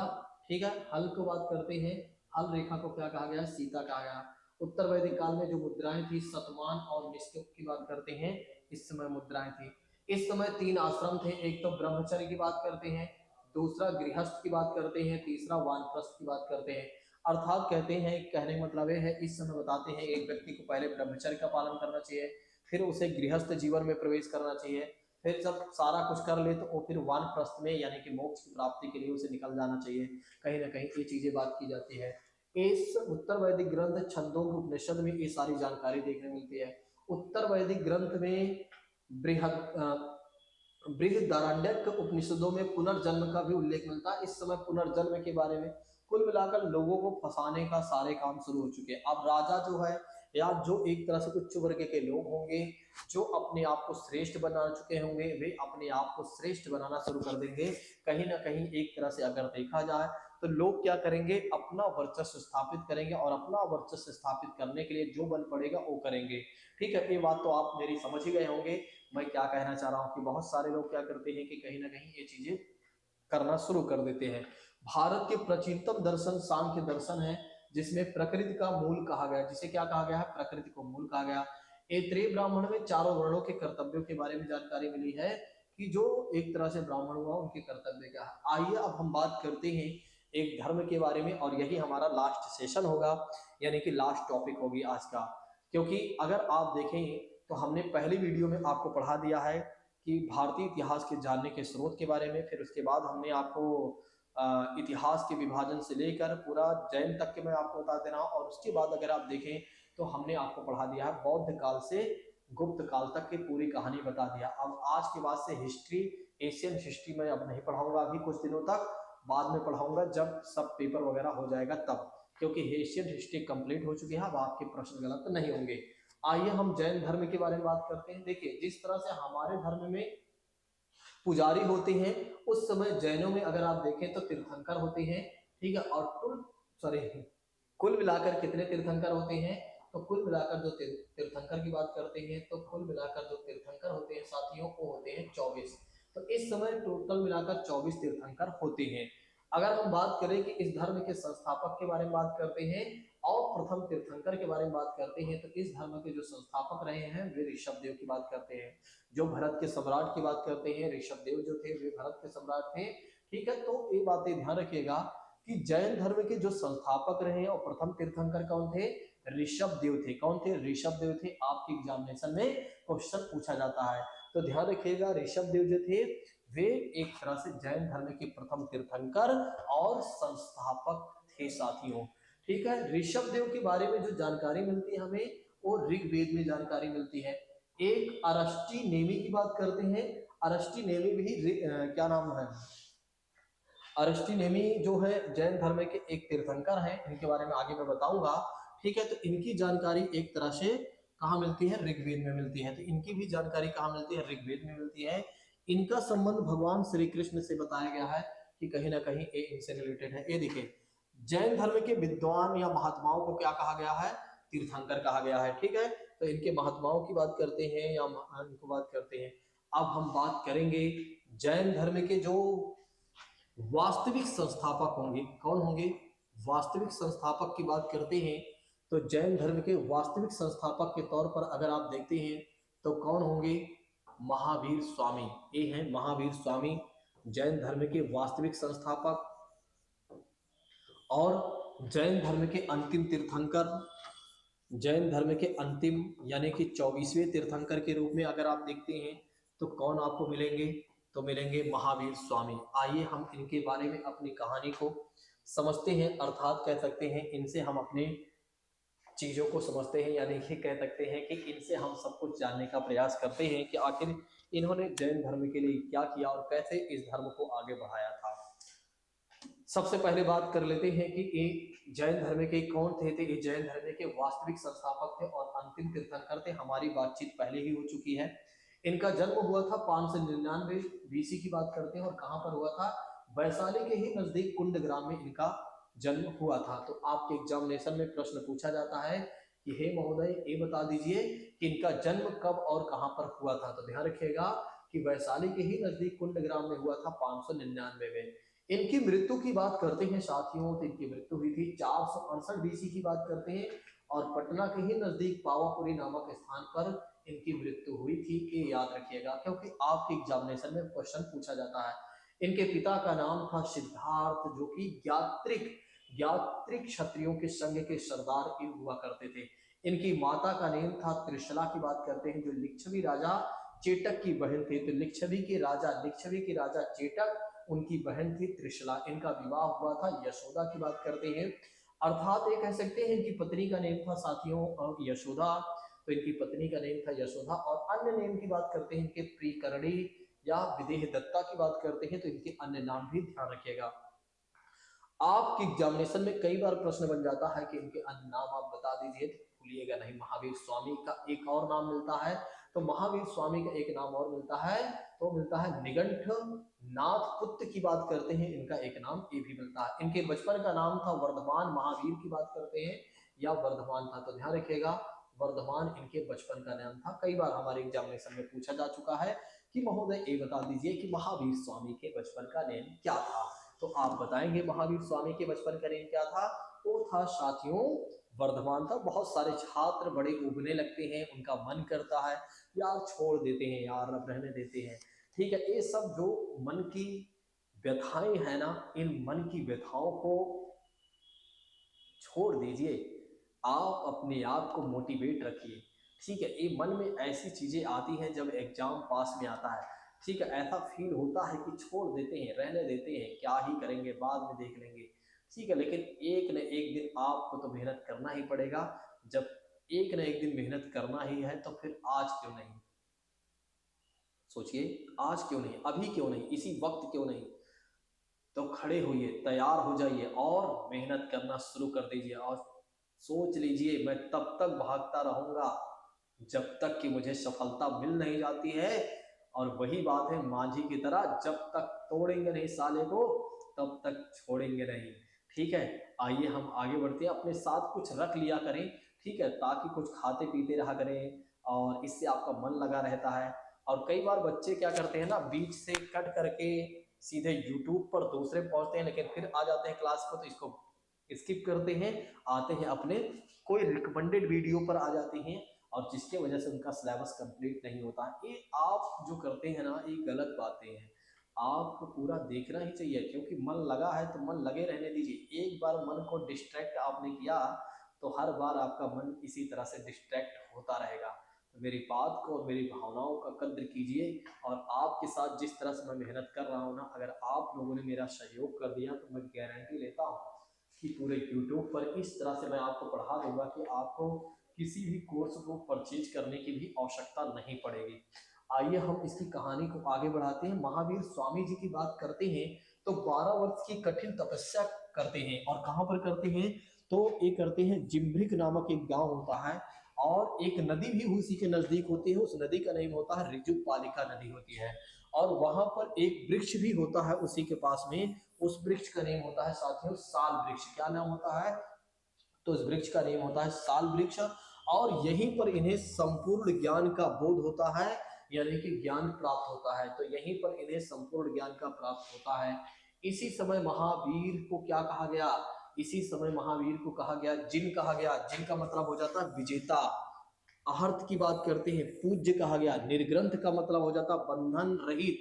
ठीक है, हल को बात करते हैं, हल रेखा को क्या कहा गया? सीता कहा गया। उत्तर वैदिक काल में जो मुद्राएं थी शतमान और निष्ठुप की बात करते हैं, इस समय मुद्राएं थी। इस समय 3 आश्रम थे, एक तो ब्रह्मचर्य की बात करते हैं, दूसरा गृहस्थ की बात करते हैं, तीसरा वानप्रस्थ की बात करते हैं। अर्थात कहते हैं, कहने का मतलब ये है, इस समय बताते हैं एक व्यक्ति को पहले ब्रह्मचर्य का पालन करना चाहिए, फिर उसे गृहस्थ जीवन में प्रवेश करना चाहिए, फिर जब सारा कुछ कर ले तो वो फिर वानप्रस्थ में यानी कि मोक्ष की प्राप्ति के लिए उसे निकल जाना चाहिए। कहीं ना कहीं ये चीजें बात की जाती है। इस उत्तर वैदिक ग्रंथ छंदों के उपनिषद में ये सारी जानकारी देखने मिलती है। उत्तर वैदिक ग्रंथ में बृहदारण्यक उपनिषदों में पुनर्जन्म का भी उल्लेख मिलता है। इस समय पुनर्जन्म के बारे में कुल मिलाकर लोगों को फंसाने का सारे काम शुरू हो चुके हैं। अब राजा जो है या जो एक तरह से उच्च वर्ग के लोग होंगे जो अपने आप को श्रेष्ठ बना चुके होंगे, वे अपने आप को श्रेष्ठ बनाना शुरू कर देंगे। कहीं ना कहीं एक तरह से अगर देखा जाए तो लोग क्या करेंगे? अपना वर्चस्व स्थापित करेंगे और अपना वर्चस्व स्थापित करने के लिए जो बल पड़ेगा वो करेंगे। ठीक है, ये बात तो आप मेरी समझ ही गए होंगे। मैं क्या कहना चाह रहा हूँ कि बहुत सारे लोग क्या करते हैं कि कहीं ना कहीं ये चीजें करना शुरू कर देते हैं। भारत के प्राचीनतम दर्शन सांख्य दर्शन है, जिसमें प्रकृति का मूल कहा गया, जिसे क्या कहा गया है? प्रकृति को मूल कहा गया। ऐत्रेय ब्राह्मण में चारों वर्णों के कर्तव्यों के बारे में जानकारी मिली है कि जो एक तरह से ब्राह्मण हुआ उनके कर्तव्य क्या है। आइए अब हम बात करते हैं एक धर्म के बारे में, और यही हमारा लास्ट सेशन होगा, यानी कि लास्ट टॉपिक होगी आज का। क्योंकि अगर आप देखें तो हमने पहली वीडियो में आपको पढ़ा दिया है कि भारतीय इतिहास के जानने के स्रोत के बारे में, फिर उसके बाद हमने आपको इतिहास के विभाजन से लेकर पूरा जैन तक के मैं आपको बता दे रहा हूँ। और उसके बाद अगर आप देखें तो हमने आपको पढ़ा दिया है बौद्ध काल से गुप्त काल तक की पूरी कहानी बता दिया। अब आज के बाद से हिस्ट्री, एशियन हिस्ट्री में अब नहीं पढ़ाऊंगा अभी कुछ दिनों तक, बाद में पढ़ाऊंगा जब सब पेपर वगैरह हो जाएगा तब, क्योंकि एशियन हिस्ट्री कंप्लीट हो चुकी है। अब आपके प्रश्न गलत नहीं होंगे। आइए हम जैन धर्म के बारे में बात करते हैं। देखिए, जिस तरह से हमारे धर्म में पुजारी होते हैं, उस समय जैनों में अगर आप देखें तो तीर्थंकर होते हैं। ठीक है, और कुल मिलाकर कितने तीर्थंकर होते हैं? तो कुल मिलाकर जो तीर्थंकर की बात करते हैं तो कुल मिलाकर जो तीर्थंकर होते हैं साथियों वो होते हैं 24। तो इस समय टोटल मिलाकर 24 तीर्थंकर होते हैं। अगर हम बात करें कि इस धर्म के संस्थापक के बारे में बात करते हैं और प्रथम तीर्थंकर के बारे में बात करते हैं, तो इस धर्म के जो संस्थापक रहे हैं वे ऋषभ देव की बात करते हैं। जो भरत के सम्राट की बात करते हैं, ऋषभ देव जो थे वे भरत के सम्राट थे। ठीक है, तो ये बातें ध्यान रखिएगा कि जैन धर्म के जो संस्थापक रहे और प्रथम तीर्थंकर कौन थे? ऋषभ देव थे। कौन थे? ऋषभ देव थे। आपके एग्जामिनेशन में क्वेश्चन पूछा जाता है, तो ध्यान रखिएगा ऋषभ देव जो थे वे एक तरह से जैन धर्म के प्रथम तीर्थंकर और संस्थापक थे साथियों। ठीक है, ऋषभ देव के बारे में जो जानकारी मिलती है हमें वो ऋग्वेद में जानकारी मिलती है। एक अरष्टी नेमी की बात करते हैं। अरष्टी नेमी भी क्या नाम है? अरष्टी नेमी जो है जैन धर्म के एक तीर्थंकर हैं, इनके बारे में आगे मैं बताऊंगा। ठीक है, तो इनकी जानकारी एक तरह से कहाँ मिलती है? ऋग्वेद में मिलती है। तो इनकी भी जानकारी कहाँ मिलती है? ऋग्वेद में मिलती है। इनका संबंध भगवान श्री कृष्ण से बताया गया है कि कहीं ना कहीं ये इनसे रिलेटेड है। ये देखिए, जैन धर्म के विद्वान या महात्माओं को क्या कहा गया है? तीर्थंकर कहा गया है। ठीक है, तो इनके महात्माओं की बात करते हैं या इनको बात करते हैं। अब हम बात करेंगे जैन धर्म के जो वास्तविक संस्थापक होंगे। कौन होंगे? वास्तविक संस्थापक की बात करते हैं तो जैन धर्म के वास्तविक संस्थापक के तौर पर अगर आप देखते हैं तो कौन होंगे? महावीर स्वामी। ये हैं महावीर स्वामी, जैन धर्म के वास्तविक संस्थापक और जैन धर्म के अंतिम तीर्थंकर। जैन धर्म के अंतिम यानी कि 24वें तीर्थंकर के रूप में अगर आप देखते हैं तो कौन आपको मिलेंगे? तो मिलेंगे महावीर स्वामी। आइए हम इनके बारे में अपनी कहानी को समझते हैं, अर्थात कह सकते हैं इनसे हम अपने चीजों को समझते हैं, यानी कि कह सकते हैं कि इनसे हम सब कुछ जानने का प्रयास करते हैं कि आखिर इन्होंने जैन धर्म के लिए क्या किया और कैसे इस धर्म को आगे बढ़ाया था। सबसे पहले बात कर लेते हैं कि ये जैन धर्म के कौन थे। ये जैन धर्म के वास्तविक संस्थापक थे और अंतिम तीर्थंकर थे। हमारी बातचीत पहले ही हो चुकी है। इनका जन्म हुआ था 599 बीसी की बात करते हैं, और कहां पर हुआ था? वैशाली के ही नजदीक कुंड ग्राम में इनका जन्म हुआ था। तो आपके एग्जामिनेशन में प्रश्न पूछा जाता है कि हे महोदय ये बता दीजिए कि इनका जन्म कब और कहां पर हुआ था। तो ध्यान रखिएगा कि वैशाली के ही नजदीक कुंड ग्राम में हुआ था 599 में। इनकी मृत्यु की बात करते हैं साथियों, तो इनकी मृत्यु हुई थी 468 बीसी की बात करते हैं, और पटना के ही नजदीक पावापुरी नामक स्थान पर इनकी मृत्यु हुई थी। ये याद रखिएगा क्योंकि आपके एग्जामिनेशन में क्वेश्चन पूछा जाता है। इनके पिता का नाम था सिद्धार्थ, जो कि ज्ञात्रिक ज्ञात्रिक क्षत्रियों के संघ के सरदार इन हुआ करते थे। इनकी माता का नाम था त्रिशला की बात करते हैं, जो लिच्छवी राजा चेटक की बहन थे। तो लिच्छवी के राजा चेटक उनकी बहन थी त्रिशला। इनका विवाह हुआ था यशोदा की बात करते हैं, अर्थात ये कह सकते हैं इनकी पत्नी का नेम था साथियों यशोदा। तो इनकी पत्नी का नेम था यशोदा। और अन्य नेम की बात करते हैं इनके प्रिकरणी या विदेह दत्ता की बात करते हैं, तो इनके अन्य नाम भी ध्यान रखिएगा। आपके एग्जामिनेशन में कई बार प्रश्न बन जाता है कि इनके अन्य नाम आप बता दीजिए, तो भूलिएगा नहीं। महावीर स्वामी का एक और नाम मिलता है, तो महावीर स्वामी का एक नाम और मिलता है, तो मिलता है निगंठ नाथ पुत्र की बात करते हैं, इनका एक नाम ये भी मिलता है। इनके बचपन का नाम था वर्धमान, महावीर की बात करते हैं या वर्धमान था, तो ध्यान रखिएगा वर्धमान इनके बचपन का नाम था। कई बार हमारे एग्जामिनेशन में पूछा जा चुका है कि महोदय ये बता दीजिए कि महावीर स्वामी के बचपन का नेम क्या था, तो आप बताएंगे महावीर स्वामी के बचपन का नेम क्या था। वो था साथियों वर्धमान था। बहुत सारे छात्र बड़े उगने लगते हैं, उनका मन करता है यार छोड़ देते हैं, यार अब रहने देते हैं, ठीक है। ये सब जो मन की व्यथाएं हैं ना, इन मन की व्यथाओं को छोड़ दीजिए, आप अपने आप को मोटिवेट रखिए, ठीक है। ये मन में ऐसी चीजें आती हैं जब एग्जाम पास में आता है, ठीक है, ऐसा फील होता है कि छोड़ देते हैं, रहने देते हैं, क्या ही करेंगे, बाद में देख लेंगे, ठीक है। लेकिन एक न एक दिन आपको तो मेहनत करना ही पड़ेगा। जब एक न एक दिन मेहनत करना ही है तो फिर आज क्यों नहीं, सोचिए आज क्यों नहीं, अभी क्यों नहीं, इसी वक्त क्यों नहीं। तो खड़े होइए, तैयार हो जाइए और मेहनत करना शुरू कर दीजिए। और सोच लीजिए मैं तब तक भागता रहूंगा जब तक कि मुझे सफलता मिल नहीं जाती है। और वही बात है मांझी की तरह, जब तक तोड़ेंगे नहीं साले को तब तक छोड़ेंगे नहीं, ठीक है। आइए हम आगे बढ़ते हैं, अपने साथ कुछ रख लिया करें, ठीक है, ताकि कुछ खाते पीते रहा करें और इससे आपका मन लगा रहता है। और कई बार बच्चे क्या करते हैं ना, बीच से कट करके सीधे यूट्यूब पर दूसरे पहुंचते हैं, लेकिन फिर आ जाते हैं क्लास को तो इसको स्किप करते हैं, आते हैं अपने कोई रिकमेंडेड वीडियो पर आ जाते हैं, और जिसके वजह से उनका सिलेबस कंप्लीट नहीं होता है। ये आप जो करते हैं ना, ये गलत बातें हैं। आपको पूरा देखना ही चाहिए, क्योंकि मन लगा है तो मन लगे रहने दीजिए। एक बार मन को डिस्ट्रैक्ट आपने किया तो हर बार आपका मन इसी तरह से डिस्ट्रैक्ट होता रहेगा। तो मेरी बात को और मेरी भावनाओं का कद्र कीजिए। और आपके साथ जिस तरह से मैं मेहनत कर रहा हूँ ना, अगर आप लोगों ने मेरा सहयोग कर दिया तो मैं गारंटी लेता हूँ कि पूरे यूट्यूब पर इस तरह से मैं आपको पढ़ा दूंगा कि आपको किसी भी कोर्स को परचेज करने की भी आवश्यकता नहीं पड़ेगी। आइए हम इसकी कहानी को आगे बढ़ाते हैं। महावीर स्वामी जी की बात करते हैं तो 12 वर्ष की कठिन तपस्या करते हैं, और कहाँ पर करते हैं, तो ये करते हैं जिम्भ्रिक नामक एक गांव होता है, और एक नदी भी उसी के नजदीक होती है, उस नदी का नाम होता है ऋजुपालिका नदी होती है। और वहां पर एक वृक्ष भी होता है उसी के पास में, उस वृक्ष का नाम होता है साथियों साल वृक्ष। क्या नाम होता है, तो इस वृक्ष का नाम होता है साल वृक्ष। और यहीं पर इन्हें संपूर्ण ज्ञान का बोध होता है, यानी कि ज्ञान प्राप्त होता है। तो यहीं पर इन्हें संपूर्ण ज्ञान का प्राप्त होता है। इसी समय महावीर को क्या कहा गया, इसी समय महावीर को कहा गया जिन, कहा गया जिन का मतलब हो जाता है विजेता। अहर्त की बात करते हैं पूज्य कहा गया। निर्ग्रंथ का मतलब हो जाता बंधन रहित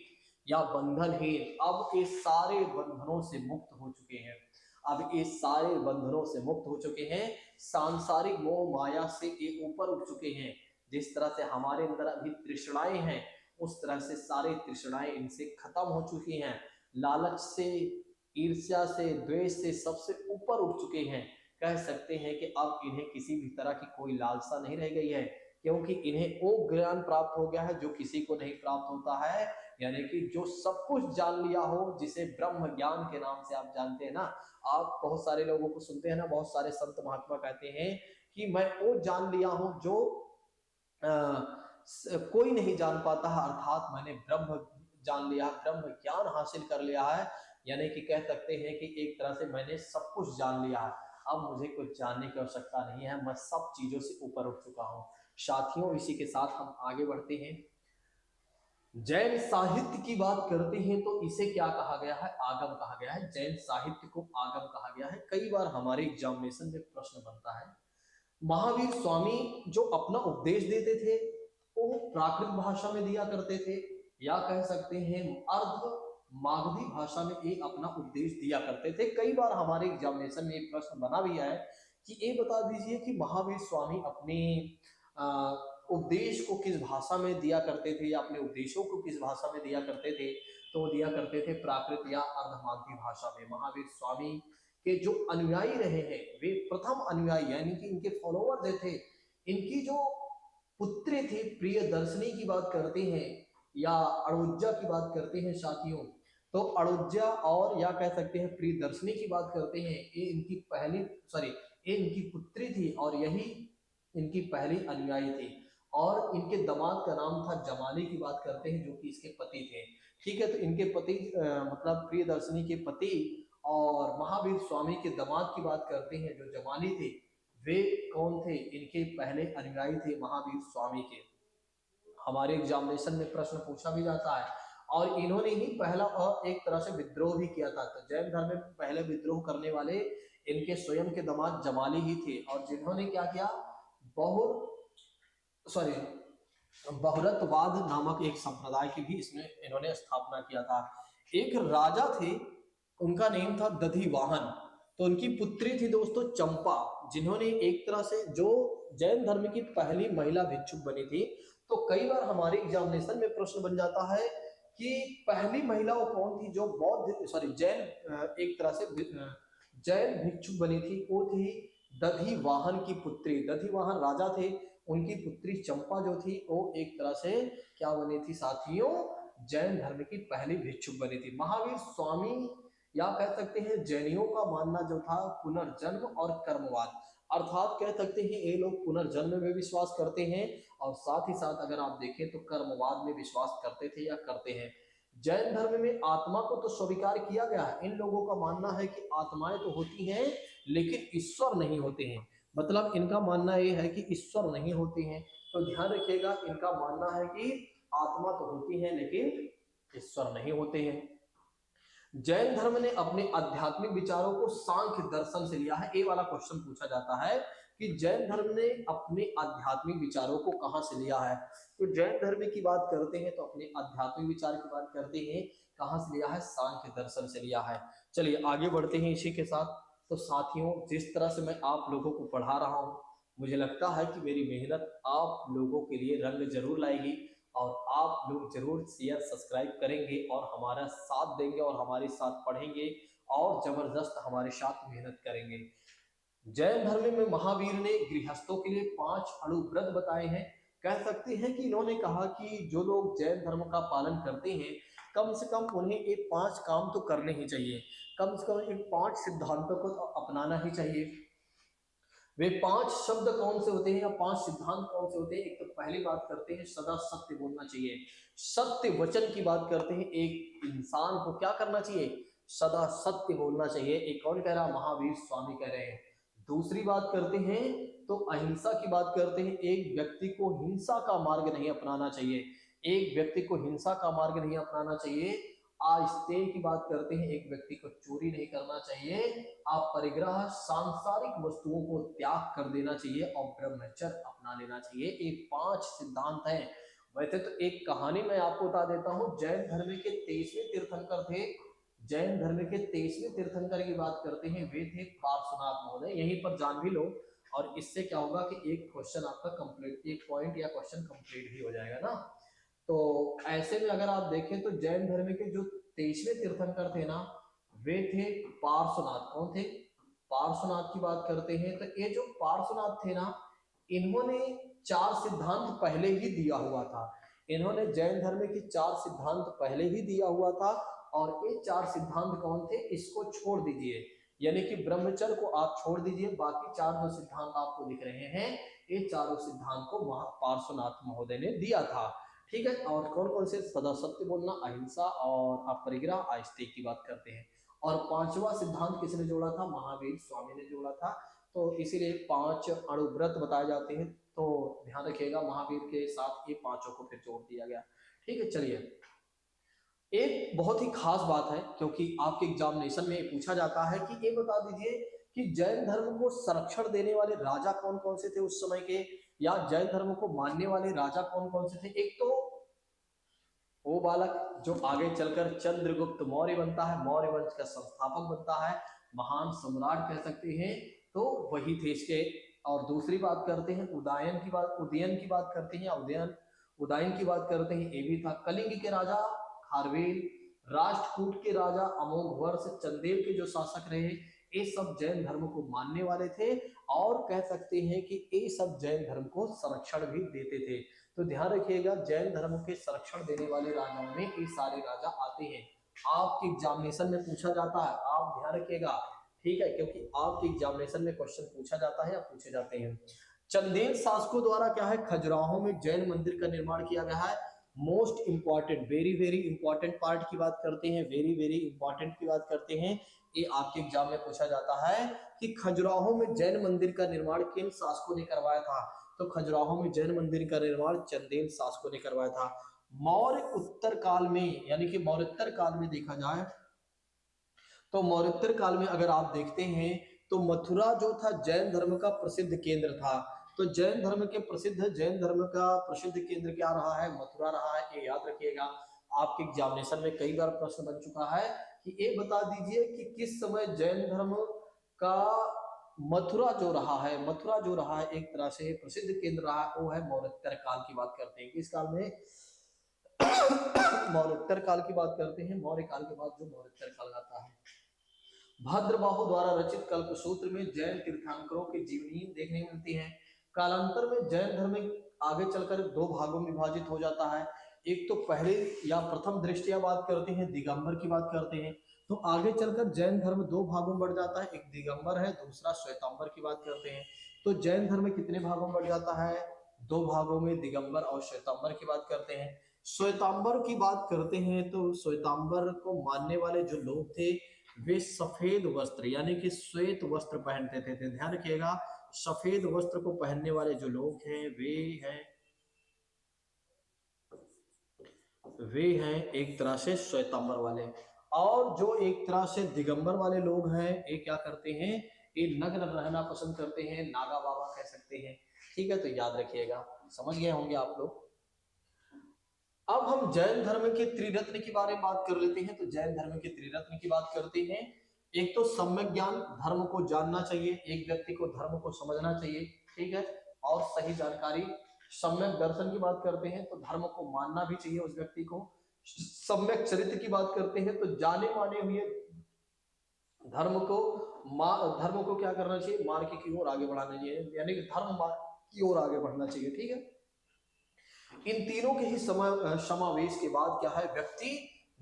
या बंधनहीन। अब ये सारे बंधनों से मुक्त हो चुके हैं, अब ये सारे बंधनों से मुक्त हो चुके हैं, सांसारिक मोह माया से ये ऊपर उठ चुके हैं। जिस तरह से हमारे अंदर अभी तृष्णाएं हैं, उस तरह से सारे तृष्णाएं इनसे खत्म हो चुकी हैं। लालच से, ईर्ष्या से, द्वेष से सबसे ऊपर उठ चुके हैं। कह सकते हैं कि अब इन्हें किसी भी तरह की कोई लालसा नहीं रह गई है, क्योंकि इन्हें वो ज्ञान प्राप्त हो गया है जो किसी को नहीं प्राप्त होता है। यानी कि जो सब कुछ जान लिया हो, जिसे ब्रह्म ज्ञान के नाम से आप जानते हैं ना। आप बहुत सारे लोगों को सुनते हैं ना, बहुत सारे संत महात्मा कहते हैं कि मैं वो जान लिया हूं जो कोई नहीं जान पाता है, अर्थात मैंने ब्रह्म जान लिया, ब्रह्म ज्ञान हासिल कर लिया है। यानी कि कह सकते हैं कि एक तरह से मैंने सब कुछ जान लिया है, अब मुझे कुछ जानने की आवश्यकता नहीं है, मैं सब चीजों से ऊपर उठ चुका हूँ। साथियों इसी के साथ हम आगे बढ़ते हैं। जैन साहित्य की बात करते हैं तो इसे क्या कहा गया है, आगम कहा गया है। जैन साहित्य को आगम कहा गया है। कई बार हमारे एग्जामिनेशन में प्रश्न बनता है, महावीर स्वामी जो अपना उपदेश देते थे वो प्राकृत भाषा में दिया करते थे, या कह सकते हैं अर्ध मागधी भाषा में ये अपना उपदेश दिया करते थे। कई बार हमारे एग्जामिनेशन में एक प्रश्न बना भी है कि ये बता दीजिए कि महावीर स्वामी अपने अ, उपदेश को किस भाषा में दिया करते थे, या अपने उपदेशों को किस भाषा में दिया करते थे। तो वो दिया करते थे प्राकृत या अर्धमागधी भाषा में। महावीर स्वामी के जो अनुयायी रहे हैं, वे प्रथम अनुयायी यानी कि इनके फॉलोवर जो थे, इनकी जो पुत्री थी प्रियदर्शनी की बात करते हैं, या अड़ुज्जा की बात करते हैं साथियों, तो अड़ुज्जा और या कह सकते हैं प्रियदर्शनी की बात करते हैं, ये इनकी पहली सॉरी ये इनकी पुत्री थी और यही इनकी पहली अनुयायी थी। और इनके दामाद का नाम था जमाली की बात करते हैं, जो कि इसके पति थे। ठीक है, तो इनके पति मतलब प्रियदर्शनी के पति और महावीर स्वामी के दामाद की बात करते हैं जो जमाली थे, वे कौन थे, इनके पहले अनुयायी थे महावीर स्वामी के। हमारे एग्जामिनेशन में प्रश्न पूछा भी जाता है, और इन्होंने ही पहला और एक तरह से विद्रोह भी किया था। तो जैन धर्म में पहले विद्रोह करने वाले इनके स्वयं के दामाद जमाली ही थे, और जिन्होंने क्या किया, बहु सॉरी बहुरतवाद नामक एक संप्रदाय की भी इसमें इन्होंने स्थापना किया था। एक राजा थे, उनका नेम था दधिवाहन। तो उनकी पुत्री थी दोस्तों चंपा, जिन्होंने एक तरह से जो जैन धर्म की पहली महिला भिक्षुक बनी थी। तो कई बार हमारे एग्जामिनेशन में प्रश्न बन जाता है कि पहली महिला वो कौन थी जो बौद्ध सॉरी जैन एक तरह से जैन भिक्षुक बनी थी। वो थी दधिवाहन की पुत्री। दधिवाहन राजा थे, उनकी पुत्री चंपा जो थी वो एक तरह से क्या बनी थी साथियों, जैन धर्म की पहली भिक्षुक बनी थी। महावीर स्वामी या कह सकते हैं जैनियों का मानना जो था पुनर्जन्म और कर्मवाद, अर्थात कह सकते हैं ये लोग पुनर्जन्म में विश्वास करते हैं, और साथ ही साथ अगर आप देखें तो कर्मवाद में विश्वास करते थे या करते हैं। जैन धर्म में आत्मा को तो स्वीकार किया गया है। इन लोगों का मानना है कि आत्माएं तो होती हैं लेकिन ईश्वर नहीं होते हैं। मतलब इनका मानना ये है कि ईश्वर नहीं होते हैं। तो ध्यान रखिएगा, इनका मानना है कि आत्मा तो होती है लेकिन ईश्वर नहीं होते हैं। जैन धर्म ने अपने आध्यात्मिक विचारों को सांख्य दर्शन से लिया है। ये वाला क्वेश्चन पूछा जाता है कि जैन धर्म ने अपने आध्यात्मिक विचारों को कहां से लिया है। तो जैन धर्म की बात करते हैं तो अपने आध्यात्मिक विचार की बात करते हैं, कहां से लिया है, सांख्य दर्शन से लिया है। चलिए आगे बढ़ते हैं इसी के साथ। तो साथियों, जिस तरह से मैं आप लोगों को पढ़ा रहा हूं, मुझे लगता है कि मेरी मेहनत आप लोगों के लिए रंग जरूर लाएगी, और आप लोग जरूर शेयर सब्सक्राइब करेंगे और हमारा साथ देंगे और हमारे साथ पढ़ेंगे और जबरदस्त हमारे साथ मेहनत करेंगे। जैन धर्म में महावीर ने गृहस्थों के लिए 5 अणुव्रत बताए हैं। कह सकते हैं कि इन्होंने कहा कि जो लोग जैन धर्म का पालन करते हैं, कम से कम उन्हें ये 5 काम तो करने ही चाहिए। कम से कम इन 5 सिद्धांतों को तो अपनाना ही चाहिए। वे 5 शब्द कौन से होते हैं या 5 सिद्धांत कौन से होते हैं। एक तो पहली बात करते हैं, सदा सत्य बोलना चाहिए। सत्य वचन की बात करते हैं, एक इंसान को क्या करना चाहिए, सदा सत्य बोलना चाहिए। एक कौन कह रहा, महावीर स्वामी कह रहे हैं। दूसरी बात करते हैं तो अहिंसा की बात करते हैं। एक व्यक्ति को हिंसा का मार्ग नहीं अपनाना चाहिए। एक व्यक्ति को हिंसा का मार्ग नहीं अपनाना चाहिए। आस्तेय की बात करते हैं, एक व्यक्ति को चोरी नहीं करना चाहिए। आप परिग्रह सांसारिक वस्तुओं को त्याग कर देना चाहिए और ब्रह्मचर्य अपना लेना चाहिए। ये 5 सिद्धांत हैं। वैसे तो एक कहानी मैं आपको बता देता हूँ। जैन धर्म के 23वें तीर्थंकर थे। जैन धर्म के 23वें तीर्थंकर की बात करते हैं, वे थे पार्श्वनाथ महोदय। यहीं पर जान भी लो, और इससे क्या होगा कि एक क्वेश्चन आपका कंप्लीट, एक पॉइंट या क्वेश्चन कंप्लीट भी हो जाएगा ना। तो ऐसे में अगर आप देखें तो जैन धर्म के जो 23वें तीर्थंकर थे ना, वे थे पार्श्वनाथ। कौन थे, पार्श्वनाथ की बात करते हैं। तो ये जो पार्श्वनाथ थे ना, इन्होंने 4 सिद्धांत पहले ही दिया हुआ था। इन्होंने जैन धर्म के 4 सिद्धांत पहले ही दिया हुआ था, और ये 4 सिद्धांत कौन थे, इसको छोड़ दीजिए, यानी कि ब्रह्मचर्य को आप छोड़ दीजिए। बाकी 4 जो सिद्धांत आपको दिख रहे हैं, ये चारों सिद्धांत को पार्श्वनाथ महोदय ने दिया था। ठीक है, और कौन कौन से, सदा सत्य बोलना, अहिंसा और अपरिग्रह, आस्तिक की बात करते हैं। और 5वां सिद्धांत किसने जोड़ा था, महावीर स्वामी ने जोड़ा था। तो इसीलिए 5 अणुव्रत बताए जाते हैं। तो ध्यान रखिएगा, महावीर के साथ ये 5 को फिर जोड़ दिया गया। ठीक है, चलिए एक बहुत ही खास बात है, क्योंकि आपके एग्जामिनेशन में पूछा जाता है कि ये बता दीजिए कि जैन धर्म को संरक्षण देने वाले राजा कौन कौन से थे उस समय के, या जैन धर्म को मानने वाले राजा कौन कौन से थे। एक तो वो बालक जो आगे चलकर चंद्रगुप्त मौर्य बनता है, मौर्य वंश का संस्थापक बनता है, महान सम्राट कह सकते हैं, तो वही थे इसके। और दूसरी बात करते हैं उदयन की बात, उदयन की बात करते हैं, उदयन उदयन की बात करते हैं, ये भी था। कलिंग के राजा खारवेल, राष्ट्रकूट के राजा अमोघ वर्ष, चंदेल के जो शासक रहे, ये सब जैन धर्म को मानने वाले थे, और कह सकते हैं कि ये सब जैन धर्म को संरक्षण भी देते थे। तो ध्यान रखिएगा, जैन धर्म के संरक्षण देने वाले राजाओं में ये सारे राजा आते हैं। आपके एग्जामिनेशन में पूछा जाता है, आप ध्यान रखिएगा, ठीक है, क्योंकि आपके एग्जामिनेशन में क्वेश्चन पूछा जाता है या पूछे जाते हैं। चंदेल शासकों द्वारा क्या है, खजुराहो में जैन मंदिर का निर्माण किया गया है। Most important, very very important part की बात करते हैं, वेरी वेरी इंपॉर्टेंट की बात करते हैं, ये आपके एग्जाम में पूछा जाता है कि खजुराहो में जैन मंदिर का निर्माण किन शासकों ने करवाया था। तो खजुराहो में जैन मंदिर का निर्माण चंदेल शासकों ने करवाया था। मौर्य उत्तर काल में, यानी कि मौर्योत्तर काल में देखा जाए तो मौर्योत्तर काल में अगर आप देखते हैं तो मथुरा जो था जैन धर्म का प्रसिद्ध केंद्र था। तो जैन धर्म का प्रसिद्ध केंद्र क्या रहा है, मथुरा रहा है, ये याद रखिएगा। आपके एग्जामिनेशन में कई बार प्रश्न बन चुका है कि ये बता दीजिए कि किस समय जैन धर्म का मथुरा जो रहा है एक तरह से प्रसिद्ध केंद्र रहा है, वो है मौर्योत्तर काल की बात करते हैं। किस काल में? मौर्योत्तर काल की बात करते हैं, मौर्य काल के बाद जो मौर्योत्तर काल आता है। भद्रबाहु द्वारा रचित कल्पसूत्र में जैन तीर्थंकरों की जीवनी देखने मिलती है। कालांतर में जैन धर्म आगे चलकर दो भागों में विभाजित हो जाता है। एक तो पहले या प्रथम दृष्टिया बात करते हैं, दिगंबर की बात करते हैं, तो आगे चलकर जैन धर्म दो भागों में बढ़ जाता है, एक दिगंबर है, दूसरा श्वेतांबर की बात करते हैं। तो जैन धर्म कितने भागों में बढ़ जाता है? दो भागों में, दिगंबर और श्वेतांबर की बात करते हैं। श्वेतांबर की बात करते हैं तो श्वेतांबर को मानने वाले जो लोग थे वे सफेद वस्त्र यानी कि श्वेत वस्त्र पहनते थे। ध्यान रखिएगा, सफेद वस्त्र को पहनने वाले जो लोग हैं वे हैं एक तरह से श्वेतांबर वाले। और जो एक तरह से दिगंबर वाले लोग हैं, ये क्या करते हैं, ये नग्न रहना पसंद करते हैं, नागा बाबा कह सकते हैं। ठीक है, तो याद रखिएगा, समझ गए होंगे आप लोग। अब हम जैन धर्म के त्रिरत्न के बारे में बात कर लेते हैं। तो जैन धर्म के त्रिरत्न की बात करते हैं। एक तो सम्यक ज्ञान, धर्म को जानना चाहिए, एक व्यक्ति को धर्म को समझना चाहिए, ठीक है, और सही जानकारी। सम्यक दर्शन की बात करते हैं तो धर्म को मानना भी चाहिए उस व्यक्ति को। सम्यक चरित्र की बात करते हैं तो जाने माने हुए धर्म को क्या करना चाहिए, मार्ग की ओर आगे बढ़ाना चाहिए, यानी कि धर्म मार्ग की ओर आगे बढ़ना चाहिए। ठीक है, इन तीनों के ही समावेश के बाद क्या है, व्यक्ति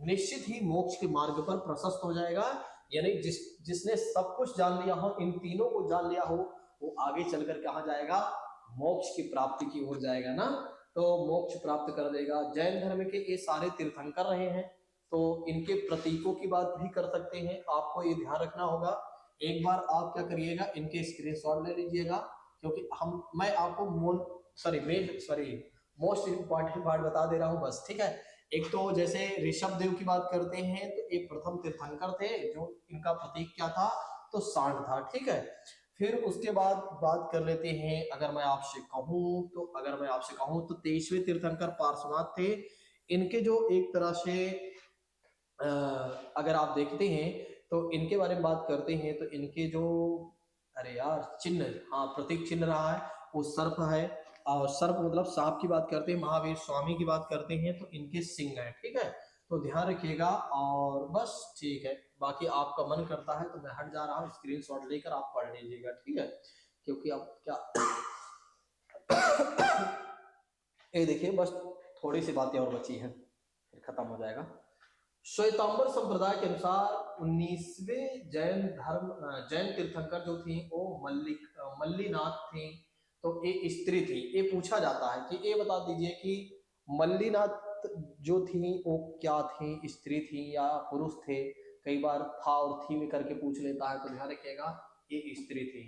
निश्चित ही मोक्ष के मार्ग पर प्रशस्त हो जाएगा। यानी जिसने सब कुछ जान लिया हो, इन तीनों को जान लिया हो, वो आगे चलकर कहाँ जाएगा, मोक्ष की प्राप्ति की ओर जाएगा ना, तो मोक्ष प्राप्त कर देगा। जैन धर्म के ये सारे तीर्थंकर रहे हैं, तो इनके प्रतीकों की बात भी कर सकते हैं। आपको ये ध्यान रखना होगा, एक बार आप क्या करिएगा, इनके स्क्रीनशॉट ले लीजिएगा, क्योंकि मैं आपको मोस्ट इंपॉर्टेंट पार्ट बता दे रहा हूँ बस। ठीक है, एक तो जैसे ऋषभ देव की बात करते हैं तो एक प्रथम तीर्थंकर थे, जो इनका प्रतीक क्या था, तो सांड था। ठीक है, फिर उसके बाद बात कर लेते हैं, अगर मैं आपसे कहूं तो 23वें तीर्थंकर पार्श्वनाथ थे। इनके जो एक तरह से अगर आप देखते हैं तो इनके बारे में बात करते हैं तो इनके जो अरे यार चिन्ह, हाँ प्रतीक चिन्ह रहा है वो सर्प है, और सर्प मतलब सांप की बात करते हैं। महावीर स्वामी की बात करते हैं तो इनके सिंह हैं। ठीक है, तो ध्यान रखिएगा, और बस ठीक है, बाकी आपका मन करता है तो मैं हट जा रहा हूँ, स्क्रीनशॉट लेकर आप पढ़ लीजिएगा। ठीक है, क्योंकि अब क्या ये देखिए, बस थोड़ी सी बातें और बची हैं, फिर खत्म हो जाएगा। श्वेतांबर संप्रदाय के अनुसार 19वें जैन तीर्थंकर जो थी वो मल्लीनाथ थी। तो ये स्त्री थी। ये पूछा जाता है कि ये बता दीजिए कि मल्लीनाथ जो थी वो क्या थी, स्त्री थी या पुरुष थे। कई बार था और थी में करके पूछ लेता है, तो ध्यान रखिएगा ये स्त्री थी।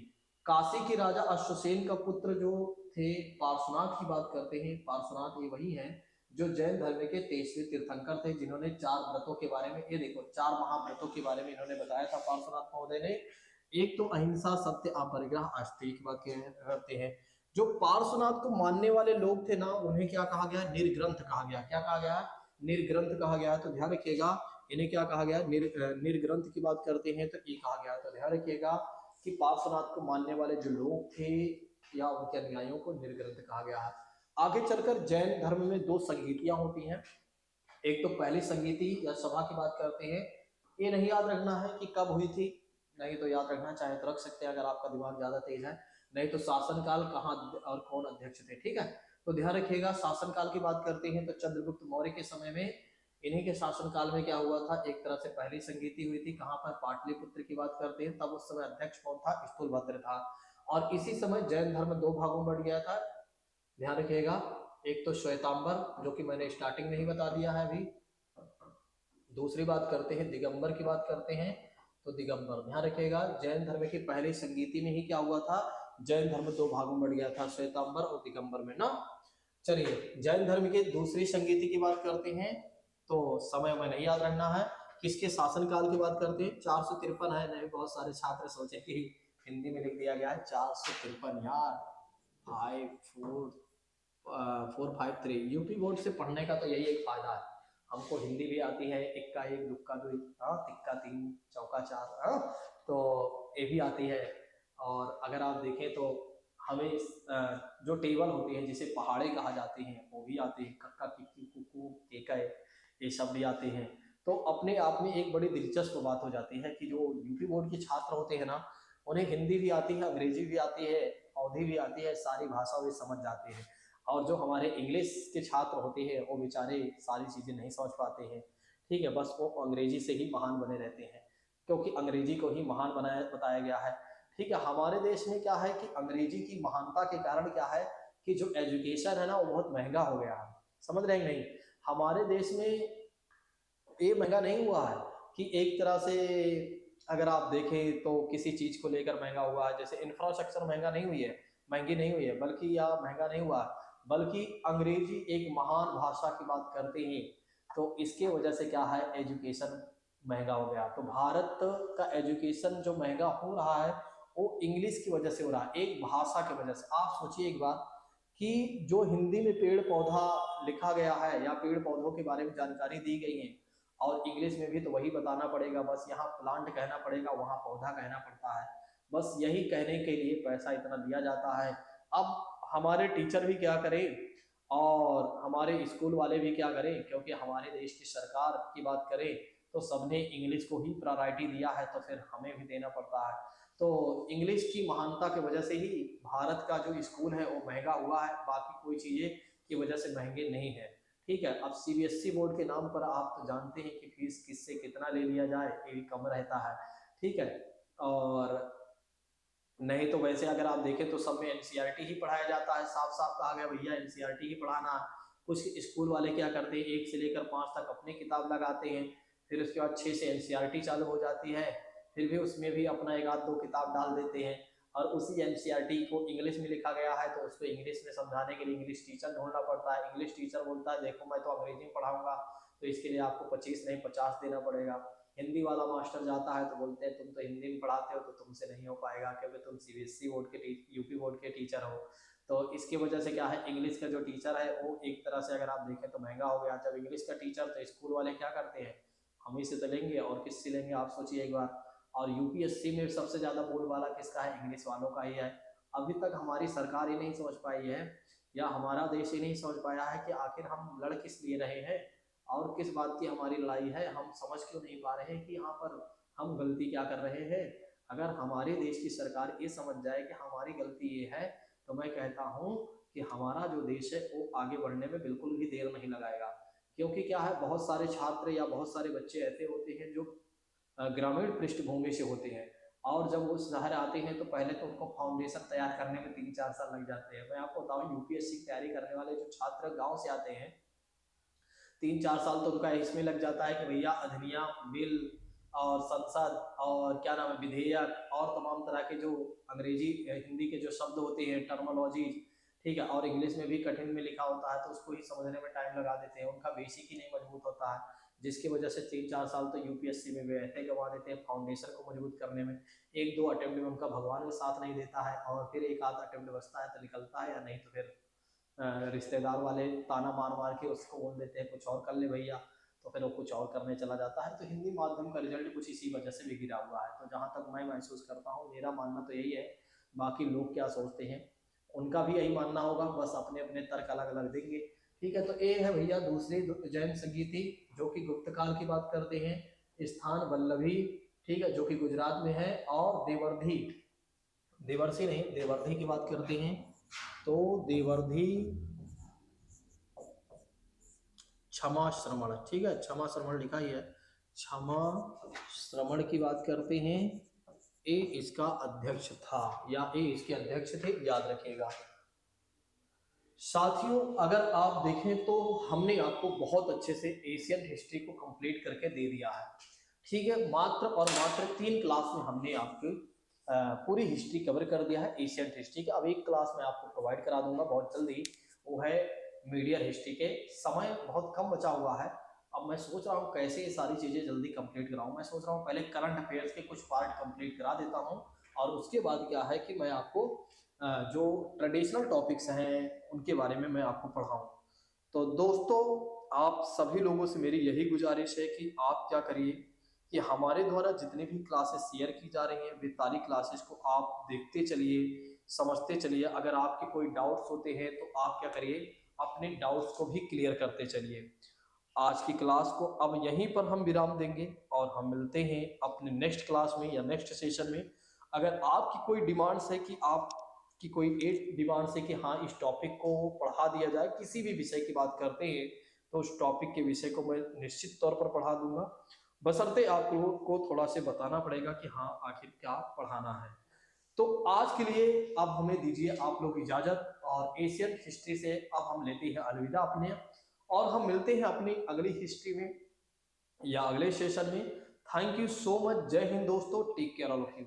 काशी के राजा अश्वसेन का पुत्र जो थे पार्श्वनाथ की बात करते हैं। पार्श्वनाथ ये वही है जो जैन धर्म के 23वें तीर्थंकर थे, जिन्होंने 4 व्रतों के बारे में, ये देखो 4 महाव्रतों के बारे में इन्होंने बताया था पार्श्वनाथ महोदय ने। एक तो अहिंसा, सत्य, अपरिग्रह, आस्तिक की बात करते हैं। जो पार्श्वनाथ को मानने वाले लोग थे ना, उन्हें क्या कहा गया? निर्ग्रंथ कहा गया। क्या कहा गया? निर्ग्रंथ कहा गया। तो ध्यान रखिएगा, इन्हें क्या कहा गया? निर्ग्रंथ की बात करते हैं तो ये कहा गया। तो ध्यान रखिएगा कि पार्श्वनाथ को मानने वाले जो लोग थे या उनके अनुयायियों को निर्ग्रंथ कहा गया है। आगे चलकर जैन धर्म में 2 संगीतियां होती हैं। एक तो पहली संगीति या सभा की बात करते हैं। ये नहीं याद रखना है कि कब हुई थी, नहीं तो याद रखना चाहे तो रख सकते हैं अगर आपका दिमाग ज्यादा तेज है, नहीं तो शासनकाल कहाँ और कौन अध्यक्ष थे। ठीक है, तो ध्यान रखिएगा। शासनकाल की बात करते हैं तो चंद्रगुप्त मौर्य के समय में, इन्हीं के शासनकाल में क्या हुआ था? एक तरह से पहली संगीति हुई थी। कहाँ पर? पाटलिपुत्र की बात करते हैं। तब उस समय अध्यक्ष कौन था? स्थूलभद्र था। और इसी समय जैन धर्म 2 भागों में बढ़ गया था। ध्यान रखिएगा, एक तो श्वेतांबर, जो कि मैंने स्टार्टिंग में ही बता दिया है अभी। दूसरी बात करते हैं दिगंबर की बात करते हैं, तो दिगंबर। ध्यान रखिएगा, जैन धर्म की पहली संगीति में ही क्या हुआ था? जैन धर्म 2 भागों में बढ़ गया था, श्वेतांबर और दिगंबर में ना। चलिए, जैन धर्म की दूसरी संगीति की बात करते हैं, तो समय में नहीं याद रखना है। किसके शासनकाल की बात करते हैं? 453 है। नहीं, बहुत सारे छात्र सोचे कि हिंदी में लिख दिया गया है 453 यार। 453 यूपी बोर्ड से पढ़ने का तो यही एक फायदा है, हमको हिंदी भी आती है, इक्का एक, दुक्का दो, हाँ, तिक्का 3, चौका 4, हाँ, तो ये भी आती है। और अगर आप देखें तो हमें जो टेबल होती है जिसे पहाड़े कहा जाते हैं वो भी आते हैं, कक्का, किक्की, कुकू, केकय, ये सब भी आते हैं। तो अपने आप में एक बड़ी दिलचस्प बात हो जाती है कि जो यूपी बोर्ड के छात्र होते हैं ना, उन्हें हिंदी भी आती है, अंग्रेजी भी आती है, अवधी भी आती है, सारी भाषा भी समझ जाते हैं। और जो हमारे इंग्लिश के छात्र होते हैं वो बेचारे सारी चीज़ें नहीं समझ पाते हैं। ठीक है, बस वो अंग्रेजी से ही महान बने रहते हैं, क्योंकि अंग्रेजी को ही महान बनाया बताया गया है। ठीक है, हमारे देश में क्या है कि अंग्रेजी की महानता के कारण क्या है कि जो एजुकेशन है ना वो बहुत महंगा हो गया है। समझ रहे हैं नहीं? हमारे देश में ये महंगा नहीं हुआ है कि एक तरह से अगर आप देखें तो किसी चीज को लेकर महंगा हुआ है, जैसे इंफ्रास्ट्रक्चर महंगा नहीं हुई है, महंगी नहीं हुई है, बल्कि या महंगा नहीं हुआ, बल्कि अंग्रेजी एक महान भाषा की बात करते हैं, तो इसके वजह से क्या है, एजुकेशन महंगा हो गया। तो भारत का एजुकेशन जो महंगा हो रहा है वो इंग्लिश की वजह से हो रहा है, एक भाषा की वजह से। आप सोचिए एक बार कि जो हिंदी में पेड़ पौधा लिखा गया है या पेड़ पौधों के बारे में जानकारी दी गई है, और इंग्लिश में भी तो वही बताना पड़ेगा, बस यहाँ प्लांट कहना पड़ेगा, वहाँ पौधा कहना पड़ता है, बस यही कहने के लिए पैसा इतना दिया जाता है। अब हमारे टीचर भी क्या करें और हमारे स्कूल वाले भी क्या करें, क्योंकि हमारे देश की सरकार की बात करें तो सबने इंग्लिश को ही प्रायोरिटी दिया है, तो फिर हमें भी देना पड़ता है। तो इंग्लिश की महानता की वजह से ही भारत का जो स्कूल है वो महंगा हुआ है, बाकी कोई चीज़ें की वजह से महंगे नहीं है। ठीक है, अब सीबीएसई बोर्ड के नाम पर आप तो जानते हैं कि फीस किससे कितना ले लिया जाए, ये भी कम रहता है। ठीक है, और नहीं तो वैसे अगर आप देखें तो सब में एनसीईआरटी ही पढ़ाया जाता है, साफ साफ कहा गया भैया एनसीईआरटी ही पढ़ाना। कुछ स्कूल वाले क्या करते हैं, 1 से लेकर 5 तक अपनी किताब लगाते हैं, फिर उसके बाद 6 से एनसीईआरटी चालू हो जाती है, फिर भी उसमें भी अपना 1 आध 2 किताब डाल देते हैं। और उसी एनसीईआरटी को इंग्लिश में लिखा गया है तो उसको इंग्लिश में समझाने के लिए इंग्लिश टीचर ढूंढना पड़ता है। इंग्लिश टीचर बोलता है देखो मैं तो अंग्रेजी में पढ़ाऊंगा, तो इसके लिए आपको 25 नहीं 50 देना पड़ेगा। हिंदी वाला मास्टर जाता है तो बोलते हैं तुम तो हिंदी में पढ़ाते हो तो तुमसे नहीं हो पाएगा, क्योंकि तुम सीबीएसई बोर्ड के यूपी बोर्ड के टीचर हो। तो इसकी वजह से क्या है, इंग्लिश का जो टीचर है वो एक तरह से अगर आप देखें तो महंगा हो गया। जब इंग्लिश का टीचर तो स्कूल वाले क्या करते हैं, हम ही से तो लेंगे और किससे लेंगे, आप सोचिए एक बार। और यूपीएससी में सबसे ज्यादा बोलबाला किसका है, इंग्लिश वालों का ही है। अभी तक हमारी सरकार ही नहीं समझ पाई है या हमारा देश ही नहीं समझ पाया है कि आखिर हम लड़ किस लिए रहे हैं और किस बात की हमारी लड़ाई है, हम समझ क्यों नहीं पा रहे हैं कि यहाँ पर हम गलती क्या कर रहे हैं। अगर हमारे देश की सरकार ये समझ जाए कि हमारी गलती ये है, तो मैं कहता हूँ कि हमारा जो देश है वो आगे बढ़ने में बिल्कुल भी देर नहीं लगाएगा। क्योंकि क्या है, बहुत सारे छात्र या बहुत सारे बच्चे ऐसे होते हैं जो ग्रामीण पृष्ठभूमि से होते हैं, और जब वो शहर आते हैं तो पहले तो उनको फाउंडेशन तैयार करने में 3-4 साल लग जाते हैं। मैं आपको बताऊं, यूपीएससी की तैयारी करने वाले जो छात्र गांव से आते हैं, 3-4 साल तो उनका इसमें लग जाता है कि भैया अधिनियम, बिल और संसद और क्या नाम है विधेयक और तमाम तरह के जो अंग्रेजी हिंदी के जो शब्द होते हैं, टर्मोलॉजी, ठीक है, और इंग्लिश में भी कठिन में लिखा होता है तो उसको ही समझने में टाइम लगा देते हैं, उनका बेसिक ही नहीं मजबूत होता है, जिसकी वजह से 3-4 साल तो यूपीएससी में भी ऐसे गवा देते हैं फाउंडेशन को मजबूत करने में। 1-2 अटेम्प्ट में उनका भगवान भी साथ नहीं देता है, और फिर एक आध अटेम्प्ट बचता है तो निकलता है, या नहीं तो फिर रिश्तेदार वाले ताना मार मार के उसको बोल देते हैं कुछ और कर ले भैया, तो फिर वो कुछ और करने चला जाता है। तो हिंदी माध्यम का रिजल्ट कुछ इसी वजह से भी गिरा हुआ है। तो जहाँ तक मैं महसूस करता हूँ, मेरा मानना तो यही है, बाकी लोग क्या सोचते हैं उनका भी यही मानना होगा, बस अपने अपने तर्क अलग अलग देंगे। ठीक है, तो ये है भैया दूसरी जैन संगीति, जो कि गुप्त काल की बात करते हैं, स्थान वल्लभी, ठीक है, जो कि गुजरात में है, और देवर्धी, देवर्षि नहीं देवर्धी की बात करते हैं, तो देवर्धी क्षमा श्रमण, ठीक है, क्षमा श्रमण लिखा ही है, क्षमा श्रमण की बात करते हैं, ए इसका अध्यक्ष था, या ए इसके अध्यक्ष थे, याद रखिएगा। साथियों अगर आप देखें तो हमने आपको बहुत अच्छे से एशियन हिस्ट्री को कंप्लीट करके दे दिया है। ठीक है, मात्र और मात्र 3 क्लास में हमने आपकी पूरी हिस्ट्री कवर कर दिया है एशियन हिस्ट्री का। अब एक क्लास मैं आपको प्रोवाइड करा दूंगा बहुत जल्दी, वो है मीडियम हिस्ट्री के। समय बहुत कम बचा हुआ है, अब मैं सोच रहा हूँ कैसे ये सारी चीजें जल्दी कंप्लीट कराऊं। मैं सोच रहा हूँ पहले करंट अफेयर्स के कुछ पार्ट कंप्लीट करा देता हूँ, और उसके बाद क्या है कि मैं आपको जो ट्रेडिशनल टॉपिक्स हैं उनके बारे में मैं आपको पढ़ाऊं। तो दोस्तों आप सभी लोगों से मेरी यही गुजारिश है कि आप क्या करिए कि हमारे द्वारा जितनी भी क्लासेस शेयर की जा रही हैं वे सारी क्लासेस को आप देखते चलिए, समझते चलिए। अगर आपके कोई डाउट्स होते हैं तो आप क्या करिए, अपने डाउट्स को भी क्लियर करते चलिए। आज की क्लास को अब यहीं पर हम विराम देंगे, और हम मिलते हैं अपने नेक्स्ट क्लास में या नेक्स्ट सेशन में। अगर आपकी कोई डिमांड्स है कि आप कि कोई एक डिमांड से कि हाँ इस टॉपिक को पढ़ा दिया जाए, किसी भी विषय की बात करते हैं तो उस टॉपिक के विषय को मैं निश्चित तौर पर पढ़ा दूंगा, बशर्ते आप लोगों को थोड़ा से बताना पड़ेगा कि हाँ आखिर क्या पढ़ाना है। तो आज के लिए अब हमें दीजिए आप लोग इजाजत, और एशियन हिस्ट्री से अब हम लेते हैं अलविदा अपने, और हम मिलते हैं अपनी अगली हिस्ट्री में या अगले सेशन में। थैंक यू सो मच, जय हिंद दोस्तों, take care all of you.